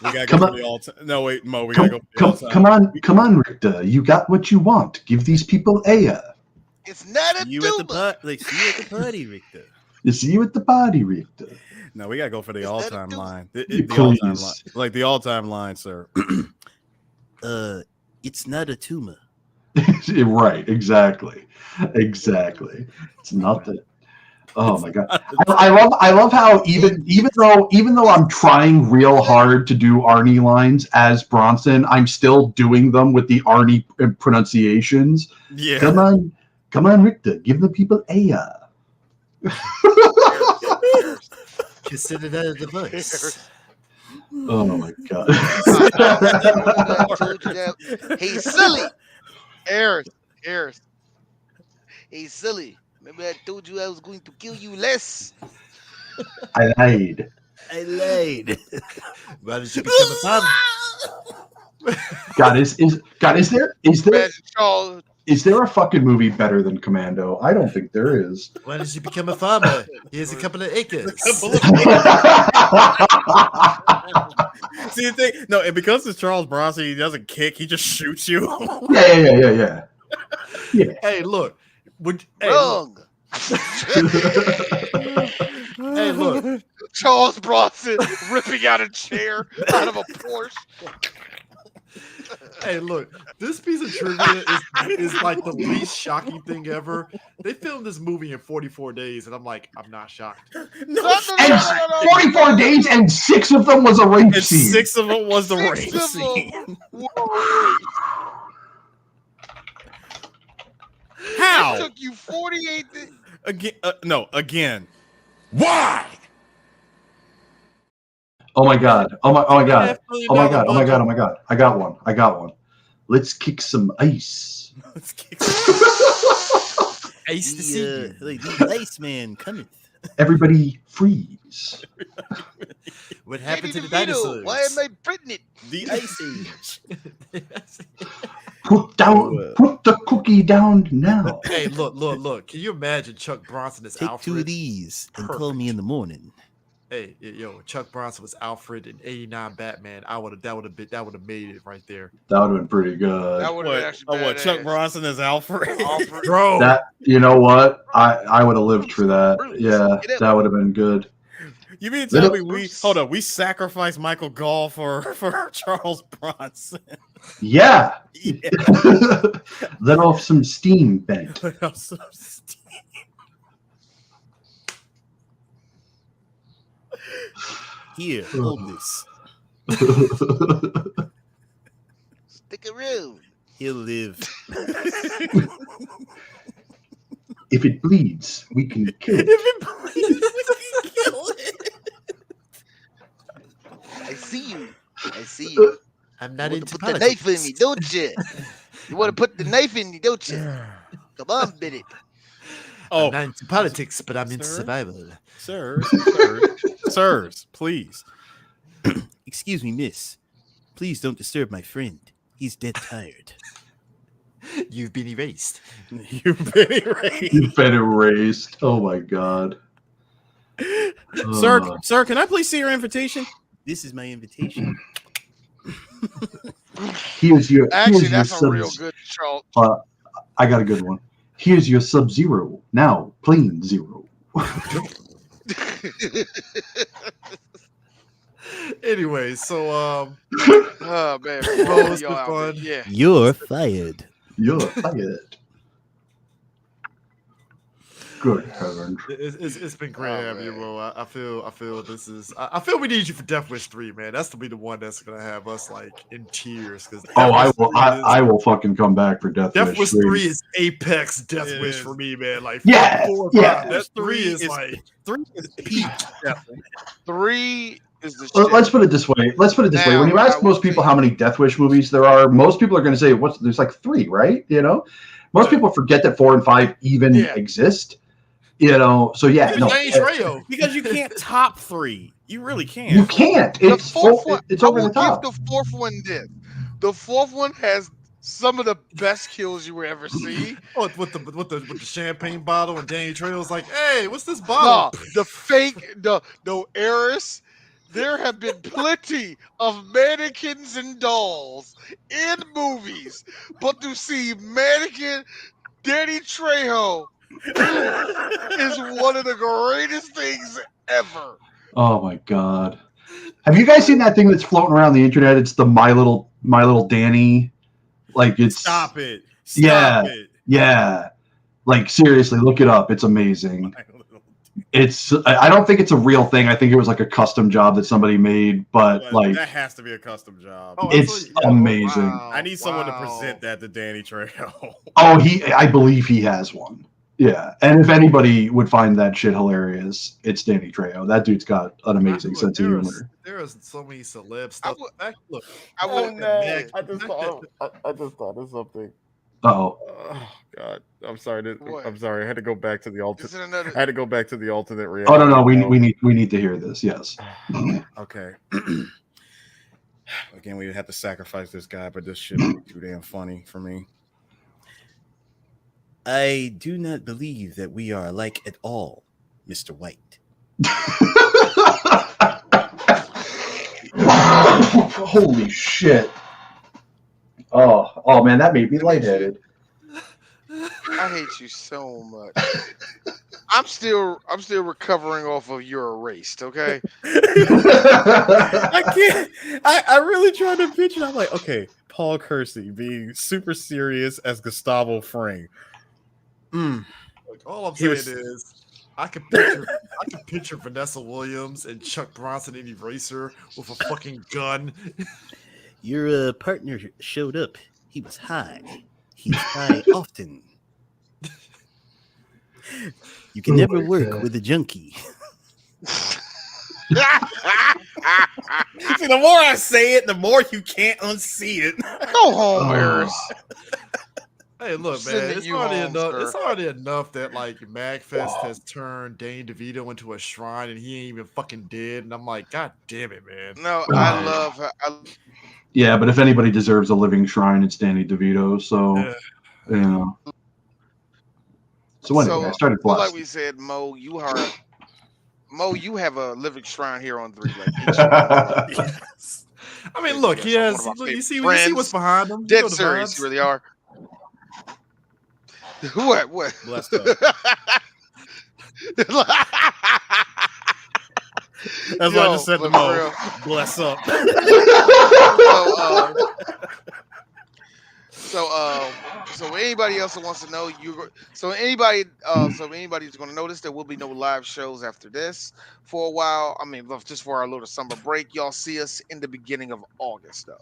We gotta Come go on. for the all time. No, wait, Mo, we gotta go for the all time. Come on, Richter. You got what you want. Give these people Aya. It's not a You at the tumor. see you at the party, Richter. You see you at the party, Richter. No, we gotta go for the Is that a all-time dude? line. Yeah, The all-time please. line, like the all-time line, sir. It's not a tumor. Right, exactly. It's not that. Oh my god. I love how even though I'm trying real hard to do Arnie lines as Bronson, I'm still doing them with the Arnie pronunciations. Yeah. Come on, Richter, give the people Aya. consider that a device. Oh my god. I told you that. Hey, silly. Harris. Hey, silly. Remember I told you I was going to kill you less? I lied. I lied. Why did you become a father? God, is there Imagine Charles. is there a fucking movie better than Commando? I don't think there is. Why did you become a farmer? Here's a couple of acres. See the thing? No, and because it's Charles Bronson, he doesn't kick; he just shoots you. Yeah. Hey, look. Wrong. Hey, look. Charles Bronson ripping out a chair out of a Porsche. Hey, look. This piece of trivia is like the least shocking thing ever. They filmed this movie in 44 days, and I'm not shocked. No, And 44 days, and 6 of them was a rape and scene. 6 of it was the Six rape of scene. them were- How? It took you 48 Again. Why? Oh my god. I got one. Let's kick some ice. Let's kick Ace to see you. the Iceman cometh. Everybody freeze. What happened to the Hey, DeVito, dinosaurs? why am I printing it? The Ice Age. Put the cookie down now. Hey, look. Can you imagine Chuck Bronson as Take 2 Alfred? of these and call me in the morning. Hey, yo, Chuck Bronson was Alfred in '89 Batman. That would have made it right there, That would have been pretty good. That would have actually What? Chuck Bronson is Alfred? Alfred. bro. That, you know what? I would have lived for that. Yeah, that would have been good. You mean to tell me we sacrificed Michael Gall for Charles Bronson? Yeah. Yeah. Let off some steam, Bent. I'm so stupid. Here, hold this. Stick around. He'll live. If it bleeds, we can kill it. I see you. I'm You not want into to put the knife in me, don't you? You want to put the knife in me, don't you? Come on, bit it. I'm not into politics, but I'm into Sir? survival. Sirs, please. Excuse me, miss. Please don't disturb my friend. He's dead tired. You've been erased. You've been erased. You've been erased. Oh my god. Sir, can I please see your invitation? This is my invitation. Here's your Actually, here's your that's a real subs- good Charles. I got a good one. Here's your Sub-Zero. Now, plain zero. Anyway, so Oh man, Bro, it's y'all been out fun. there. Yeah. You're fired. You're fired. Good heavens. It's been great Oh, having you, man. bro. I feel this is. I feel we need you for Death Wish 3, man. That's to be the one that's gonna have us like in tears because I will fucking come back for Death Death Wish Wish 3. 3 is apex Death It Wish is. for me, man. Like Yeah, 4 and yeah. 5. That 3 is like 3 is peak. 3 is the Let's shit. put it this way. When Now, you I ask will most people tell how many Death Wish movies there are, most people are going to say, there's like 3, right? You know, most Yeah. people forget that 4 and 5 even Yeah. exist. You know, so yeah, no, Danny Trejo. Because you can't top 3. You really can't. you can't. the It's fourth one. it's I over will the top. give the fourth one this. The fourth one has some of the best kills you will ever see. Oh, with the champagne bottle and Danny Trejo's like, hey, what's this bottle? No, the fake, the heiress. There have been plenty of mannequins and dolls in movies, but to see mannequin Danny Trejo is one of the greatest things ever. Oh my god. Have you guys seen that thing that's floating around the internet? It's the My Little Danny. Like it's Stop it. Yeah. Stop it. Yeah. Like seriously, look it up. It's amazing. I don't think it's a real thing. I think it was like a custom job that somebody made, but Well, like that has to be a custom job. Oh, it's absolutely. Yeah. amazing. Wow. I need someone to Wow. present that to Danny Trejo. I believe he has one. Yeah. And if anybody would find that shit hilarious, it's Danny Trejo. That dude's got an amazing sense of humor. There is so many celeb stuff. Look, I will. I just thought of something. Oh. Oh God! I'm sorry. What? I'm sorry. I had to go back to the Is alternate. it another? I had to go back to the alternate reality. Oh no, we need to hear this. Yes. Okay. Again, we have to sacrifice this guy, but this shit is too damn funny for me. I do not believe that we are alike at all, Mr. White. Holy shit. Oh man, that made me lightheaded. I hate you so much. I'm still recovering off of you're erased. Okay. I can't. I really tried to picture. I'm like, okay, Paul Kersey being super serious as Gustavo Fring. Look, all I'm He saying was- is, I can picture Vanessa Williams and Chuck Bronson in Eraser with a fucking gun. Your partner showed up. He was high. He's high often. You can never work with a junkie. See, the more I say it, the more you can't unsee it. Go home, Eris. Hey, look, Sending man, it's you already home, enough. sir. It's already enough that like MagFest has turned Danny DeVito into a shrine, and he ain't even fucking dead. And I'm like, God damn it, man. No, I love her. Yeah, but if anybody deserves a living shrine, it's Danny DeVito. So, you know. So anyway, I started like blasting. we said, Mo, you have a living shrine here on 3 Black Yes. I mean, look, he has. One of my You see favorite what's behind him. You Dead know the serious, vibes. you really are. What? Blessed up. That's what I just said to but Mo. for real. Bless up. So anybody else that wants to know, anybody's going to notice there will be no live shows after this for a while. I mean, just for our little summer break. Y'all see us in the beginning of August, though.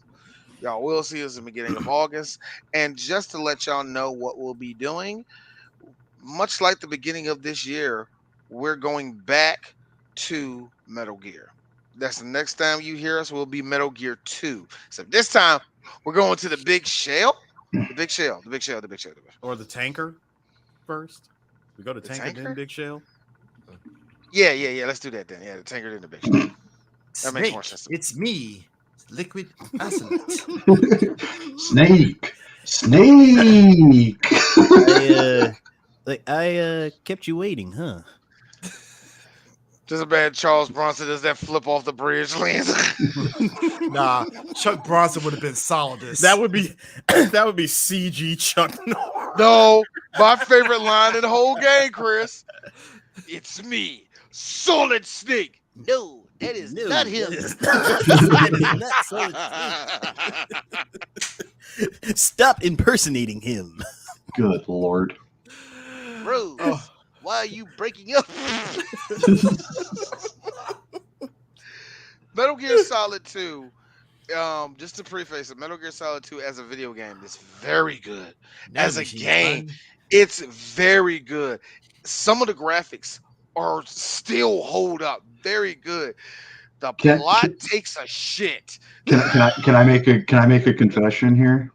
Y'all will see us in the beginning of August. And just to let y'all know what we'll be doing, much like the beginning of this year, we're going back to Metal Gear. That's the next time you hear us will be Metal Gear 2. So this time we're going to the big shell. The big shell. Or the tanker first. We go to The tanker, tanker? then big shell. Yeah. Let's do that then. Yeah, the tanker then the big shell. That makes more sense to me. It's me, Liquid Acid. Snake. I kept you waiting, huh? Just a bad Charles Bronson does that flip off the bridge, Lance. Nah, Chuck Bronson would have been solidest. That would be CG Chuck Norris. No, my favorite line in the whole game, Chris. It's me, Solid Snake. No, that is not him. Stop impersonating him. Good Lord. Rose, why are you breaking up? Metal Gear Solid 2, just to preface it, Metal Gear Solid 2 as a video game is very good. As a game, it's very good. Some of the graphics are still hold up very good. The plot takes a shit. Can I make a confession here?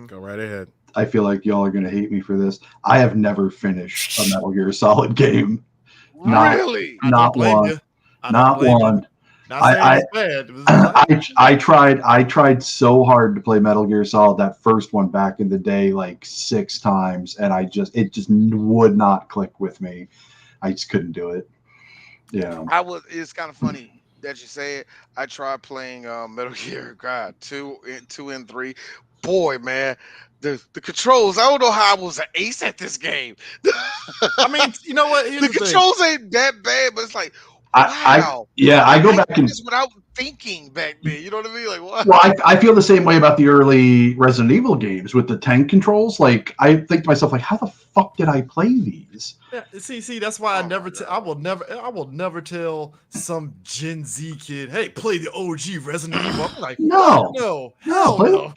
Go right ahead. I feel like y'all are gonna hate me for this. I have never finished a Metal Gear Solid game. Really? Not one. Not one. I tried so hard to play Metal Gear Solid, that first one back in the day, like 6 times, and it just would not click with me. I just couldn't do it. Yeah. It's kind of funny that you say it. I tried playing Metal Gear 2 and 3. Boy, man, the controls. I don't know how I was an ace at this game. I mean, you know what? The controls ain't that bad, but it's like, wow. I go back and without thinking back then. You know what I mean? Like, what? Well, I feel the same way about the early Resident Evil games with the tank controls. Like, I think to myself, like, how the fuck did I play these? Yeah, see, that's why I will never tell some Gen Z kid, hey, play the OG Resident Evil. I'm like, no,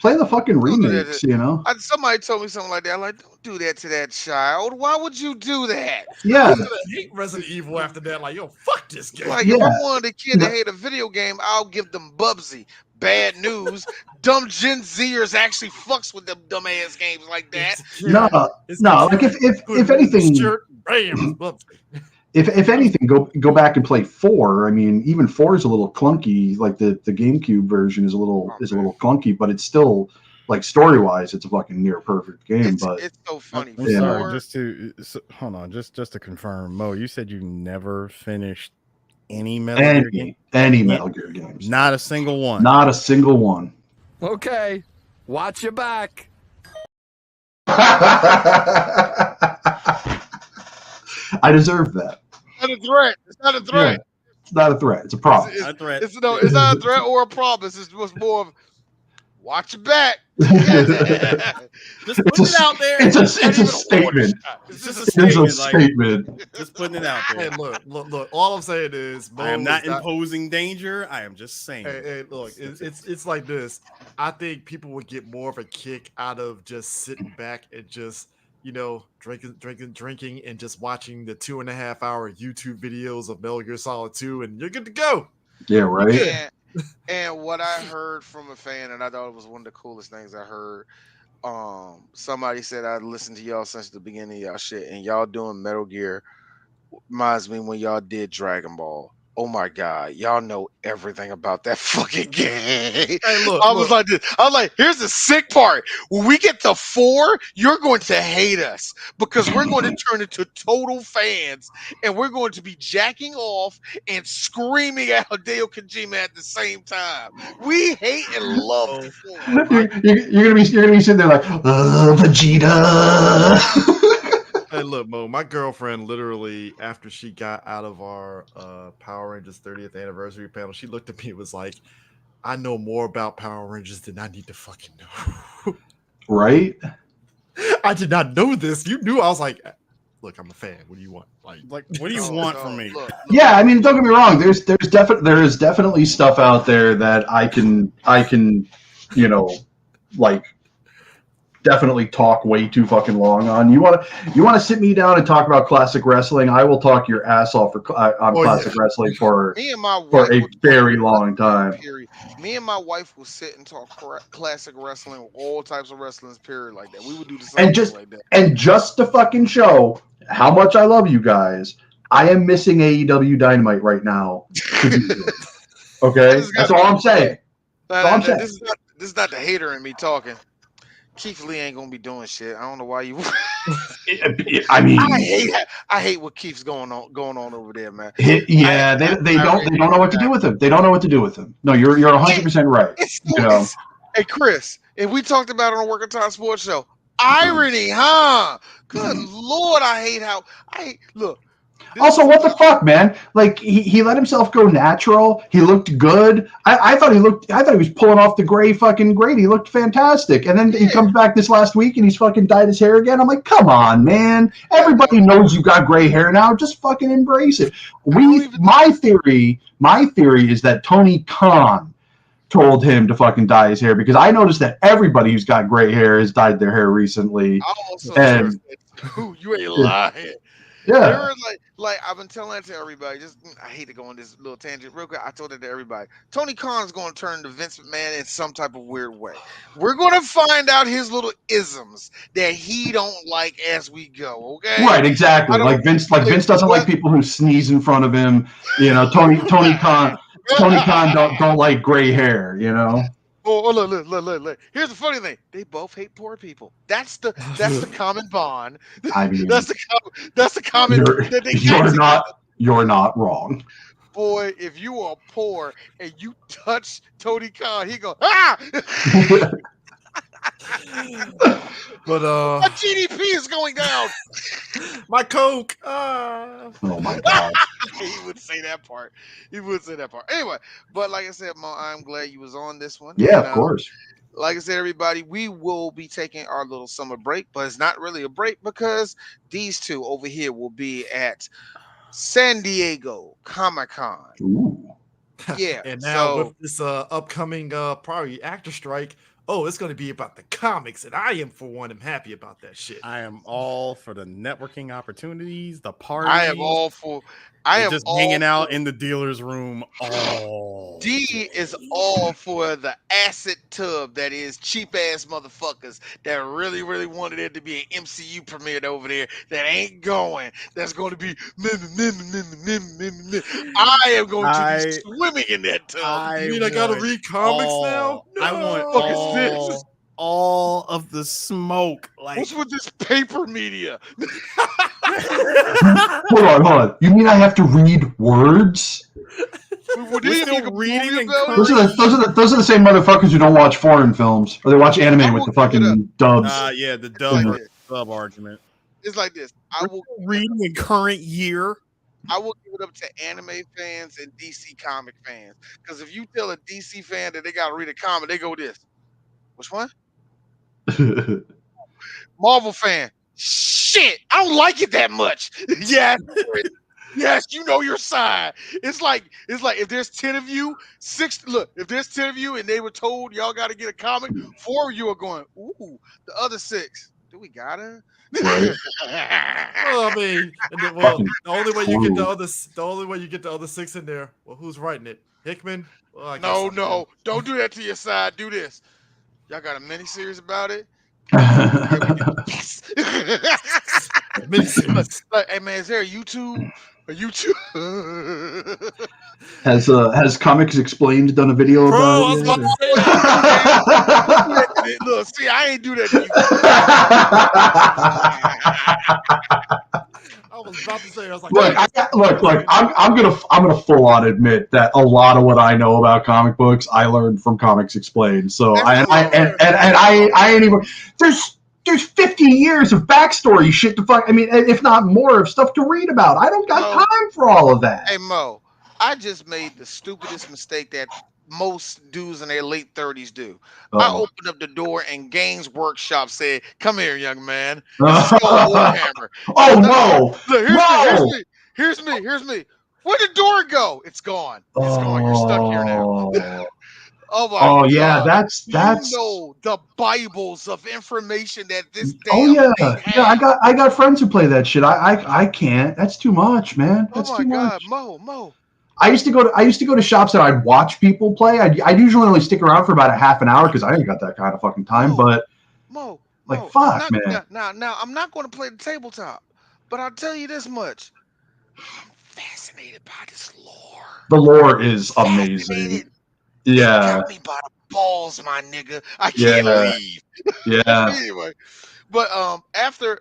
play the fucking remakes, you know. Somebody told me something like that. I'm like, don't do that to that child. Why would you do that? Yeah, I'm gonna hate Resident Evil after that. Like, yo, fuck this game. Like, if I wanted a kid to hate a video game, I'll give them Bubsy. Bad news. Dumb Gen Zers actually fucks with them dumbass games like that. No. Like if anything, if anything, go back and play 4. I mean, even 4 is a little clunky. Like the GameCube version is a little clunky, but it's still, like, story wise, it's a fucking near perfect game. It's so funny. Sorry, hold on, just to confirm, Mo, you said you never finished any Metal Gear game? Any Metal Gear games? Not a single one. Not a single one. Okay, watch your back. I deserve that. It's not a threat. It's not a threat. Yeah. It's not a threat. It's a promise. It's not a threat. It's not a threat or a promise. It's just more of watch your back. Just putting it out there. It's a statement. It's just a statement. Statement. Just putting it out there. Hey, look. All I'm saying is, I am not imposing danger. I am just saying. Hey, look. It's like this. I think people would get more of a kick out of just sitting back and just, drinking, and just watching the 2.5-hour YouTube videos of Metal Gear Solid 2, and you're good to go. Yeah, right. And what I heard from a fan, and I thought it was one of the coolest things I heard. Somebody said, I listened to y'all since the beginning of y'all shit, and y'all doing Metal Gear reminds me when y'all did Dragon Ball. Oh my God, y'all know everything about that fucking game. Hey, look, I was like this. I was like, here's the sick part. When we get to 4, you're going to hate us because we're going to turn into total fans, and we're going to be jacking off and screaming at Hideo Kojima at the same time. We hate and love 4. You're gonna be sitting there like, Vegeta. Hey, look, Mo, my girlfriend literally, after she got out of our Power Rangers 30th anniversary panel, she looked at me and was like, I know more about Power Rangers than I need to fucking know. Right? I did not know this. You knew. I was like, look, I'm a fan. What do you want? Like what do you want from me? Look. Yeah, I mean, don't get me wrong. There is definitely stuff out there that I can, definitely talk way too fucking long on. You want to sit me down and talk about classic wrestling? I will talk your ass off on classic wrestling for a very long time. Period. Me and my wife will sit and talk classic wrestling, all types of wrestlings. Period, like that. We would do the same thing like that. And just to fucking show how much I love you guys, I am missing AEW Dynamite right now. Okay, that's all I'm saying. This is not the hater in me talking. Keith Lee ain't gonna be doing shit. I don't know why you. I mean, I hate what Keith's going on over there, man. Yeah, they don't know what to do with him. They don't know what to do with him. No, you're 100% right. Hey, Chris, and we talked about it on a Working Time Sports Show. irony, huh? Good Lord, I hate how look. Also, what the fuck, man? Like he let himself go natural. He looked good. I thought he was pulling off the gray fucking great. He looked fantastic. And then he comes back this last week and he's fucking dyed his hair again. I'm like, come on, man. Everybody knows you got gray hair now. Just fucking embrace it. My theory is that Tony Khan told him to fucking dye his hair, because I noticed that everybody who's got gray hair has dyed their hair recently. I also noticed that too. You ain't lying. Yeah. There was like I've been telling that to everybody. I hate to go on this little tangent real quick. I told it to everybody. Tony Khan is going to turn to Vince McMahon in some type of weird way. We're going to find out his little isms that he don't like as we go. Okay. Right. Exactly. Like Vince doesn't like people who sneeze in front of him. You know, Tony Khan don't like gray hair. You know. Oh, look. Here's the funny thing. They both hate poor people. That's the common bond. I mean, that's the common. You're not wrong. Boy, if you are poor and you touch Tony Khan, he go, ah! But my GDP is going down. My Coke. Oh my God. He would say that part. Anyway, but like I said, Mo, I'm glad you was on this one. Yeah, of course. Like I said, everybody, we will be taking our little summer break, but it's not really a break because these two over here will be at San Diego Comic-Con. Ooh. Yeah. And now with this upcoming probably actor strike, it's going to be about the comics, and I am, for one, am happy about that shit. I am all for the networking opportunities, the parties. I am all for. Just hanging out in the dealer's room. Oh, D is all for the acid tub that is cheap ass motherfuckers that really, really wanted it to be an MCU premiere over there that ain't going. That's going to be. I am going to be swimming in that tub. You mean I gotta read comics now? No. I want all of the smoke. Like, what's with this paper media? Hold on. You mean I have to read words? We're still reading. Those are the same motherfuckers who don't watch foreign films, or they watch anime with the fucking dubs. Yeah, the dub argument. It's like this. I will reading in current year. I will give it up to anime fans and DC comic fans. Because if you tell a DC fan that they got to read a comic, they go this. Which one? Marvel fan. Shit, I don't like it that much. Yes, you know your side. It's like if there's 10 of you, if there's 10 of you and they were told y'all got to get a comic, 4 of you are going, ooh, the other 6. Do we gotta? Right. Well, I mean, the only way you get the other 6 in there. Well, who's writing it? Hickman? Well, no, don't do that to your side. Do this. Y'all got a miniseries about it? Like, hey man, is there a YouTube? Has Comics Explained done a video about it? Look, see, I ain't do that to you. I was about to say, I was like, look. I'm gonna full on admit that a lot of what I know about comic books I learned from Comics Explained. So I ain't even there's 50 years of backstory shit to fuck. I mean, if not more, of stuff to read about. I don't got time for all of that. Hey Mo, I just made the stupidest mistake that most dudes in their late 30s do. I opened up the door and Games Workshop said, "Come here, young man. This is called Warhammer." Oh no! Look, here's me. Where'd the door go? It's gone. It's gone. You're stuck here now. Oh my God. Yeah, that's you know the Bibles of information that this damn thing has. Yeah, I got friends who play that shit. I can't. That's too much, man. That's too much. Mo. I used to go to shops that I'd watch people play. I'd usually only stick around for about a half an hour because I ain't got that kind of fucking time. Fuck, man. Now I'm not going to play the tabletop, but I'll tell you this much: I'm fascinated by this lore. The lore is amazing. Yeah. Got me by the balls, my nigga. I can't leave. Yeah. Anyway, but after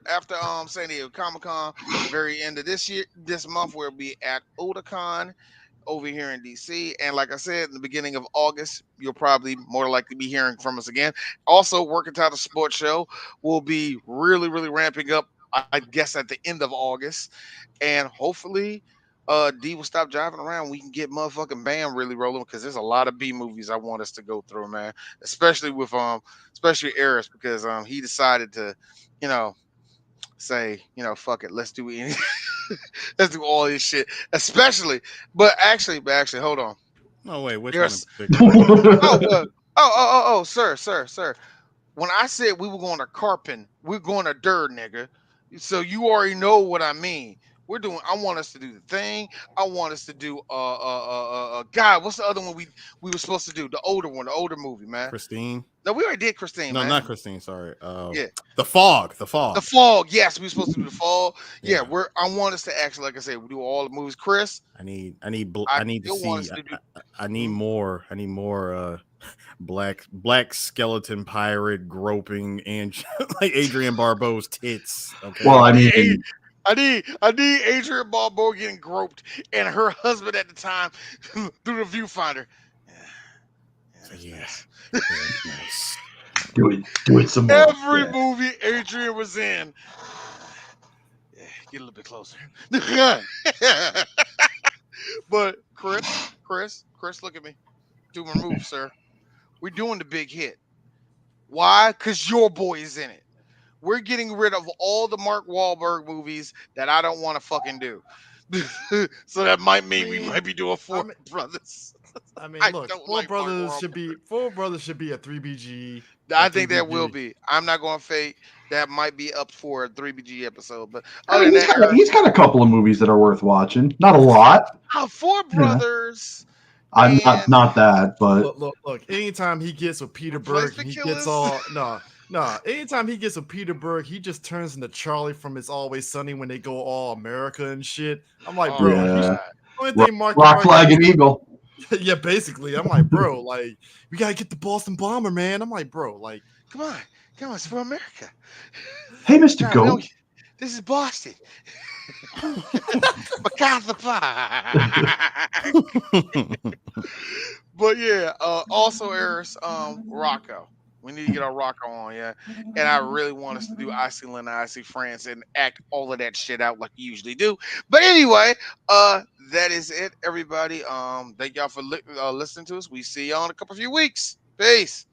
San Diego Comic-Con, very end of this month, we'll be at Otakon over here in DC. And like I said, in the beginning of August, you'll probably more likely be hearing from us again. Also, Working Title Sports Show will be really, really ramping up, I guess, at the end of August. And hopefully, D will stop driving around. We can get motherfucking Bam really rolling because there's a lot of B movies I want us to go through, man. Especially with especially Eris because he decided to, you know, say, fuck it, let's do any, let's do all this shit. Especially, but actually, hold on. No, wait, which one in There's particular? sir. When I said we were going to Carpin, we're going to Dirt, nigga. So you already know what I mean. I want us to do the thing. I want us to do God, what's the other one we were supposed to do? The older one, the older movie, man. Christine? No, we already did Christine, No, man. not Christine. Sorry. Yeah. The Fog. The The Fog. Fog. Yes, we were supposed to do the Fog. Yeah, Yeah. I want us to actually, like I said, we do all the movies. Chris, I need to still want see. us to do. I need more. I need more. Black skeleton pirate groping and like Adrian Barbeau's tits. Okay. Well, I mean, I need Adrian Barbeau getting groped and her husband at the time through the viewfinder. Yeah. Nice. do it some more. Every movie Adrian was in. Yeah, get a little bit closer. But Chris, look at me. Do my move, sir. We're doing the big hit. Why? Because your boy is in it. We're getting rid of all the Mark Wahlberg movies that I don't want to fucking do. So that might mean we might be doing Four Brothers. I mean, look, don't Four like Mark Brothers Wahlberg. should be a 3BG. I think that 3BG. will be. I'm not going to fake. That might be up for a 3BG episode. But I other mean, than that, he's got a couple of movies that are worth watching. Not a lot. Four Brothers. I'm and not that, but Look. Anytime he gets with Peter Berg, Replacement he Killers? gets all no. Anytime he gets with Peter Berg, he just turns into Charlie from It's Always Sunny when they go all America and shit. I'm like, bro, yeah. only thing Mark Rock, Flag, and Eagle. Yeah, basically. I'm like, bro, like we gotta get the Boston Bomber, man. I'm like, bro, like, come on, it's for America. Hey, Mr. God, Goat. this is Boston. MacArthur Pie. But yeah, also Eris, Rocco. We need to get our Rocco on, yeah. And I really want us to do I See Linda, I See France and act all of that shit out like you usually do. But anyway, that is it, everybody. Thank y'all for listening to us. We see y'all in a few weeks. Peace.